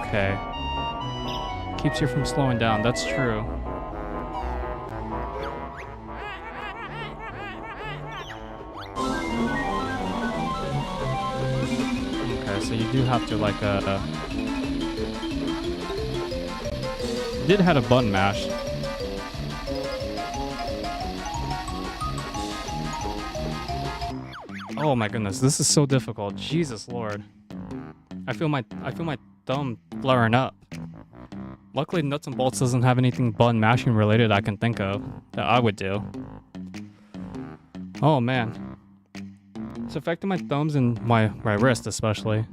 Okay. Keeps you from slowing down. That's true. Okay, so you do have to like did had a button mash. Oh my goodness, this is so difficult. Jesus Lord. I feel my thumb flaring up. Luckily Nuts and Bolts doesn't have anything button mashing related I can think of that I would do. Oh man. It's affecting my thumbs and my wrist especially.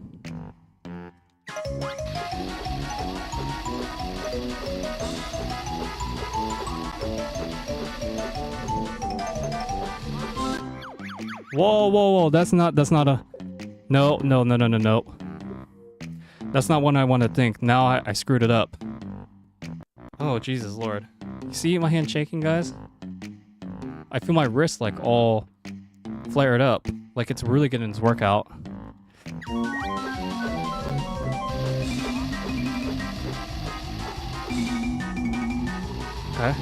Whoa, whoa, whoa, that's not a... No. That's not what I want to think. Now I screwed it up. Oh, Jesus Lord. You see my hand shaking, guys? I feel my wrist like all flared up. Like it's really getting its workout. Okay.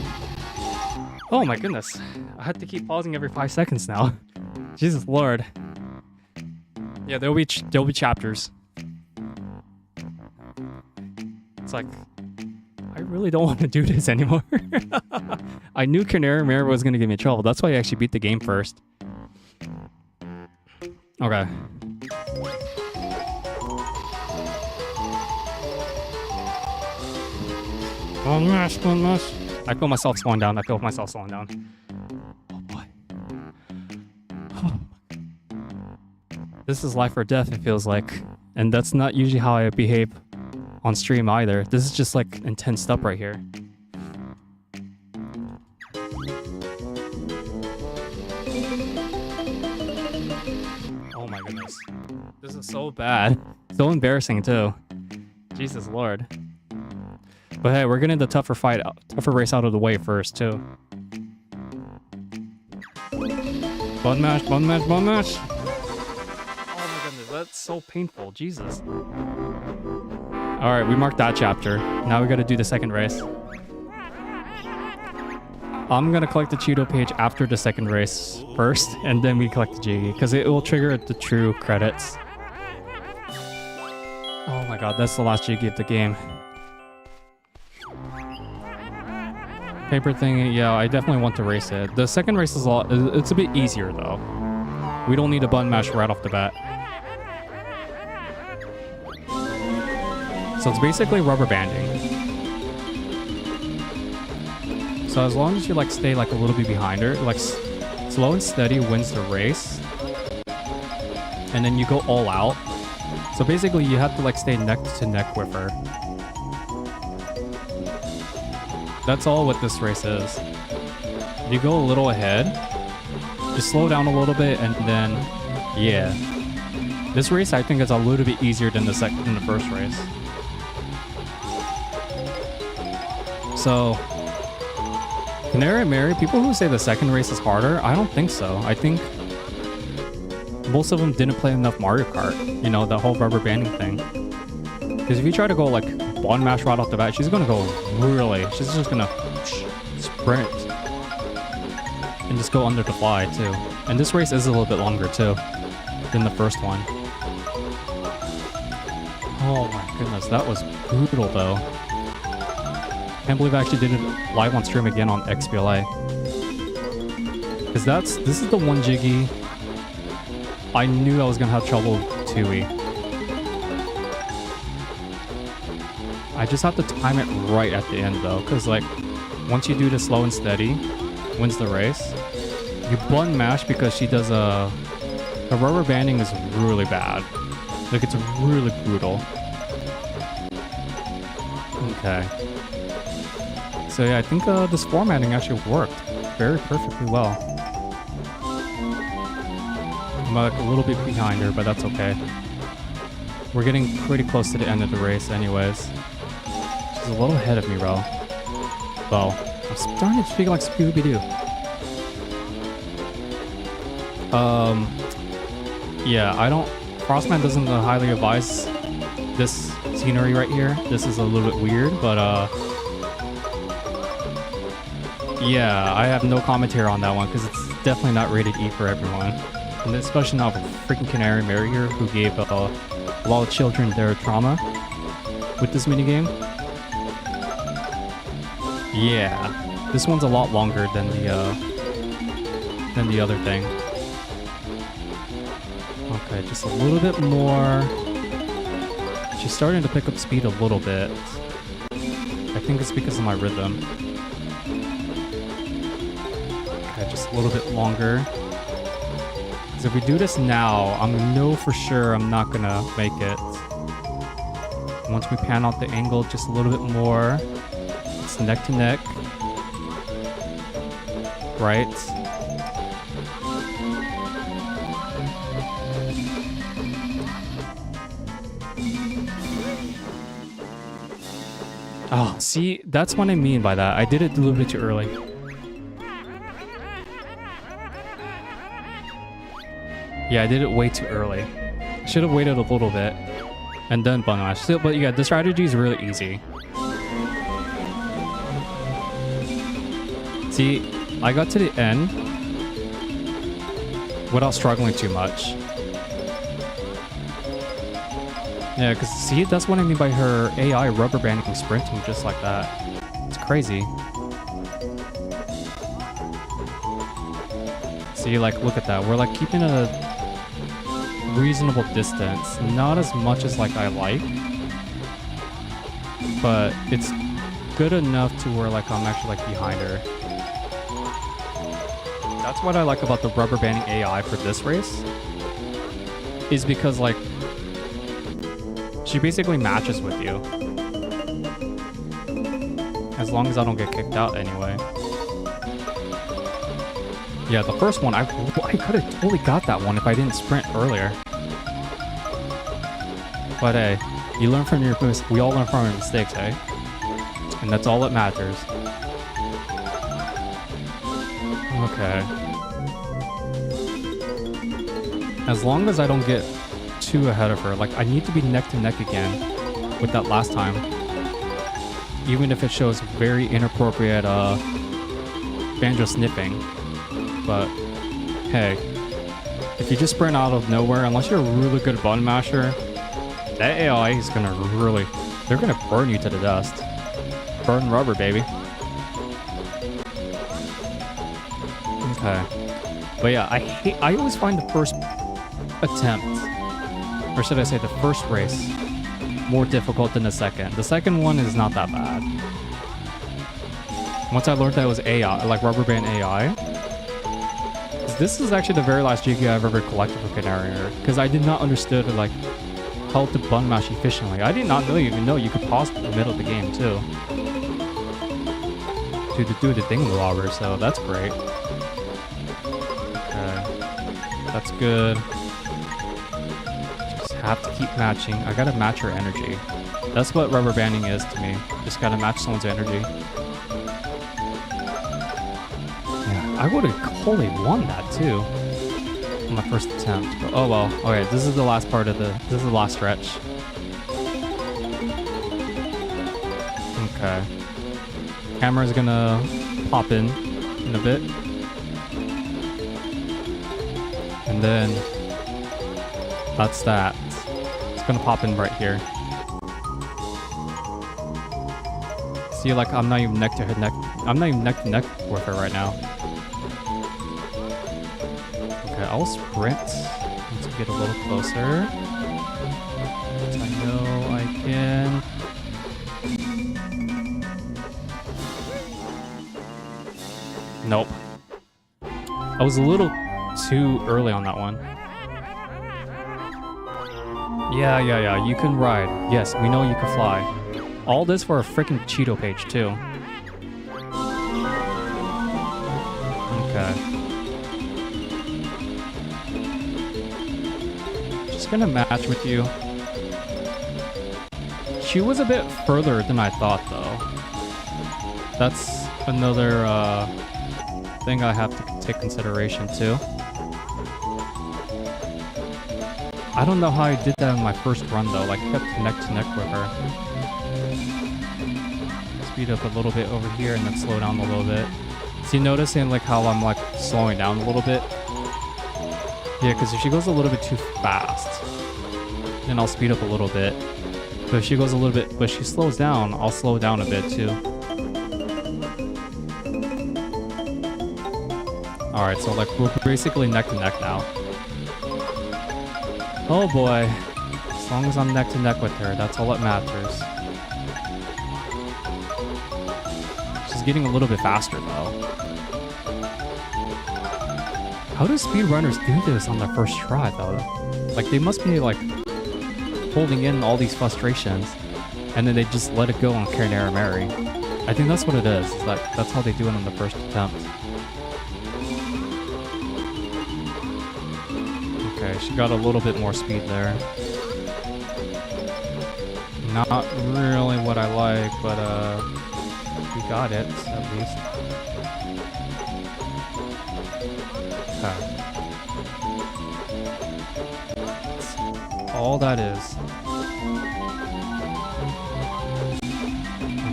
Oh my goodness. I have to keep pausing every 5 seconds now. Jesus Lord. Yeah, there'll be chapters. It's like, I really don't want to do this anymore. I knew Canary was going to give me trouble. That's why I actually beat the game first. Okay. One mash. I feel myself slowing down. Oh boy. This is life or death, it feels like. And that's not usually how I behave on stream either. This is just like intense stuff right here. Oh my goodness. This is so bad. So embarrassing too. Jesus Lord. But hey, we're getting the tougher race out of the way first too. Button mash. Oh my goodness, that's so painful. Jesus. Alright, we marked that chapter. Now we gotta do the second race. I'm gonna collect the Cheeto page after the second race first, and then we collect the Jiggy, because it will trigger the true credits. Oh my god, that's the last Jiggy of the game. Paper thingy, yeah, I definitely want to race it. The second race is it's a bit easier though. We don't need a button mash right off the bat. So it's basically rubber banding. So as long as you like stay like a little bit behind her, like slow and steady wins the race. And then you go all out. So basically, you have to like stay neck to neck with her. That's all what this race is. If you go a little ahead, just slow down a little bit, and then, yeah. This race I think is a little bit easier than the first race. So, Canary and Mary, people who say the second race is harder, I don't think so. I think most of them didn't play enough Mario Kart. You know, that whole rubber banding thing. Because if you try to go like one mash right off the bat, she's gonna go really. She's just gonna sprint and just go under the fly too. And this race is a little bit longer too than the first one. Oh my goodness, that was brutal though. Can't believe I actually did it live on stream again on XBLA. Because this is the one Jiggy I knew I was gonna have trouble with Tooie. I just have to time it right at the end though, because like once you do the slow and steady, wins the race. You button mash because she does the rubber banding is really bad. Like it's really brutal. Okay. So yeah, I think this formatting actually worked very perfectly well. I'm like a little bit behind her, but that's okay. We're getting pretty close to the end of the race anyways. She's a little ahead of me, bro. Well, I'm starting to speak like Scooby-Doo. Yeah, Frostman doesn't highly advise this scenery right here. This is a little bit weird, but yeah, I have no commentary on that one because it's definitely not rated E for everyone. And especially not with freaking Canary Mary here, who gave a lot of children their trauma with this minigame. Yeah, this one's a lot longer than the other thing. Okay, just a little bit more. She's starting to pick up speed a little bit. I think it's because of my rhythm. Okay, just a little bit longer. Because if we do this now, I'm gonna know for sure I'm not gonna make it. Once we pan out the angle just a little bit more, it's neck to neck. Right? Oh, see, that's what I mean by that. I did it a little bit too early. Yeah, I did it way too early. Should have waited a little bit and then button mash. Still, but yeah, the strategy is really easy. See, I got to the end without struggling too much. Yeah, because see, that's what I mean by her AI rubber banding and sprinting just like that. It's crazy. See, like, look at that. We're like keeping a reasonable distance. Not as much as like I like, but it's good enough to where like I'm actually like behind her. That's what I like about the rubber banding AI for this race, is because like she basically matches with you. As long as I don't get kicked out anyway. Yeah, the first one, I could have totally got that one if I didn't sprint earlier. But hey, you learn from your mistakes. We all learn from our mistakes, hey? And that's all that matters. Okay. As long as I don't get too ahead of her, like I need to be neck to neck again with that last time. Even if it shows very inappropriate banjo sniffing. But hey, if you just sprint out of nowhere, unless you're a really good button masher, that AI is gonna really, they're gonna burn you to the dust. Burn rubber, baby. Okay. But yeah, I always find the first attempt, or should I say the first race, more difficult than the second. The second one is not that bad. Once I learned that it was AI, like rubber band AI, this is actually the very last Jiggy I've ever collected for Canary, because I did not understand like how to button mash efficiently. I did not even know you could pause in the middle of the game too. To do the thingamabobber, so that's great. Okay. That's good. Just have to keep matching. I gotta match her energy. That's what rubber banding is to me. Just gotta match someone's energy. Yeah, I would have totally won that too on my first attempt. But oh well. Okay, this is the last part of this is the last stretch. Okay. Camera's gonna pop in a bit. And then that's that. It's gonna pop in right here. See, like I'm not even neck to neck. I'm not even neck to neck with her right now. Okay, I'll sprint to get a little closer. I know I can. Nope. I was a little too early on that one. Yeah, you can ride. Yes, we know you can fly. All this for a freaking Cheeto page, too. Okay. Just gonna match with you. She was a bit further than I thought, though. That's another, thing I have to take consideration too. I don't know how I did that in my first run though, like I kept neck to neck with her. Speed up a little bit over here and then slow down a little bit. See, noticing like how I'm like slowing down a little bit? Yeah, because if she goes a little bit too fast, then I'll speed up a little bit. But if she goes a little bit, but she slows down, I'll slow down a bit too. Alright, so like we're basically neck to neck now. Oh boy. As long as I'm neck to neck with her, that's all that matters. She's getting a little bit faster though. How do speedrunners do this on their first try though? Like they must be like holding in all these frustrations and then they just let it go on Canary. I think that's what it is. Like that's how they do it on the first attempt. Okay, she got a little bit more speed there. Not really what I like, but we got it at least. Okay. That's all that is.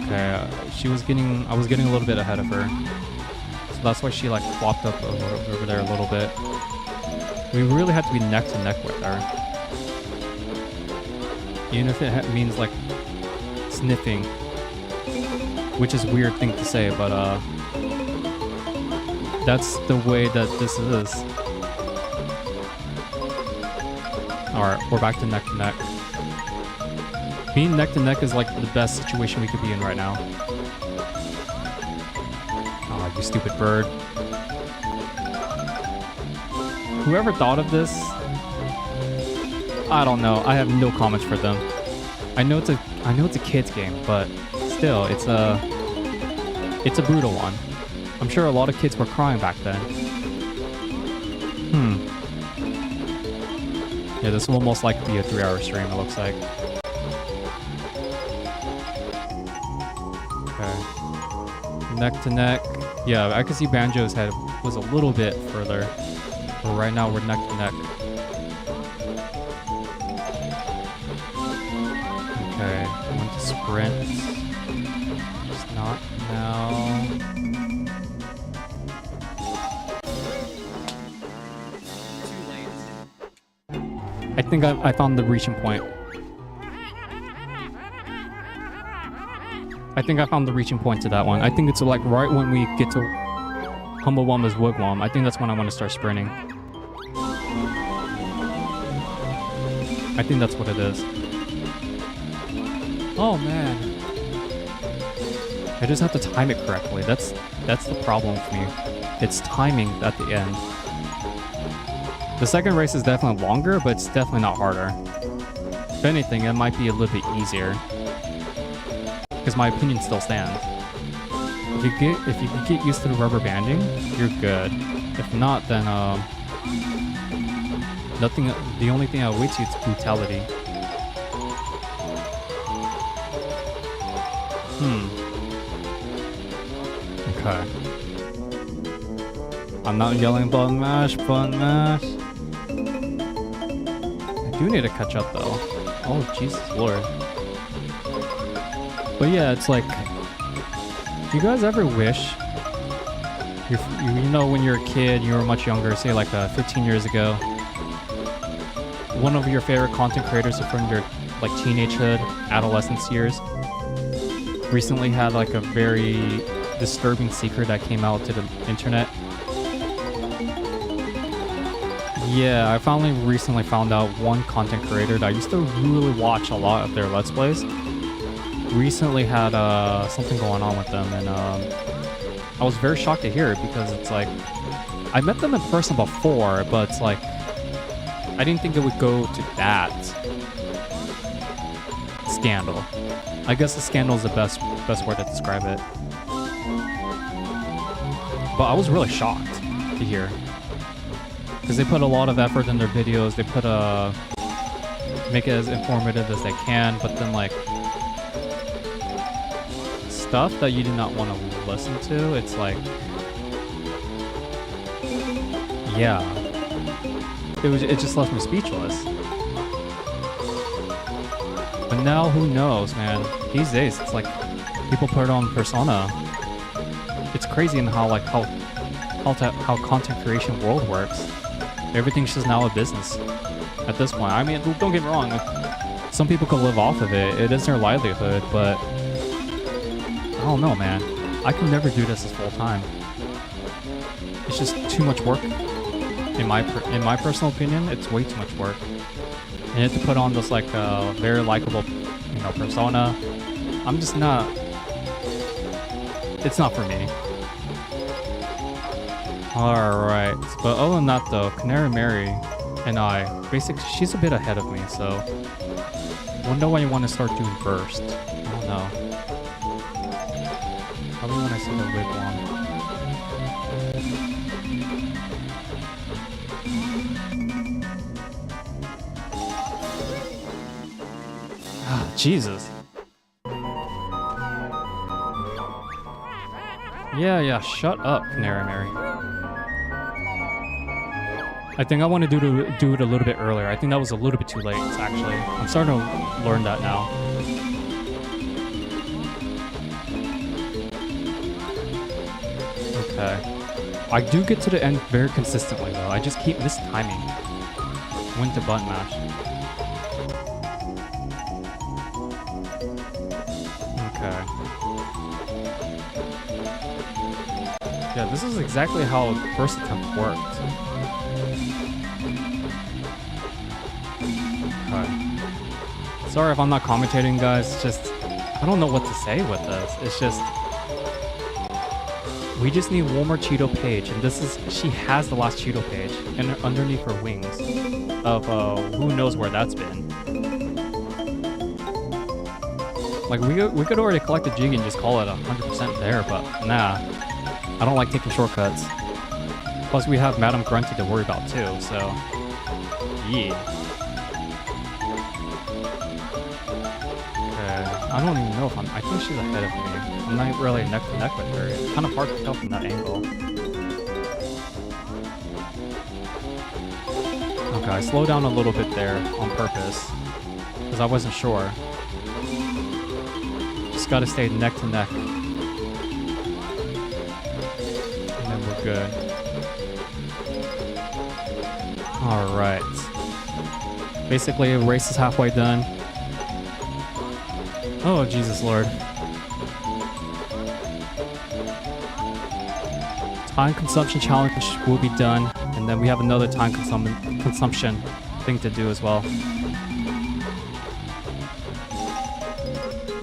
Okay, I was getting a little bit ahead of her. So that's why she like flopped up over there a little bit. We really have to be neck to neck with her. Even if it means like sniffing. Which is a weird thing to say, but that's the way that this is. Alright, we're back to neck to neck. Being neck to neck is like the best situation we could be in right now. Aw, you stupid bird. Whoever thought of this, I don't know. I have no comments for them. I know it's a kids game, but still, it's a brutal one. I'm sure a lot of kids were crying back then. Yeah, this will most likely be a 3-hour stream, it looks like. Okay. Neck to neck. Yeah, I could see Banjo's head was a little bit further. But right now, we're neck to neck. Okay, I want to sprint. Just not now. I think I found the reaching point. I think I found the reaching point to that one. I think it's like right when we get to Humblewumba's Wigwam. I think that's when I want to start sprinting. I think that's what it is. Oh man. I just have to time it correctly. That's the problem for me. It's timing at the end. The second race is definitely longer, but it's definitely not harder. anything, it might be a little bit easier. Because my opinion still stands. If you can get used to the rubber banding, you're good. If not, then nothing. The only thing that awaits you is brutality. Okay. I'm not yelling button mash, button mash. I do need to catch up though. Oh Jesus Lord. But yeah, it's like, do you guys ever wish, you know, when you're a kid, you were much younger, say like 15 years ago, one of your favorite content creators from your like teenagehood, adolescence years, recently had like a very disturbing secret that came out to the internet? Yeah, I finally recently found out one content creator that I used to really watch a lot of their Let's Plays recently had something going on with them, and I was very shocked to hear it, because it's like, I met them in person before, but it's like, I didn't think it would go to that scandal. I guess the scandal is the best word to describe it. But I was really shocked to hear, because they put a lot of effort in their videos. They put make it as informative as they can, but then like stuff that you do not want to listen to, it's like, yeah, it just left me speechless. But now who knows, man? These days it's like people put on persona. It's crazy in how content creation world works. Everything's just now a business at this point. I mean, don't get me wrong, some people could live off of it. It is their livelihood, but I don't know, man. I can never do this as full time. It's just too much work. In my personal opinion, it's way too much work. And you have to put on this like very likable, you know, persona. I'm just not. It's not for me. All right, but other than that, though, Canary Mary and I, basically, she's a bit ahead of me, so I wonder what you want to start doing first. I don't know. Probably when I see the wigwam. Ah, Jesus. Yeah, shut up, Canary Mary. I think I want to do it a little bit earlier. I think that was a little bit too late, actually. I'm starting to learn that now. Okay. I do get to the end very consistently, though. I just keep mistiming. When to button mash. Okay. Yeah, this is exactly how the first attempt worked. Okay. Sorry if I'm not commentating, guys. It's just, I don't know what to say with this. It's just, we just need one more Cheeto page, and this is, she has the last Cheeto page, and underneath her wings of who knows where that's been. Like, we could already collect the jig and just call it 100% there, but nah. I don't like taking shortcuts. Plus, we have Madam Grunty to worry about too, so yeah. Okay, I don't even know if I think she's ahead of me. I'm not really neck to neck with her. It's kind of hard to tell from that angle. Okay, I slowed down a little bit there on purpose because I wasn't sure. Just gotta stay neck to neck. Good. Alright. Basically, the race is halfway done. Oh, Jesus Lord. Time consumption challenge will be done, and then we have another time consumption thing to do as well.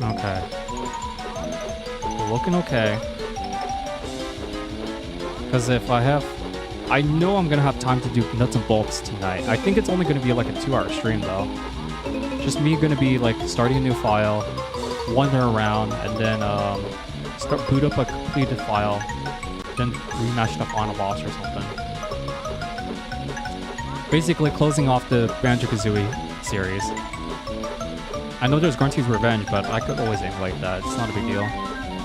Okay. We're looking okay. Because if I know I'm going to have time to do nuts and bolts tonight. I think it's only going to be like a 2-hour stream though. Just me gonna be like starting a new file, wander around, and then start boot up a completed file, then rematch the final boss or something. Basically closing off the Banjo Kazooie series. I know there's Grunty's Revenge, but I could always aim like that. It's not a big deal.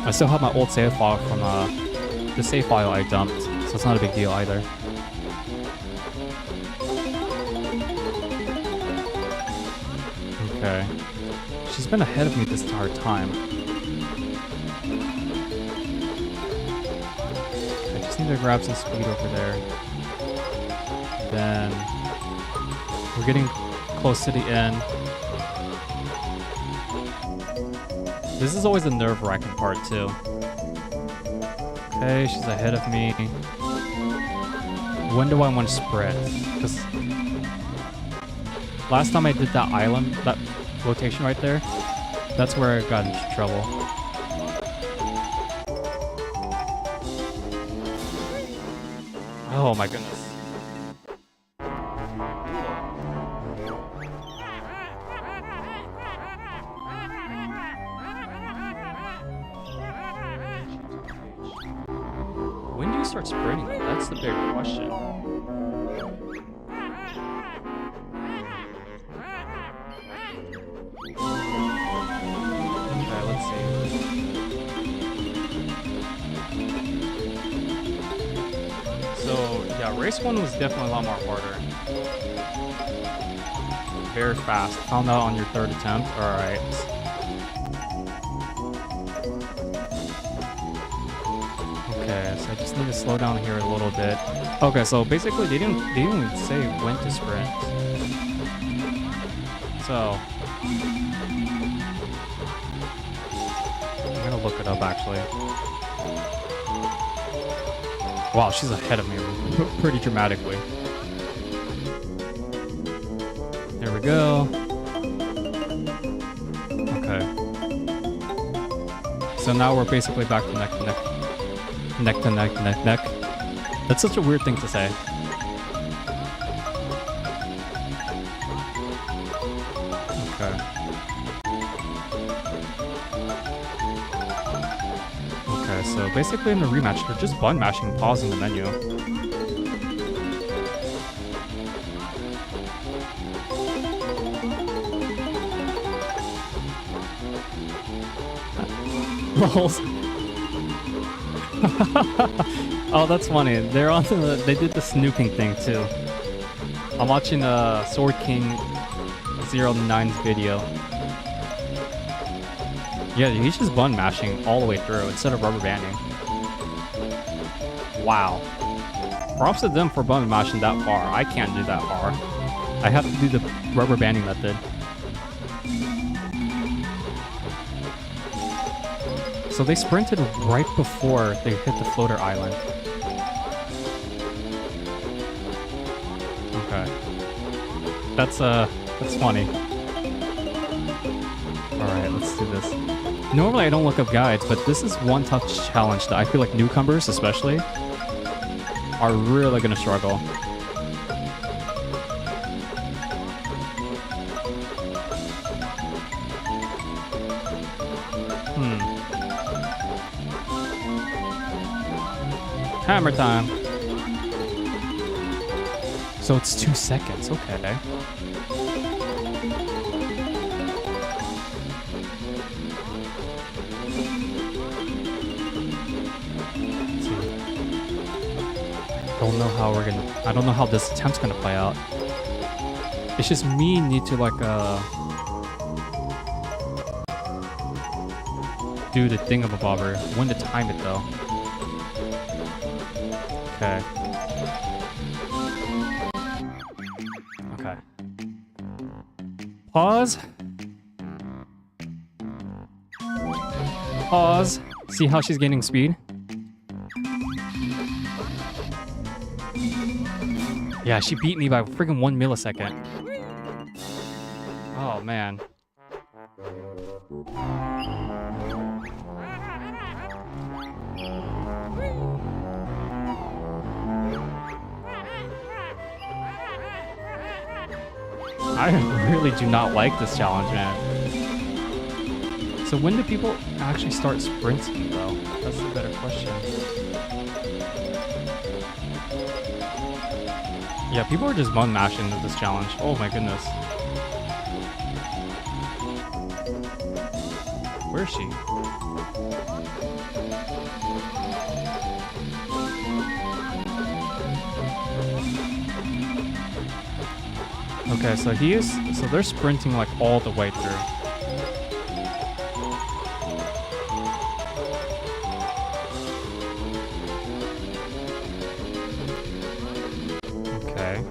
I still have my old save file from the save file I dumped, so it's not a big deal either. Okay. She's been ahead of me this entire time. I just need to grab some speed over there. Then we're getting close to the end. This is always the nerve-wracking part too. Okay, she's ahead of me. When do I want to sprint? Because last time I did that island, that rotation right there, that's where I got into trouble. Oh my goodness. When do you start sprinting? That's the big question. Okay, let's see. So, yeah, race 1 was definitely a lot more harder. Very fast. Found out on your 3rd attempt. Alright. Okay, so I just need to slow down here a little bit. Okay, so basically they didn't even say when to sprint. So I'm gonna look it up actually. Wow, she's ahead of me pretty dramatically. There we go. Okay. So now we're basically back to neck to neck. Neck to neck, neck, neck. That's such a weird thing to say. Okay. Okay, so basically in the rematch, they're just button mashing and pausing the menu. Lols. Oh, that's funny. They're on they did the snooping thing too. I'm watching Sword King 09's video. Yeah, he's just button mashing all the way through instead of rubber banding. Wow. Props to them for button mashing that far. I can't do that far. I have to do the rubber banding method. So they sprinted right before they hit the floater island. Okay. That's funny. Alright, let's do this. Normally I don't look up guides, but this is one tough challenge that I feel like newcomers especially are really gonna struggle. Hammer time. So it's 2 seconds, okay. I don't know how this attempt's gonna play out. It's just me need to like do the thingamabobber. When to time it though. Okay. Okay. Pause. Pause. See how she's gaining speed? Yeah, she beat me by freaking 1 millisecond. Oh, man. I really do not like this challenge, man. So when do people actually start sprinting, though? That's a better question. Yeah, people are just button mashing into this challenge. Oh my goodness. Where is she? Okay, so they're sprinting like all the way through. Okay.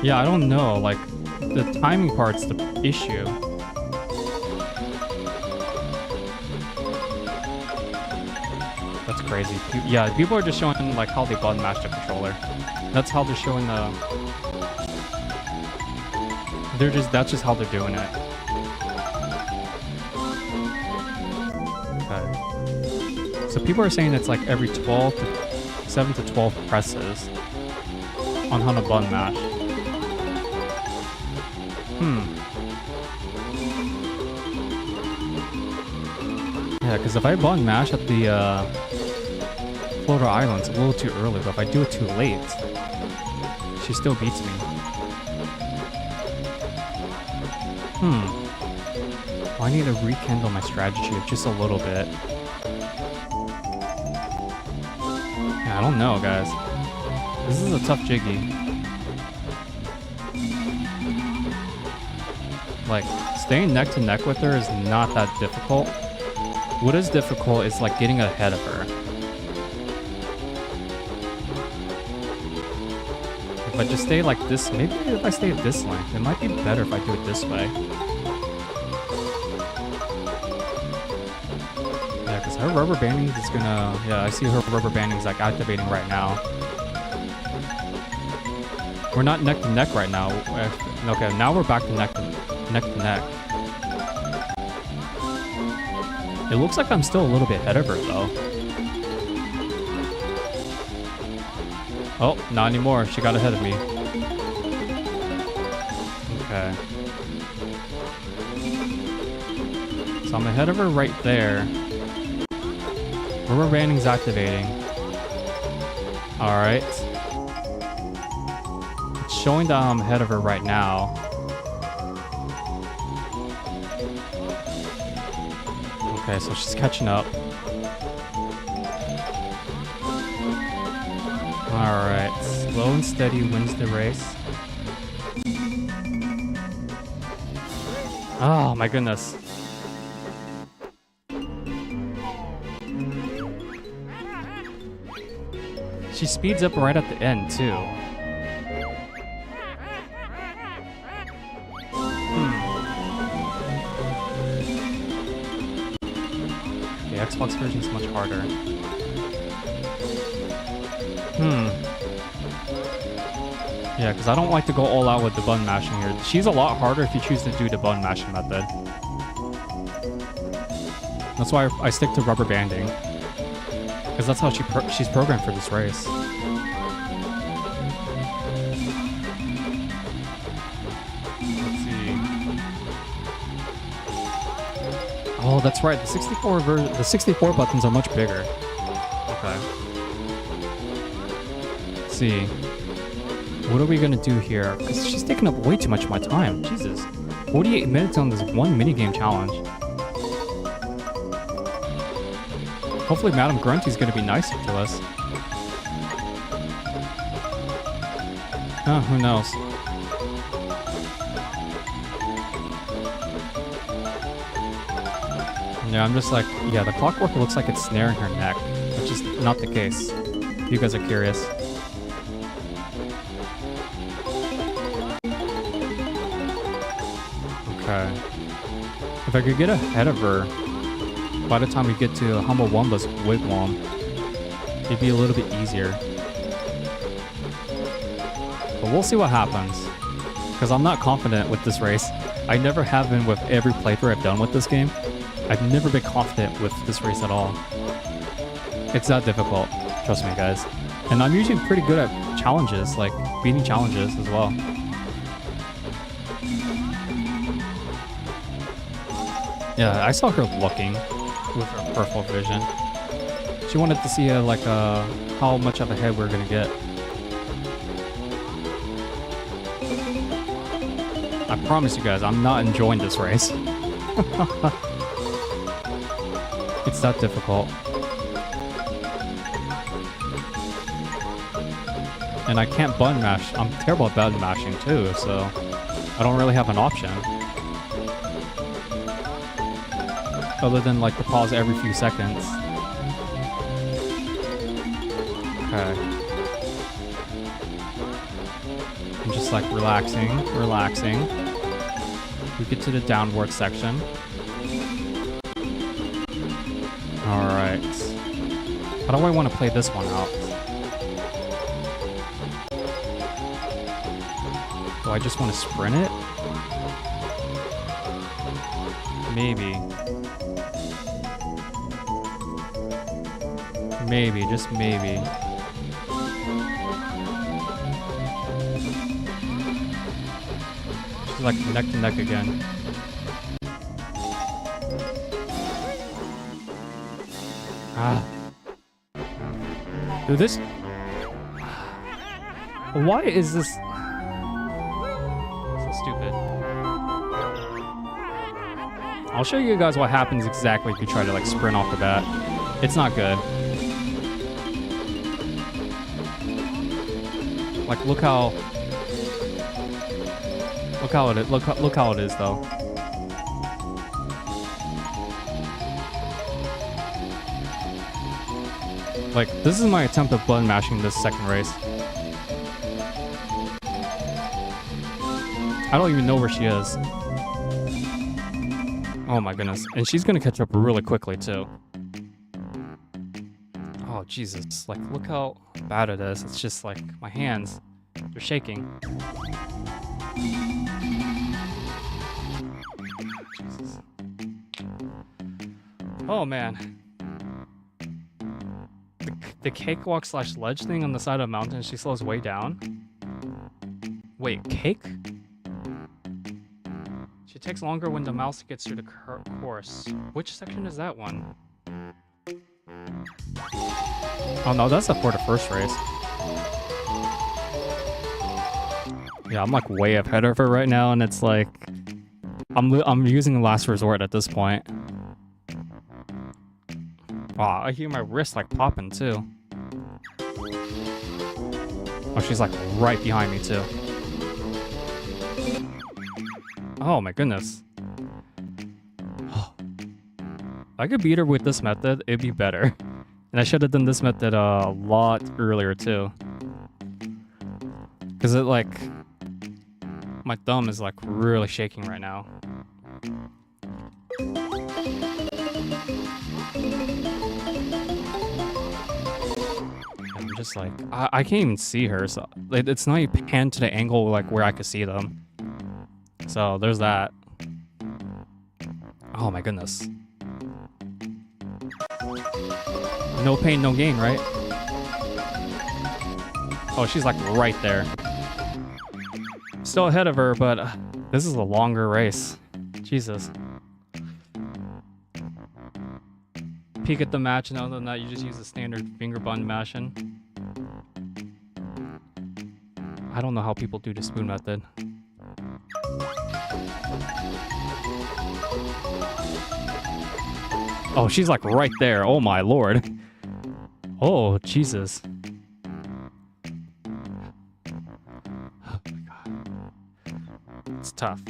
Yeah, I don't know, like, the timing part's the issue. That's crazy. Yeah, people are just showing like how they button mash the controller. That's how they're showing the... That's just how they're doing it. Okay. So people are saying it's like every 7 to 12 presses on how to button mash. Yeah, because if I button mash at the Floater Island, it's a little too early, but if I do it too late, she still beats me. Well, I need to rekindle my strategy just a little bit. Yeah, I don't know, guys. This is a tough jiggy. Like, staying neck to neck with her is not that difficult. What is difficult is like getting ahead of her. If I just stay like this, maybe if I stay at this length, it might be better if I do it this way. Yeah, because her rubber banding is gonna... Yeah, I see her rubber banding is like activating right now. We're not neck to neck right now. Okay, now we're back to neck to neck. It looks like I'm still a little bit ahead of her, though. Oh, not anymore. She got ahead of me. Okay. So I'm ahead of her right there. Rubber banding's activating. Alright. It's showing that I'm ahead of her right now. Okay, so she's catching up. Alright, slow and steady wins the race. Oh my goodness. She speeds up right at the end too. The Xbox version is much harder. Yeah, because I don't like to go all out with the button mashing here. She's a lot harder if you choose to do the button mashing method. That's why I stick to rubber banding. Because that's how she's programmed for this race. Let's see. Oh, that's right. The 64 buttons are much bigger. Okay. Let's see. What are we gonna do here? Because she's taking up way too much of my time. Jesus. 48 minutes on this one minigame challenge. Hopefully Madam Grunty's gonna be nicer to us. Who knows? Yeah, I'm just like, yeah, the clockwork looks like it's snaring her neck, which is not the case, if you guys are curious. Okay. If I could get ahead of her, by the time we get to Humble Wumba's wigwam, it'd be a little bit easier. But we'll see what happens. Because I'm not confident with this race. I never have been with every playthrough I've done with this game. I've never been confident with this race at all. It's that difficult, trust me guys. And I'm usually pretty good at challenges, like beating challenges as well. Yeah, I saw her looking with her peripheral vision. She wanted to see how much of a head we're gonna get. I promise you guys, I'm not enjoying this race. It's that difficult. And I can't button mash. I'm terrible at button mashing too, so I don't really have an option. Other than like to pause every few seconds. Okay. I'm just like relaxing. We get to the downward section. Alright. How do I want to play this one out? Do I just want to sprint it? Maybe. Maybe, just maybe. She's like neck to neck again. Ah. Dude, this... Why is this... So stupid. I'll show you guys what happens exactly if you try to like sprint off the bat. It's not good. Like, look how it is though. Like, this is my attempt at button mashing this second race. I don't even know where she is. Oh my goodness. And she's gonna catch up really quickly too. Oh Jesus, like look how bad it is. It's just like my hands, they're shaking. Jesus. Oh man. The cakewalk / ledge thing on the side of the mountain, she slows way down. Wait, cake? She takes longer when the mouse gets through the course. Which section is that one? Oh no, that's for the first race. Yeah, I'm like way ahead of her right now, and it's like I'm using last resort at this point. Wow, I hear my wrist like popping too. Oh, she's like right behind me too. Oh my goodness. If I could beat her with this method, it'd be better. And I should have done this method a lot earlier too. Cause it like, my thumb is like really shaking right now. I'm just like, I can't even see her, so it's not even panned to the angle like where I could see them. So there's that. Oh my goodness. No pain, no gain, right? Oh, she's like right there. Still ahead of her, but this is a longer race. Jesus. Peek at the match, and other than that, you just use the standard finger button mashing. I don't know how people do the spoon method. Oh, she's like right there. Oh my lord. Oh, Jesus. Oh my god. It's tough.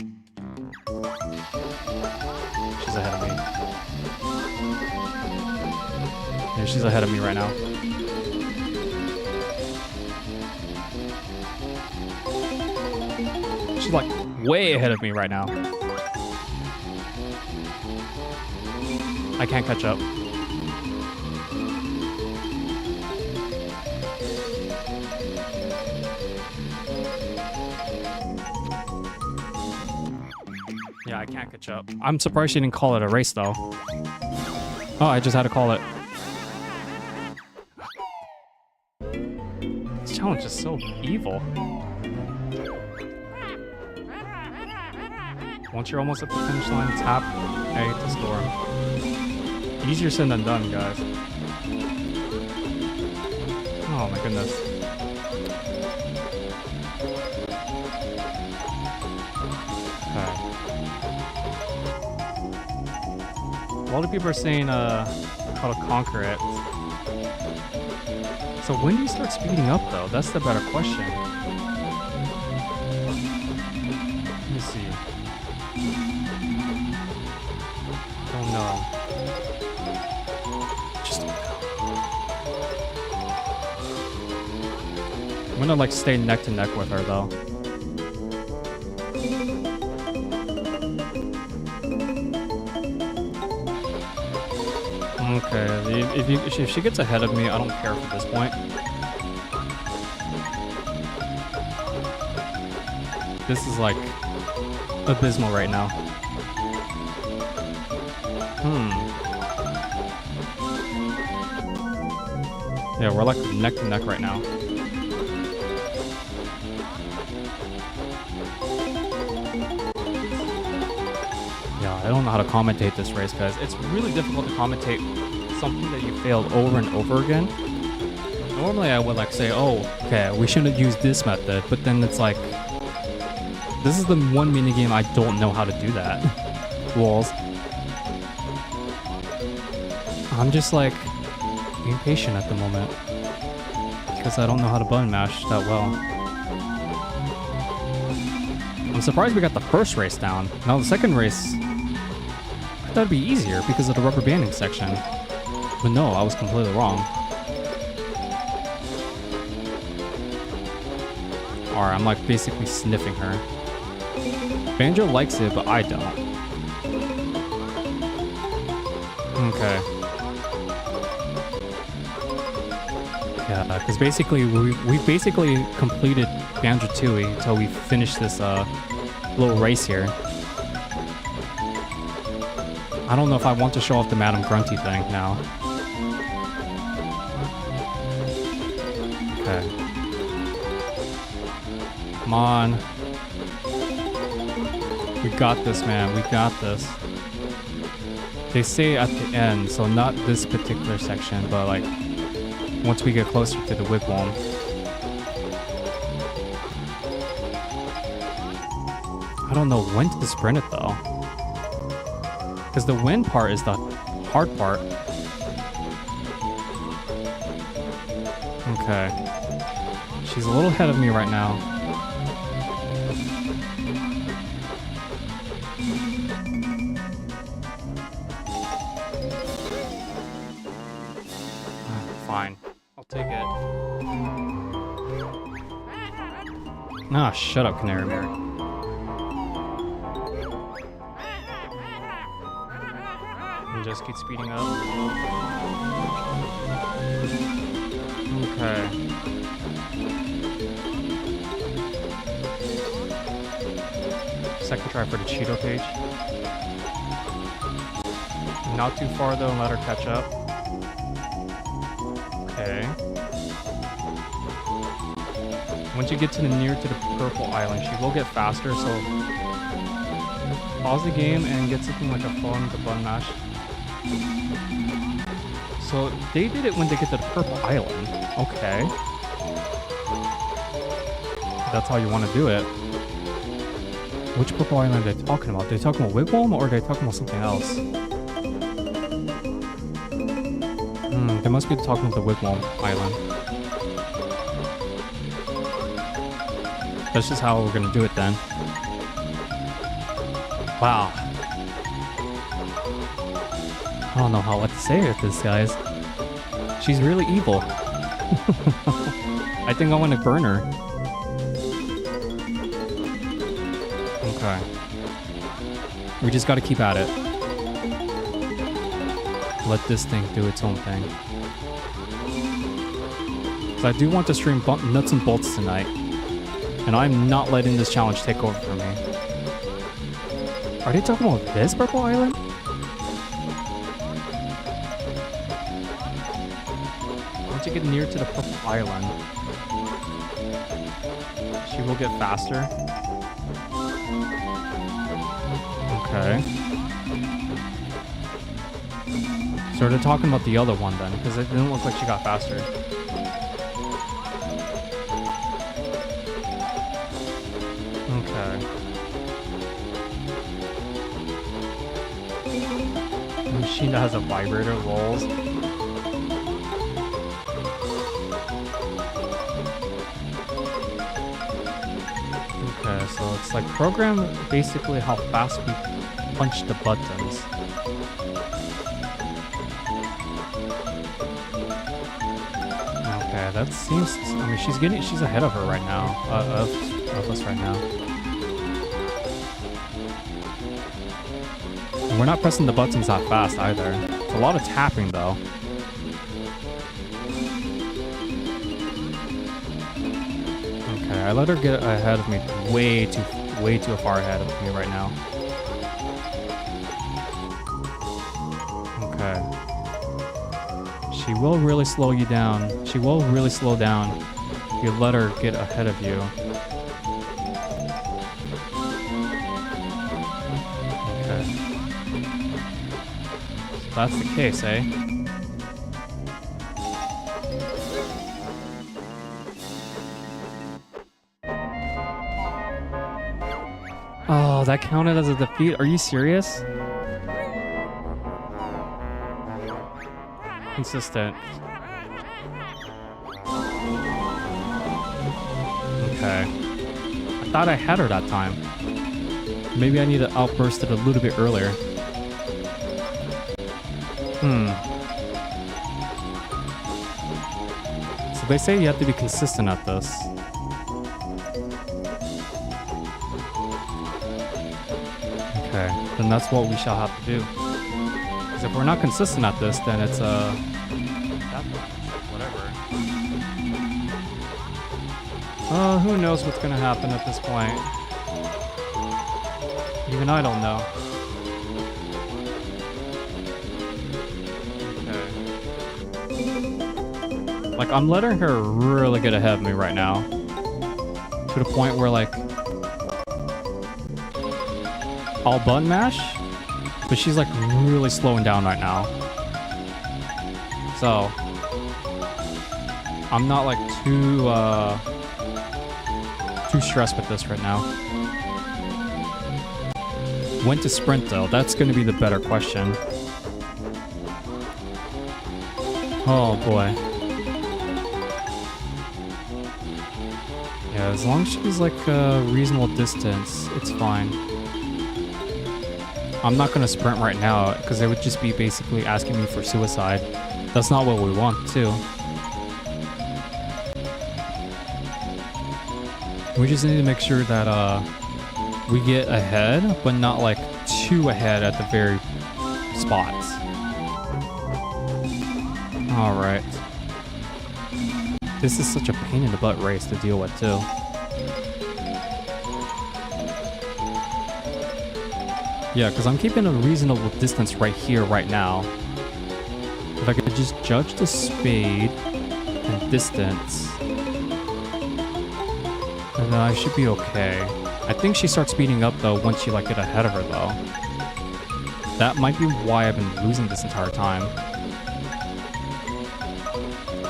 She's ahead of me. Yeah, she's ahead of me right now. She's like way ahead of me right now. I can't catch up. Yeah, I can't catch up. I'm surprised she didn't call it a race though. Oh, I just had to call it. This challenge is so evil. Once you're almost at the finish line, tap A to storm. Easier said than done, guys. Oh my goodness. Okay. A lot of people are saying how to conquer it. So when do you start speeding up though? That's the better question. Let me see. Oh no. Just I'm gonna like stay neck to neck with her though. Okay, if she gets ahead of me, I don't care for this point. This is like abysmal right now. Yeah, we're like neck to neck right now. Yeah, I don't know how to commentate this race, guys. It's really difficult to commentate something that you failed over and over again. Normally I would like say, oh, okay, we shouldn't have used this method, but then it's like, this is the one minigame I don't know how to do that. Walls. I'm just like impatient at the moment because I don't know how to button mash that well. I'm surprised we got the first race down. Now the second race, that'd be easier because of the rubber banding section. But no, I was completely wrong. Alright, I'm like basically sniffing her. Banjo likes it, but I don't. Okay. Yeah, because basically we basically completed Banjo Tooie until we finished this little race here. I don't know if I want to show off the Madam Grunty thing now. Okay. Come on. We got this, man. We got this. They say at the end, so not this particular section, but like once we get closer to the wigwam. I don't know when to sprint it though. Because the win part is the hard part. Okay. She's a little ahead of me right now. Fine. I'll take it. Ah, shut up, Canary Mary. And just keep speeding up. Okay. Second try for the Cheeto page. Not too far though, and let her catch up. Okay. Once you get to the near to the purple island, she will get faster, so pause the game and get something like a phone to button mash. So they did it when they get to the purple island. Okay. That's how you want to do it. Which purple island are they talking about? Are they talking about Wigwam or are they talking about something else? They must be talking about the Wigwam island. That's just how we're gonna do it then. Wow. I don't know what to say with this, guys. She's really evil. I think I want to burn her. Okay. We just gotta keep at it. Let this thing do its own thing. So I do want to stream nuts and bolts tonight. And I'm not letting this challenge take over for me. Are they talking about this purple island? Once you get near to the purple island, she will get faster. Okay. So they're talking about the other one then, because it didn't look like she got faster. Okay. A machine that has a vibrator rolls. Okay, so it's like program basically how fast we punch the buttons. Okay, that seems. I mean, she's ahead of her right now. Of us right now. And we're not pressing the buttons that fast either. It's a lot of tapping though. Okay, I let her get ahead of me way too far ahead of me right now. Okay. She will really slow you down. She will really slow down if you let her get ahead of you. Okay. So that's the case, eh? Oh, that counted as a defeat? Are you serious? Consistent. Okay. I thought I had her that time. Maybe I need to outburst it a little bit earlier. So they say you have to be consistent at this. Okay, then that's what we shall have to do. Because if we're not consistent at this, then it's whatever. Who knows what's gonna happen at this point? Even I don't know. Okay. Like, I'm letting her really get ahead of me right now. To the point where, like, I'll button mash, but she's like really slowing down right now. So I'm not like too stressed with this right now. When to sprint though, that's gonna be the better question. Oh boy. Yeah, as long as she's like a reasonable distance, it's fine. I'm not gonna sprint right now because it would just be basically asking me for suicide. That's not what we want too. We just need to make sure that we get ahead, but not like too ahead at the very spots. All right. This is such a pain in the butt race to deal with too. Yeah, because I'm keeping a reasonable distance right here, right now. If I could just judge the speed and distance, and then I should be okay. I think she starts speeding up though once you like get ahead of her though. That might be why I've been losing this entire time.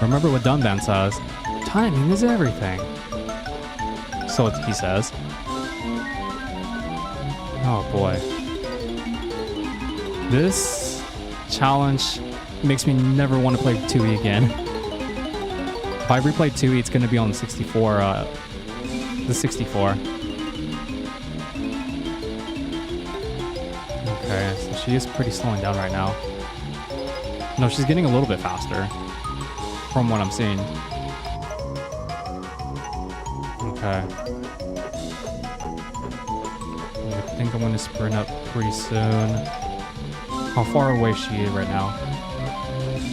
Remember what Dunban says, timing is everything. So he says. Oh boy. This challenge makes me never want to play Tooie again. If I replay Tooie, it's going to be on the 64. The 64. Okay, so she is pretty slowing down right now. No, she's getting a little bit faster from what I'm seeing. Okay. I think I'm going to sprint up pretty soon. How far away is she right now?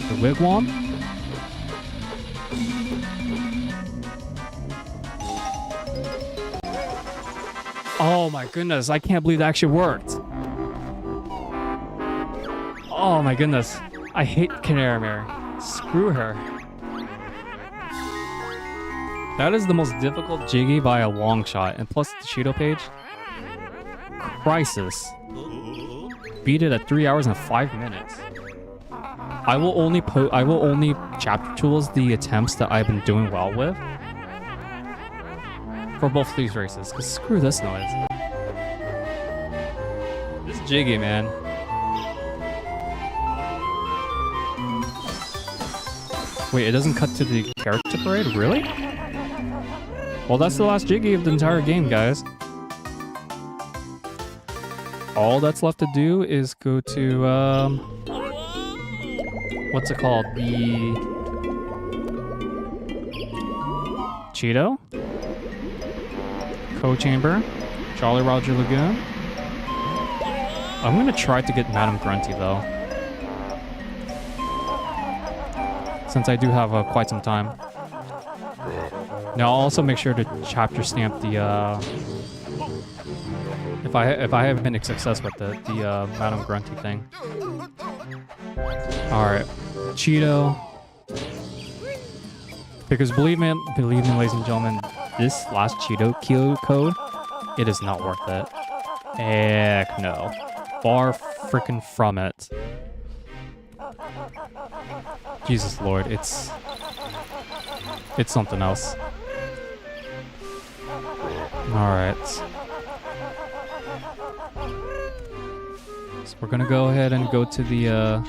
The wigwam? Oh my goodness, I can't believe that actually worked. Oh my goodness. I hate Canary. Screw her. That is the most difficult Jiggy by a long shot. And plus the Cheeto page. crisis. Beat it at 3 hours and 5 minutes. I will only chapter tools the attempts that I've been doing well with for both of these races, because screw this noise. This is jiggy, man. Wait, it doesn't cut to the character parade? Really? Well, that's the last jiggy of the entire game, guys. All that's left to do is go to, what's it called? The Cheeto? Co-chamber? Jolly Roger Lagoon? I'm gonna try to get Madame Grunty, though. Since I do have quite some time. Now, I'll also make sure to chapter stamp the, if I have been a success with the Madame Grunty thing. Alright, Cheeto. Because believe me, ladies and gentlemen, this last Cheeto Kilo code, it is not worth it. Heck no. Far freaking from it. Jesus Lord, it's something else. Alright. So we're gonna go ahead and go to the,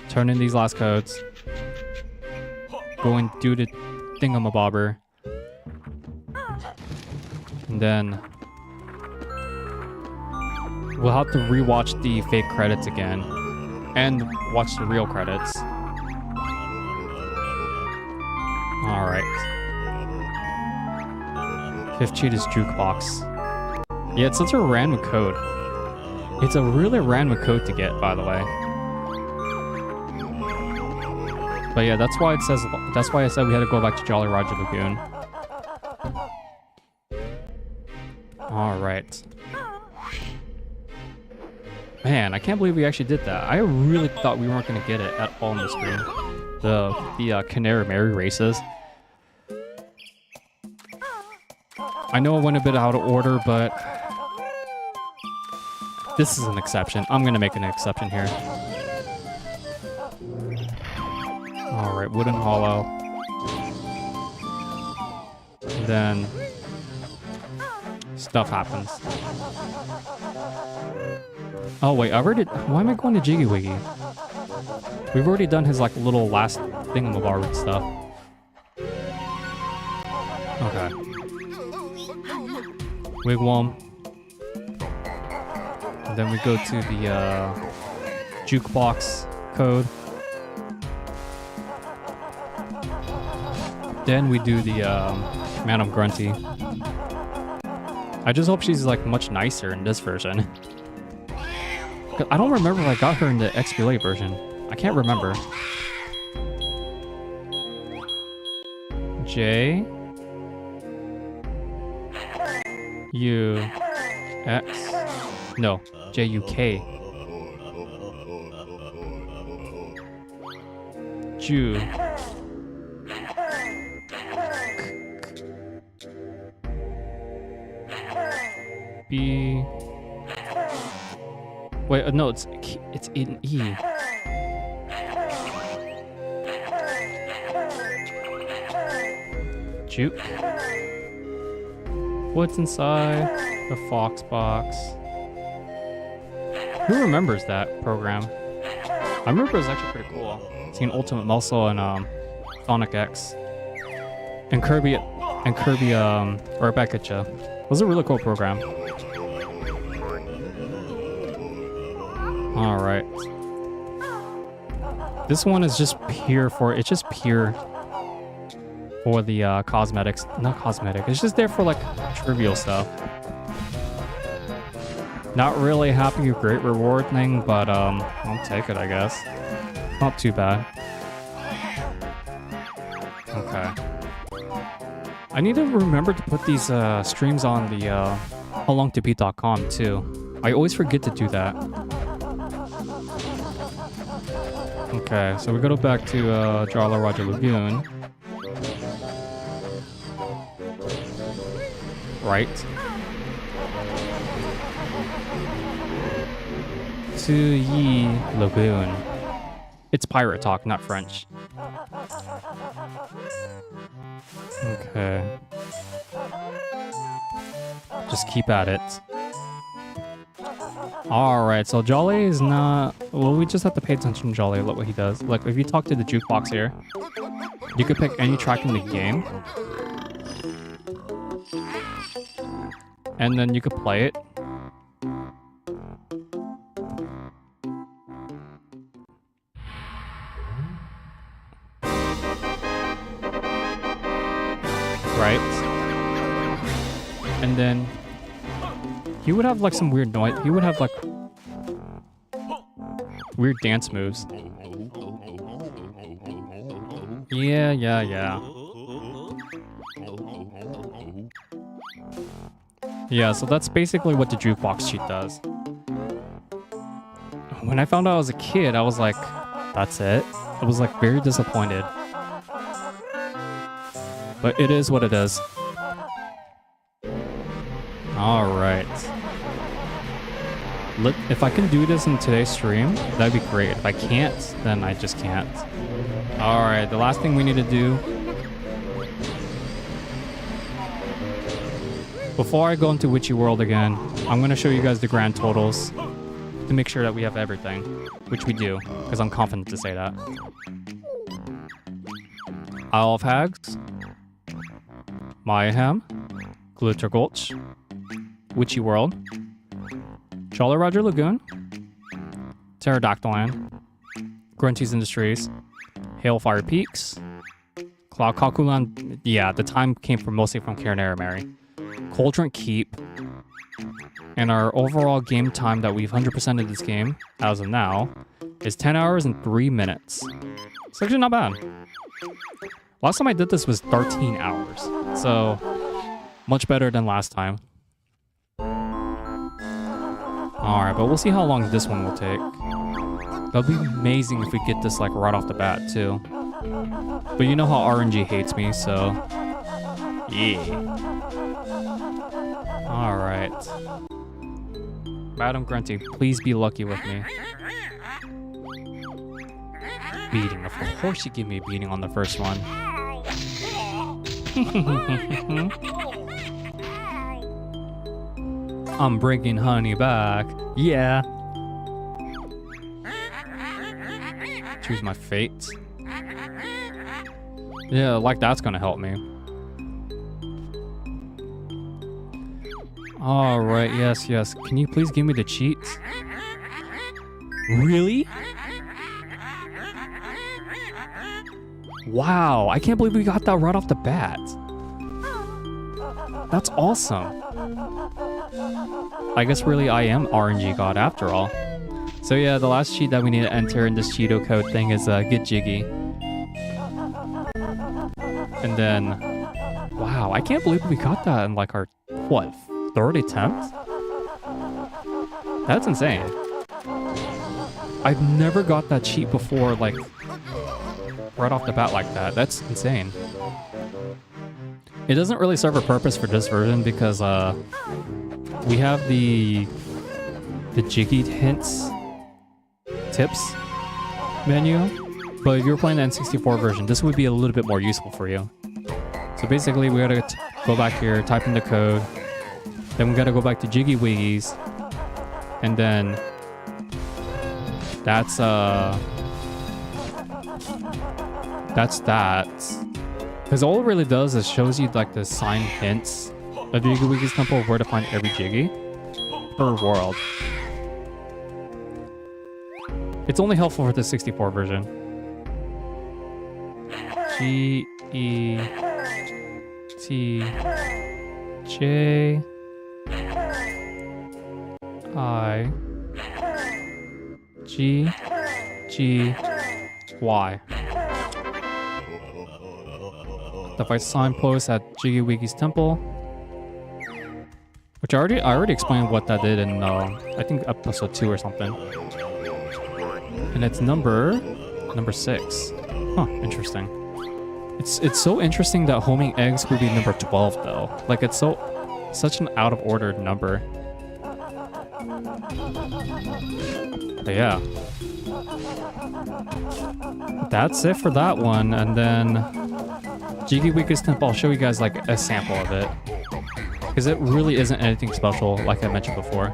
turn in these last codes. Go and do the thingamabobber. And then we'll have to rewatch the fake credits again. And watch the real credits. Alright. Fifth cheat is Jukebox. Yeah, it's such a random code. It's a really random code to get, by the way. But yeah, that's why it says. That's why I said we had to go back to Jolly Roger Lagoon. All right. Man, I can't believe we actually did that. I really thought we weren't gonna get it at all on the screen. The Canary races. I know I went a bit out of order, but this is an exception. I'm gonna make an exception here. Alright, Wooden Hollow. And then stuff happens. Oh wait, why am I going to Jiggy Wiggy? We've already done his like little last thingamabob and stuff. Okay. Wigwam. And then we go to the jukebox code. Then we do the Madame Grunty. I just hope she's like much nicer in this version. I don't remember if I got her in the XBLA version. I can't remember. J U X. No, J U K. Ju. B. Wait, no, it's in E. Juke. What's inside the Fox box? Who remembers that program? I remember it was actually pretty cool. Seeing Ultimate Muscle and Sonic X and Kirby right back at ya. It was a really cool program. All right. This one is just pure for the cosmetics. Not cosmetic. It's just there for like trivial stuff. Not really happy a great reward thing, but I'll take it, I guess. Not too bad. Okay. I need to remember to put these streams on the howlongtobeat.com too. I always forget to do that. Okay, so we go back to Jolly Roger Lagoon. Right. Tooie Lagoon. It's pirate talk, not French. Okay. Just keep at it. Alright, so Jolly is not... Well, we just have to pay attention to Jolly, look what he does. Like, if you talk to the jukebox here, you could pick any track in the game. And then you could play it. Right? And then he would have like some weird noise. He would have like weird dance moves. Yeah. Yeah, so that's basically what the jukebox cheat does. When I found out I was a kid, I was like, that's it? I was like very disappointed. But it is what it is. Alright. If I can do this in today's stream, that'd be great. If I can't, then I just can't. Alright, the last thing we need to do... Before I go into Witchy World again, I'm going to show you guys the grand totals to make sure that we have everything, which we do, because I'm confident to say that. Isle of Hags, Mayhem, Glitter Gulch, Witchy World, Jolly Roger Lagoon, Pterodactyl Land, Grunty's Industries, Hailfire Peaks, Cloud Cuckoo Land. Yeah, the time came from mostly from Canary, Cauldron Keep, and our overall game time that we've 100%ed this game as of now is 10 hours and 3 minutes. It's actually not bad. Last time I did this was 13 hours, so much better than last time. Alright, but we'll see how long this one will take. That'll be amazing if we get this like right off the bat too. But you know how RNG hates me, so yeah. Alright. Madam Grunty, please be lucky with me. Beating. Of course you give me a beating on the first one. I'm bringing honey back. Yeah. Choose my fate. Yeah, like that's gonna help me. Alright, yes. Can you please give me the cheats? Really? Wow, I can't believe we got that right off the bat. That's awesome. I guess really I am RNG God after all. So yeah, the last cheat that we need to enter in this Cheeto code thing is Get Jiggy. And then, wow, I can't believe we got that in like our, what, third attempt? That's insane. I've never got that cheat before, like, right off the bat like that. That's insane. It doesn't really serve a purpose for this version because we have the Jiggy hints tips menu, but if you're playing the N64 version, this would be a little bit more useful for you. So basically, we gotta go back here, type in the code, then we gotta go back to Jiggy Wiggies, and then that's that. Because all it really does is shows you like the signed hints of Jiggy Wiggy's temple of where to find every Jiggy per world. It's only helpful for the 64 version. G E T J I G G Y. Device signpost at Jiggy Wiggy's temple, which I already explained what that did in I think episode 2 or something. And it's number 6. Huh, interesting. It's so interesting that homing eggs would be number 12 though. Like it's such an out of order number. But yeah. That's it for that one. And then Jiggy Weakest Temple, I'll show you guys like a sample of it. Because it really isn't anything special, like I mentioned before.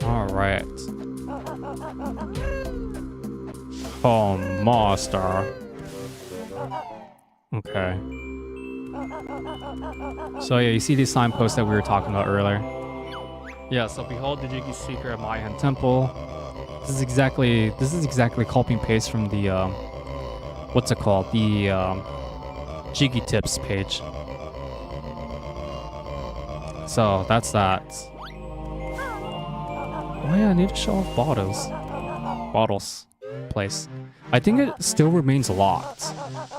Alright. Oh, monster. Okay. So yeah, you see these signposts that we were talking about earlier. Yeah, so behold the Jiggy Secret Mayan Temple. This is exactly copy and paste from the what's it called? The Jiggy Tips page. So that's that. Oh yeah, I need to show off Bottles place. I think it still remains locked.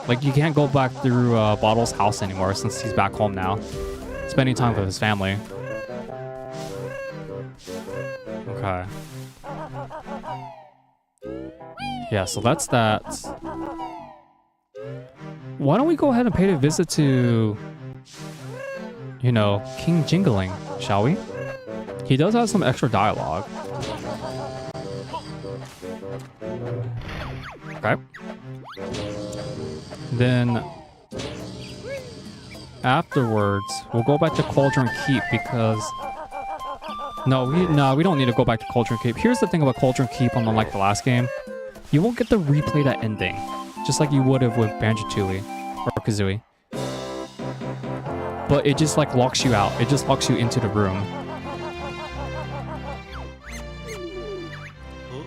Like you can't go back through Bottle's house anymore since he's back home now, spending time with his family. Okay. Yeah, so that's that. Why don't we go ahead and pay a visit to, you know, King Jingling, shall we? He does have some extra dialogue. Okay. Then afterwards, we'll go back to Cauldron Keep because no, we don't need to go back to Cauldron Keep. Here's the thing about Cauldron Keep, unlike the last game, you won't get to replay that ending, just like you would have with Banjo Tooie or Kazooie. But it just like locks you out. It just locks you into the room.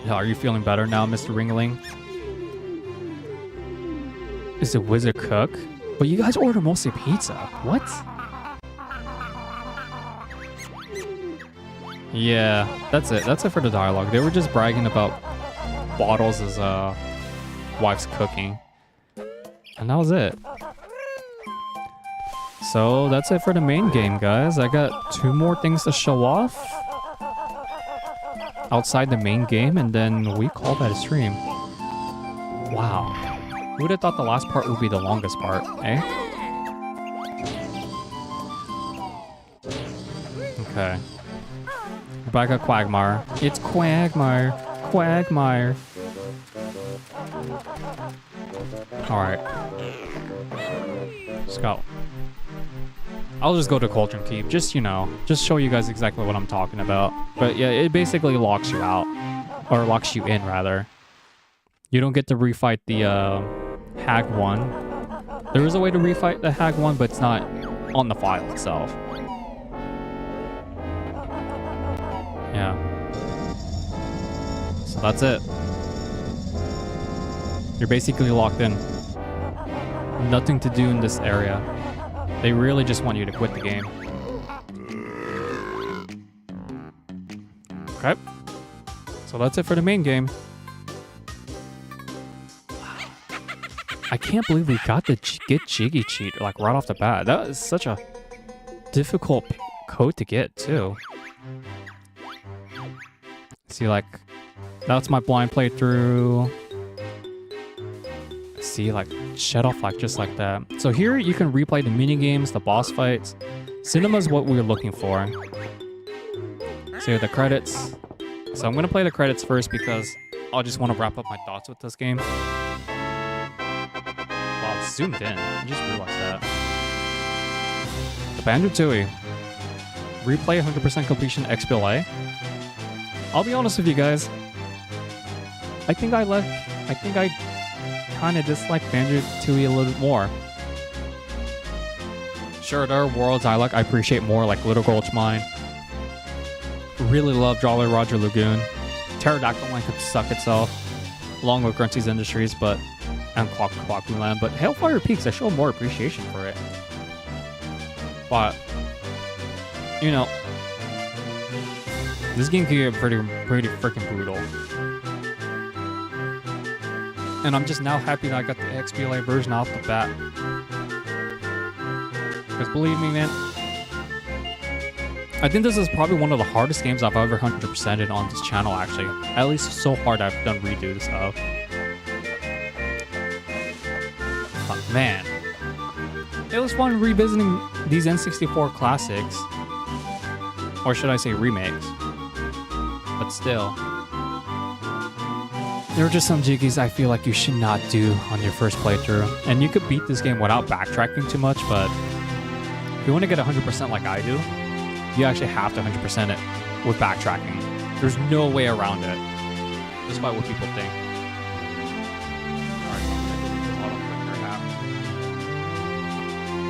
Yeah, are you feeling better now, Mr. Ringling? Is it Wizard Cook? But you guys order mostly pizza. What? Yeah, that's it. That's it for the dialogue. They were just bragging about Bottles' wife's cooking. And that was it. So that's it for the main game, guys. I got 2 more things to show off outside the main game, and then we call that a stream. Wow. Who would have thought the last part would be the longest part, eh? Okay. We're back at Quagmire. It's Quagmire. Quagmire. Alright. Let's go. I'll just go to Cauldron Keep. Just, you know, just show you guys exactly what I'm talking about. But yeah, it basically locks you out. Or locks you in, rather. You don't get to refight the Hag one. There is a way to refight the Hag one, but it's not on the file itself. Yeah. So that's it. You're basically locked in. Nothing to do in this area. They really just want you to quit the game. Okay. So that's it for the main game. I can't believe we got the Get Jiggy cheat like right off the bat. That is such a difficult code to get too. See, like, that's my blind playthrough. See, like, shut off like just like that. So here you can replay the mini games, the boss fights. Cinema is what we're looking for. So the credits. So I'm gonna play the credits first because I just want to wrap up my thoughts with this game. Wow, it's zoomed in. I just realized that. The Banjo Tooie. Replay 100% completion XBLA. I'll be honest with you guys. I think I kind of dislike Banjo Tooie a little bit more. Sure, there are worlds I appreciate more, like Little Gulch Mine. Really love Jolly Roger Lagoon. Pterodactyl Land could suck itself, along with Grunty's Industries, and Cloud Cuckoo Land. But Hailfire Peaks, I show more appreciation for it. But you know, this game can get pretty freaking brutal. And I'm just now happy that I got the XBLA version off the bat. Because believe me, man, I think this is probably one of the hardest games I've ever 100%ed on this channel, actually. At least so hard I've done redos of. But man, it was fun revisiting these N64 classics. Or should I say remakes? But still. There are just some jiggies I feel like you should not do on your first playthrough. And you could beat this game without backtracking too much, but if you want to get 100% like I do, you actually have to 100% it with backtracking. There's no way around it, despite what people think. Alright, so I'm going to delete this auto-clicker app.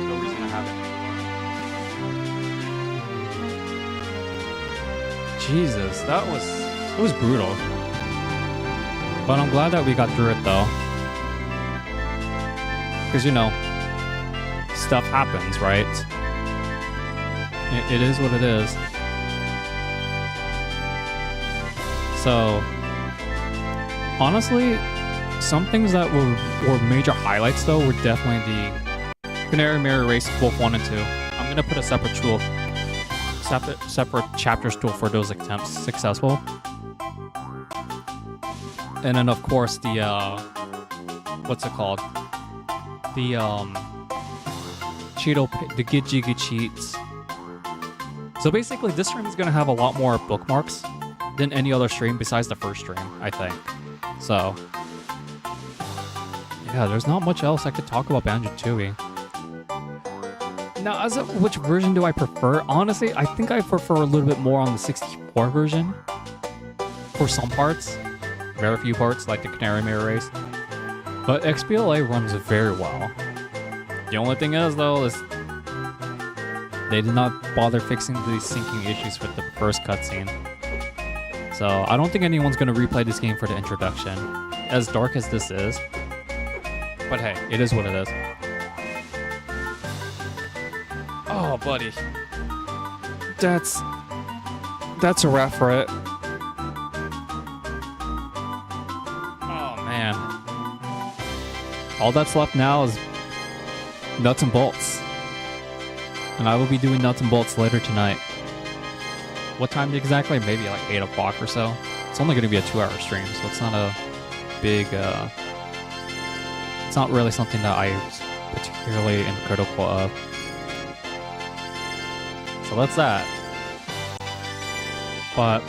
No reason to have it. Jesus, it was brutal. But I'm glad that we got through it though. Because, you know, stuff happens, right? It is what it is. So, honestly, some things that were major highlights though were definitely the Canary race both 1 and 2. I'm going to put a separate chapters tool for those attempts successful. And then of course the what's it called? The the Get Jiggy cheats. So basically this stream is gonna have a lot more bookmarks than any other stream besides the first stream, I think. So yeah, there's not much else I could talk about Banjo Tooie. Now, which version do I prefer? Honestly, I think I prefer a little bit more on the 64 version for some parts. Very few parts, like the Canary mirror race. But XBLA runs very well. The only thing is, though, is they did not bother fixing the syncing issues with the first cutscene. So I don't think anyone's going to replay this game for the introduction, as dark as this is. But hey, it is what it is. Oh, buddy. That's a wrap for it. All that's left now is nuts and bolts. And I will be doing nuts and bolts later tonight. What time exactly? Maybe like 8 o'clock or so. It's only going to be a 2-hour stream, so it's not a big... it's not really something that I was particularly critical of. So that's that. But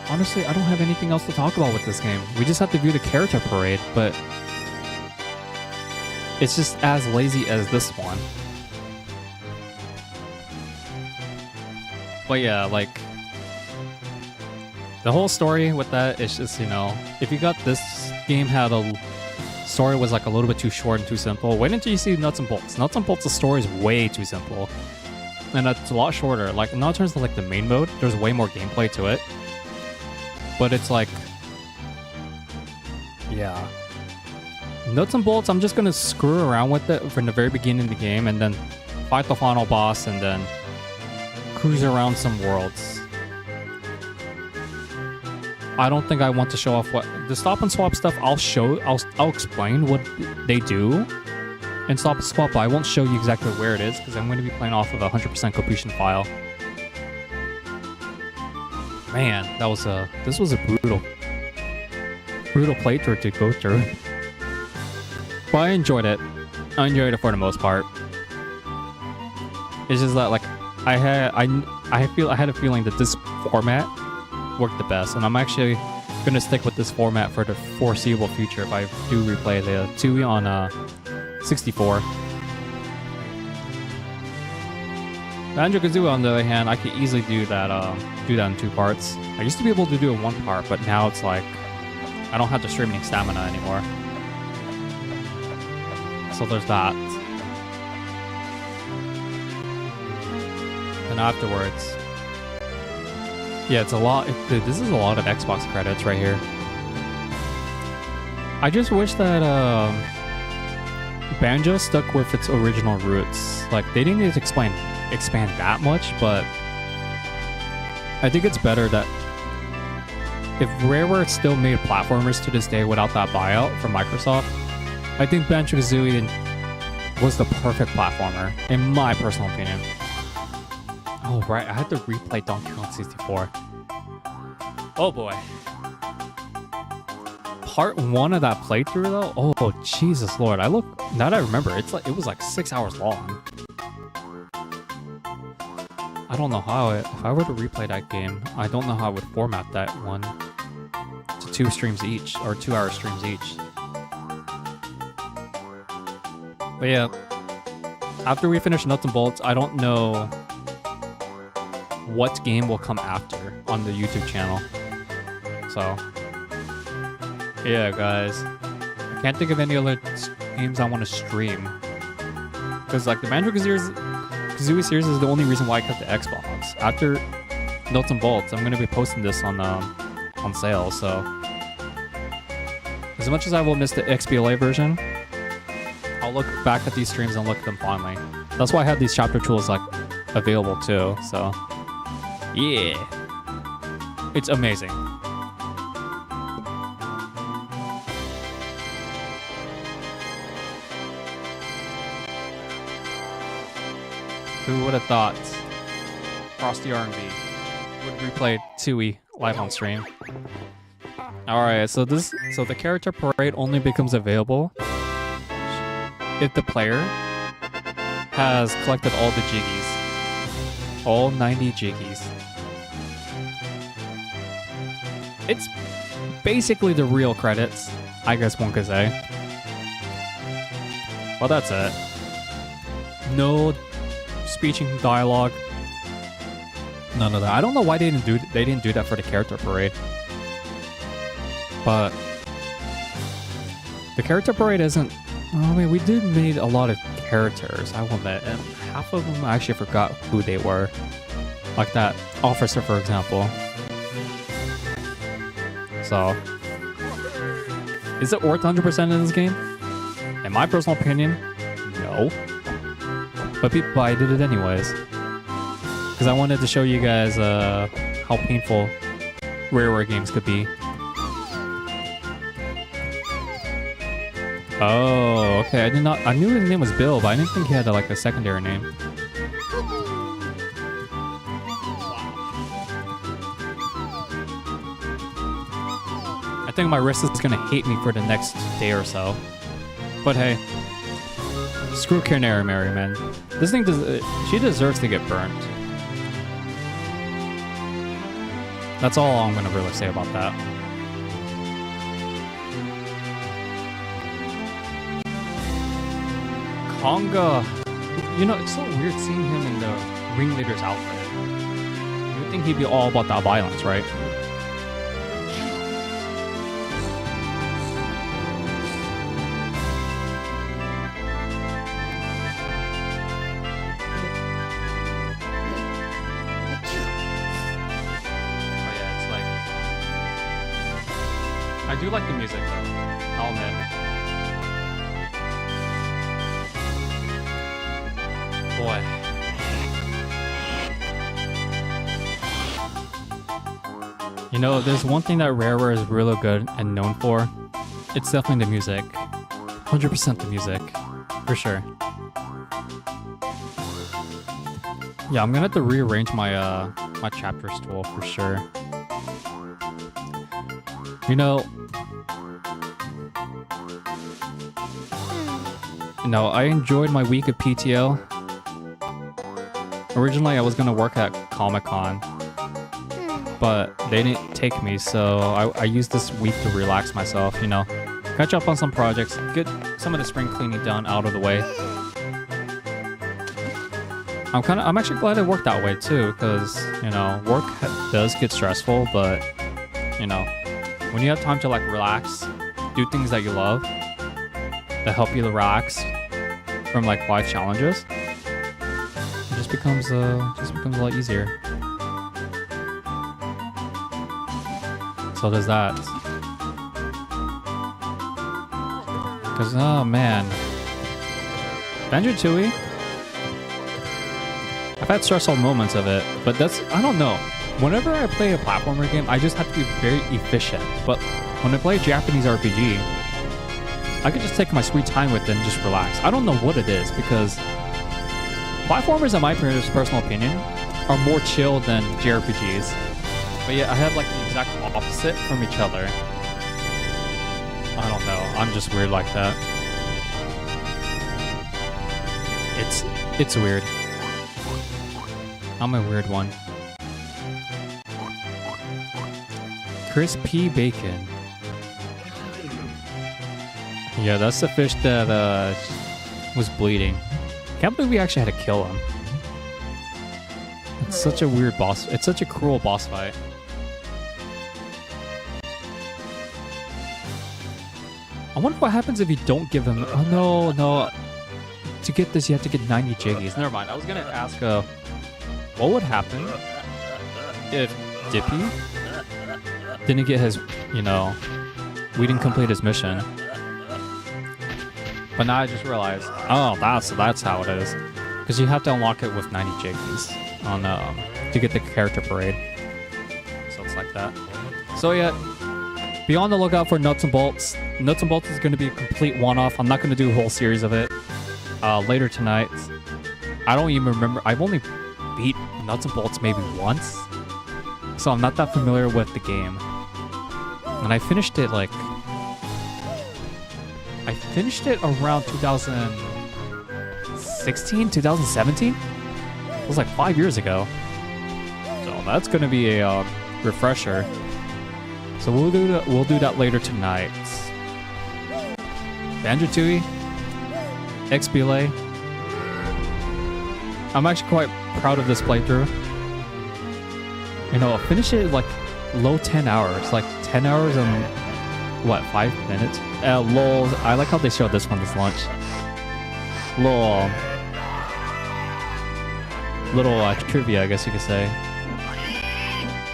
honestly, I don't have anything else to talk about with this game. We just have to view the character parade, but it's just as lazy as this one. But yeah, like, the whole story with that is just, you know, if you got this game had a story was like a little bit too short and too simple, wait until you see Nuts and Bolts. Nuts and Bolts, the story is way too simple. And it's a lot shorter. Like, in terms of like the main mode, there's way more gameplay to it. But it's like, yeah. Nuts and Bolts, I'm just gonna screw around with it from the very beginning of the game and then fight the final boss and then cruise around some worlds. I don't think I want to show off what the stop and swap stuff. I'll explain what they do in stop and swap, but I won't show you exactly where it is because I'm going to be playing off of a 100% completion file. Man, this was a brutal playthrough to go through. But I enjoyed it. I enjoyed it for the most part. It's just that, like, I had a feeling that this format worked the best, and I'm actually gonna stick with this format for the foreseeable future if I do replay the Tooie on 64. Banjo Kazooie, on the other hand, I could easily do that in 2 parts. I used to be able to do it in 1 part, but now it's like I don't have the streaming stamina anymore. So there's that. And afterwards, yeah, it's a lot. This is a lot of Xbox credits right here. I just wish that Banjo stuck with its original roots. Like, they didn't need to expand that much, but I think it's better that if Rareware still made platformers to this day without that buyout from Microsoft, I think Banjo Kazooie was the perfect platformer, in my personal opinion. Oh, right, I had to replay Donkey Kong 64. Oh boy. Part 1 of that playthrough though? Oh, Jesus Lord. Now that I remember, it was like 6 hours long. I don't know how if I were to replay that game, I don't know how I would format that one to 2 streams each, or 2-hour streams each. But yeah, after we finish Nuts and Bolts, I don't know what game will come after on the YouTube channel. So, yeah, guys. I can't think of any other games I want to stream. Because, like, the Banjo Kazooie series is the only reason why I kept the Xbox. After Nuts and Bolts, I'm going to be posting this on sale, so... As much as I will miss the XBLA version, I'll look back at these streams and look at them fondly. That's why I have these chapter tools, like, available, too, so... Yeah! It's amazing. Who would have thought Frosty R&B would replay Tooie live on stream? Alright, so the character parade only becomes available if the player has collected all the jiggies. All 90 jiggies. It's basically the real credits, I guess one could say. Well, that's it. No speeching dialogue. None of that. I don't know why they didn't do that for the character parade. But the character parade isn't. I mean, we did made a lot of characters, I will admit, and half of them I actually forgot who they were. Like that officer, for example. So, is it worth 100% in this game? In my personal opinion, no. But I did it anyways. Because I wanted to show you guys how painful Rareware games could be. Oh, okay. I knew his name was Bill, but I didn't think he had like a secondary name. I think my wrist is gonna hate me for the next day or so. But hey, screw Canary, man. This thing she deserves to get burnt. That's all I'm gonna really say about that. Conga, you know, it's so weird seeing him in the ringleader's outfit. You would think he'd be all about that violence, right? I do like the music, though. I'll admit. Boy. You know, there's one thing that Rareware is really good and known for. It's definitely the music. 100% the music. For sure. Yeah, I'm gonna have to rearrange my my chapters tool for sure. You know, I enjoyed my week of PTO. Originally, I was going to work at Comic-Con, but they didn't take me, so I used this week to relax myself, you know, catch up on some projects, get some of the spring cleaning done out of the way. I'm actually glad it worked that way, too, because, you know, work does get stressful, but, you know, when you have time to like relax, do things that you love that help you relax from like life challenges, it just becomes a lot easier. So there's that. Cause oh man, Banjo Tooie, I've had stressful moments of it, but I don't know. Whenever I play a platformer game, I just have to be very efficient. But when I play a Japanese RPG, I could just take my sweet time with it and just relax. I don't know what it is, because platformers, in my personal opinion, are more chill than JRPGs. But yeah, I have like the exact opposite from each other. I don't know. I'm just weird like that. It's weird. I'm a weird one. Crispy bacon. Yeah, that's the fish that was bleeding. Can't believe we actually had to kill him. It's such a weird boss. It's such a cruel boss fight. I wonder what happens if you don't give him... Oh, no, no. To get this, you have to get 90 jiggies. Never mind. I was going to ask, what would happen if Dippy didn't get his, you know, we didn't complete his mission. But now I just realized, oh, that's how it is. Because you have to unlock it with 90 jiggies on, to get the character parade. So it's like that. So yeah, be on the lookout for Nuts and Bolts. Nuts and Bolts is going to be a complete one-off. I'm not going to do a whole series of it. Later tonight. I don't even remember. I've only beat Nuts and Bolts maybe once. So I'm not that familiar with the game. And I finished it like... I finished it around 2016, 2017? It was like 5 years ago. So that's going to be a refresher. So we'll do that later tonight. Banjo Tooie, XBLA. I'm actually quite proud of this playthrough. You know, I'll finish it like low 10 hours, like 10 hours and what, 5 minutes? Lol, I like how they showed this one as lunch. Little trivia, I guess you could say.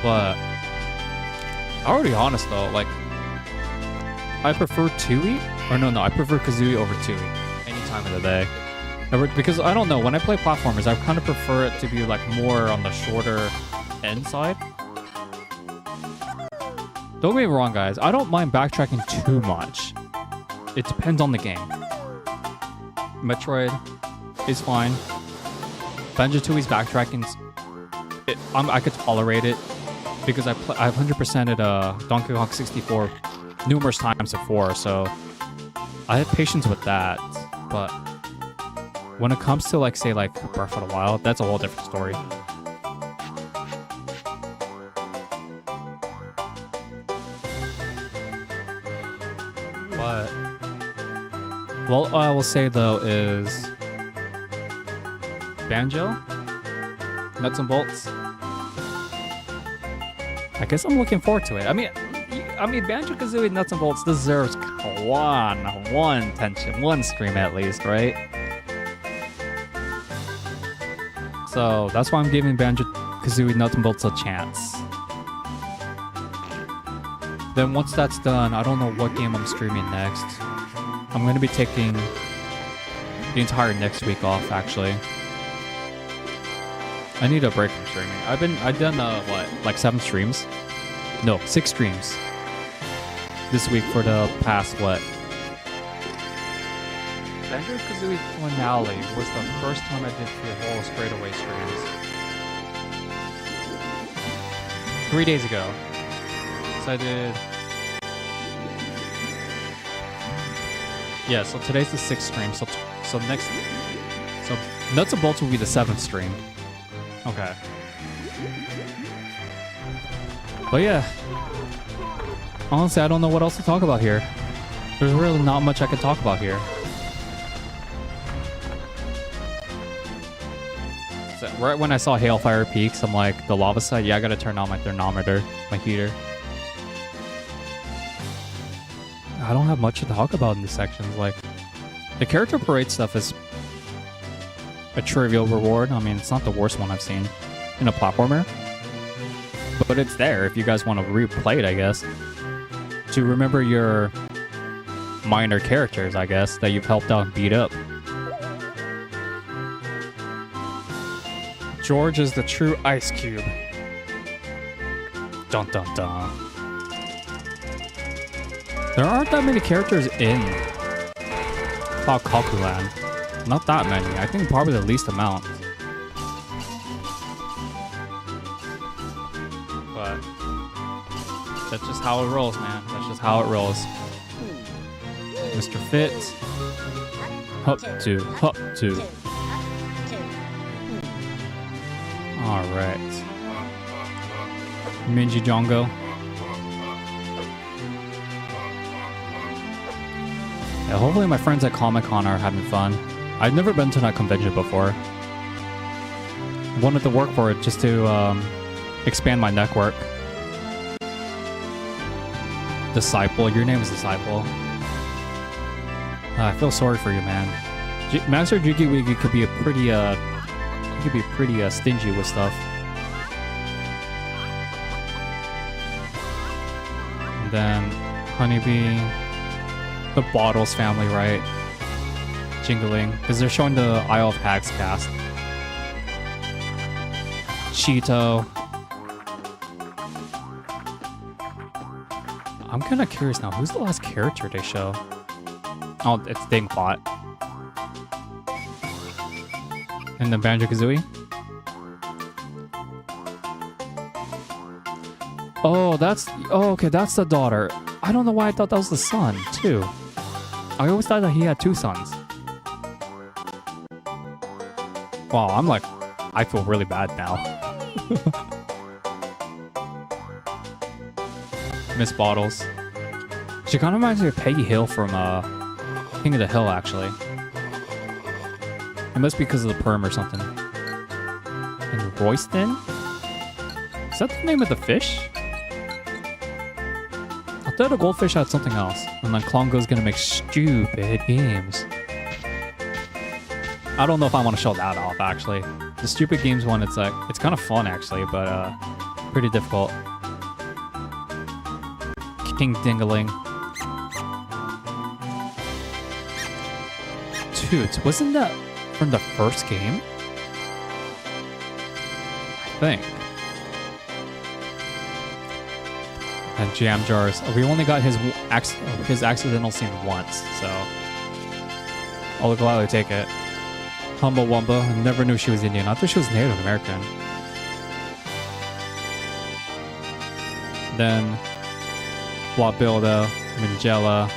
But I'll be honest though, like I prefer Tooie, or no, I prefer Kazooie over Tooie any time of the day. Because I don't know, when I play platformers, I kind of prefer it to be like more on the shorter end side. Don't get me wrong, guys. I don't mind backtracking too much. It depends on the game. Metroid is fine. Banjo Tooie's backtracking, I could tolerate it because I've 100%ed Donkey Kong 64 numerous times before, so I have patience with that. But when it comes to like, say, like Breath of the Wild, that's a whole different story. But what I will say though is Banjo, Nuts and Bolts. I guess I'm looking forward to it. I mean, Banjo Kazooie Nuts and Bolts deserves one attention, one stream at least, right? So that's why I'm giving Banjo Kazooie Nuts and Bolts a chance. Then once that's done, I don't know what game I'm streaming next. I'm going to be taking the entire next week off, actually. I need a break from streaming. I've done what, like 7 streams? No, 6 streams this week for the past what? Banjo Kazooie finale was the first time I did 3 whole straightaway streams. 3 days ago. So I did... Yeah, so today's the 6th stream, so next... So Nuts and Bolts will be the 7th stream. Okay. But yeah. Honestly, I don't know what else to talk about here. There's really not much I can talk about here. So right when I saw Hailfire Peaks, I'm like, the lava side, yeah, I gotta turn on my thermometer, my heater. I don't have much to talk about in these sections. Like, the character parade stuff is a trivial reward. I mean, it's not the worst one I've seen in a platformer. But it's there if you guys want to replay it, I guess. To remember your minor characters, I guess, that you've helped out and beat up. George is the true ice cube. Dun dun dun. There aren't that many characters in Cloud Cuckoo Land. Not that many. I think probably the least amount. But that's just how it rolls, man. That's just how it rolls. Mr. Fit. Hup to, hup to. Alright. Minji Jongo. Yeah, hopefully my friends at Comic-Con are having fun. I've never been to that convention before. Wanted to work for it just to expand my network. Disciple, your name is Disciple. I feel sorry for you, man. Master Jiggy Wiggy could be a pretty stingy with stuff. And then Honeybee, the Bottles family, right? Jingling, because they're showing the Isle of Hags cast. Cheeto. I'm kind of curious now. Who's the last character they show? Oh, it's Dingplot. And then Banjo Kazooie. Oh, okay, that's the daughter. I don't know why I thought that was the son, too. I always thought that he had two sons. Wow, I feel really bad now. Miss Bottles. She kind of reminds me of Peggy Hill from King of the Hill, actually. It must be because of the perm or something. And Royston? Is that the name of the fish? I thought a goldfish had something else. And then Klongo's gonna make stupid games. I don't know if I want to show that off, actually. The stupid games one, it's kind of fun, actually, but pretty difficult. King Dingaling. Dude, wasn't that from the first game? I think. And Jam Jars. We only got his accidental scene once, so I'll gladly take it. Humba Wumba. I never knew she was Indian. I thought she was Native American. Then Wabilda, Mingella,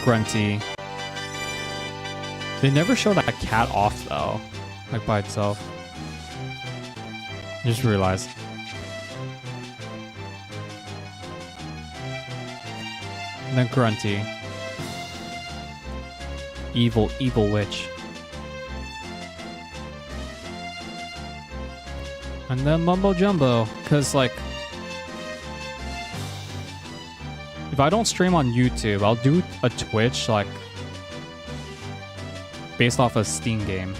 Grunty. They never showed that cat off though, like by itself. Just realized. And then Grunty. Evil witch. And then Mumbo Jumbo, because like, if I don't stream on YouTube, I'll do a Twitch, like, based off a Steam game.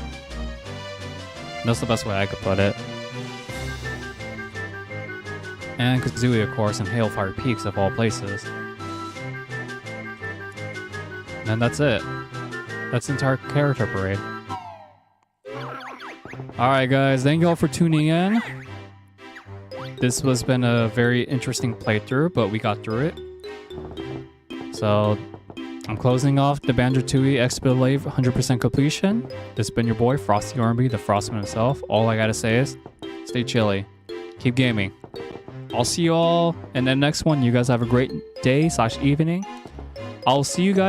That's the best way I could put it. And Kazooie, of course, and Hailfire Peaks, of all places. And that's it. That's the entire character parade. Alright guys, thank you all for tuning in. This has been a very interesting playthrough, but we got through it. So, I'm closing off the Banjo Tooie Expedite 100% completion. This has been your boy, Frosty Ormby, the Frostman himself. All I gotta say is, stay chilly. Keep gaming. I'll see you all in the next one. You guys have a great day / evening. I'll see you guys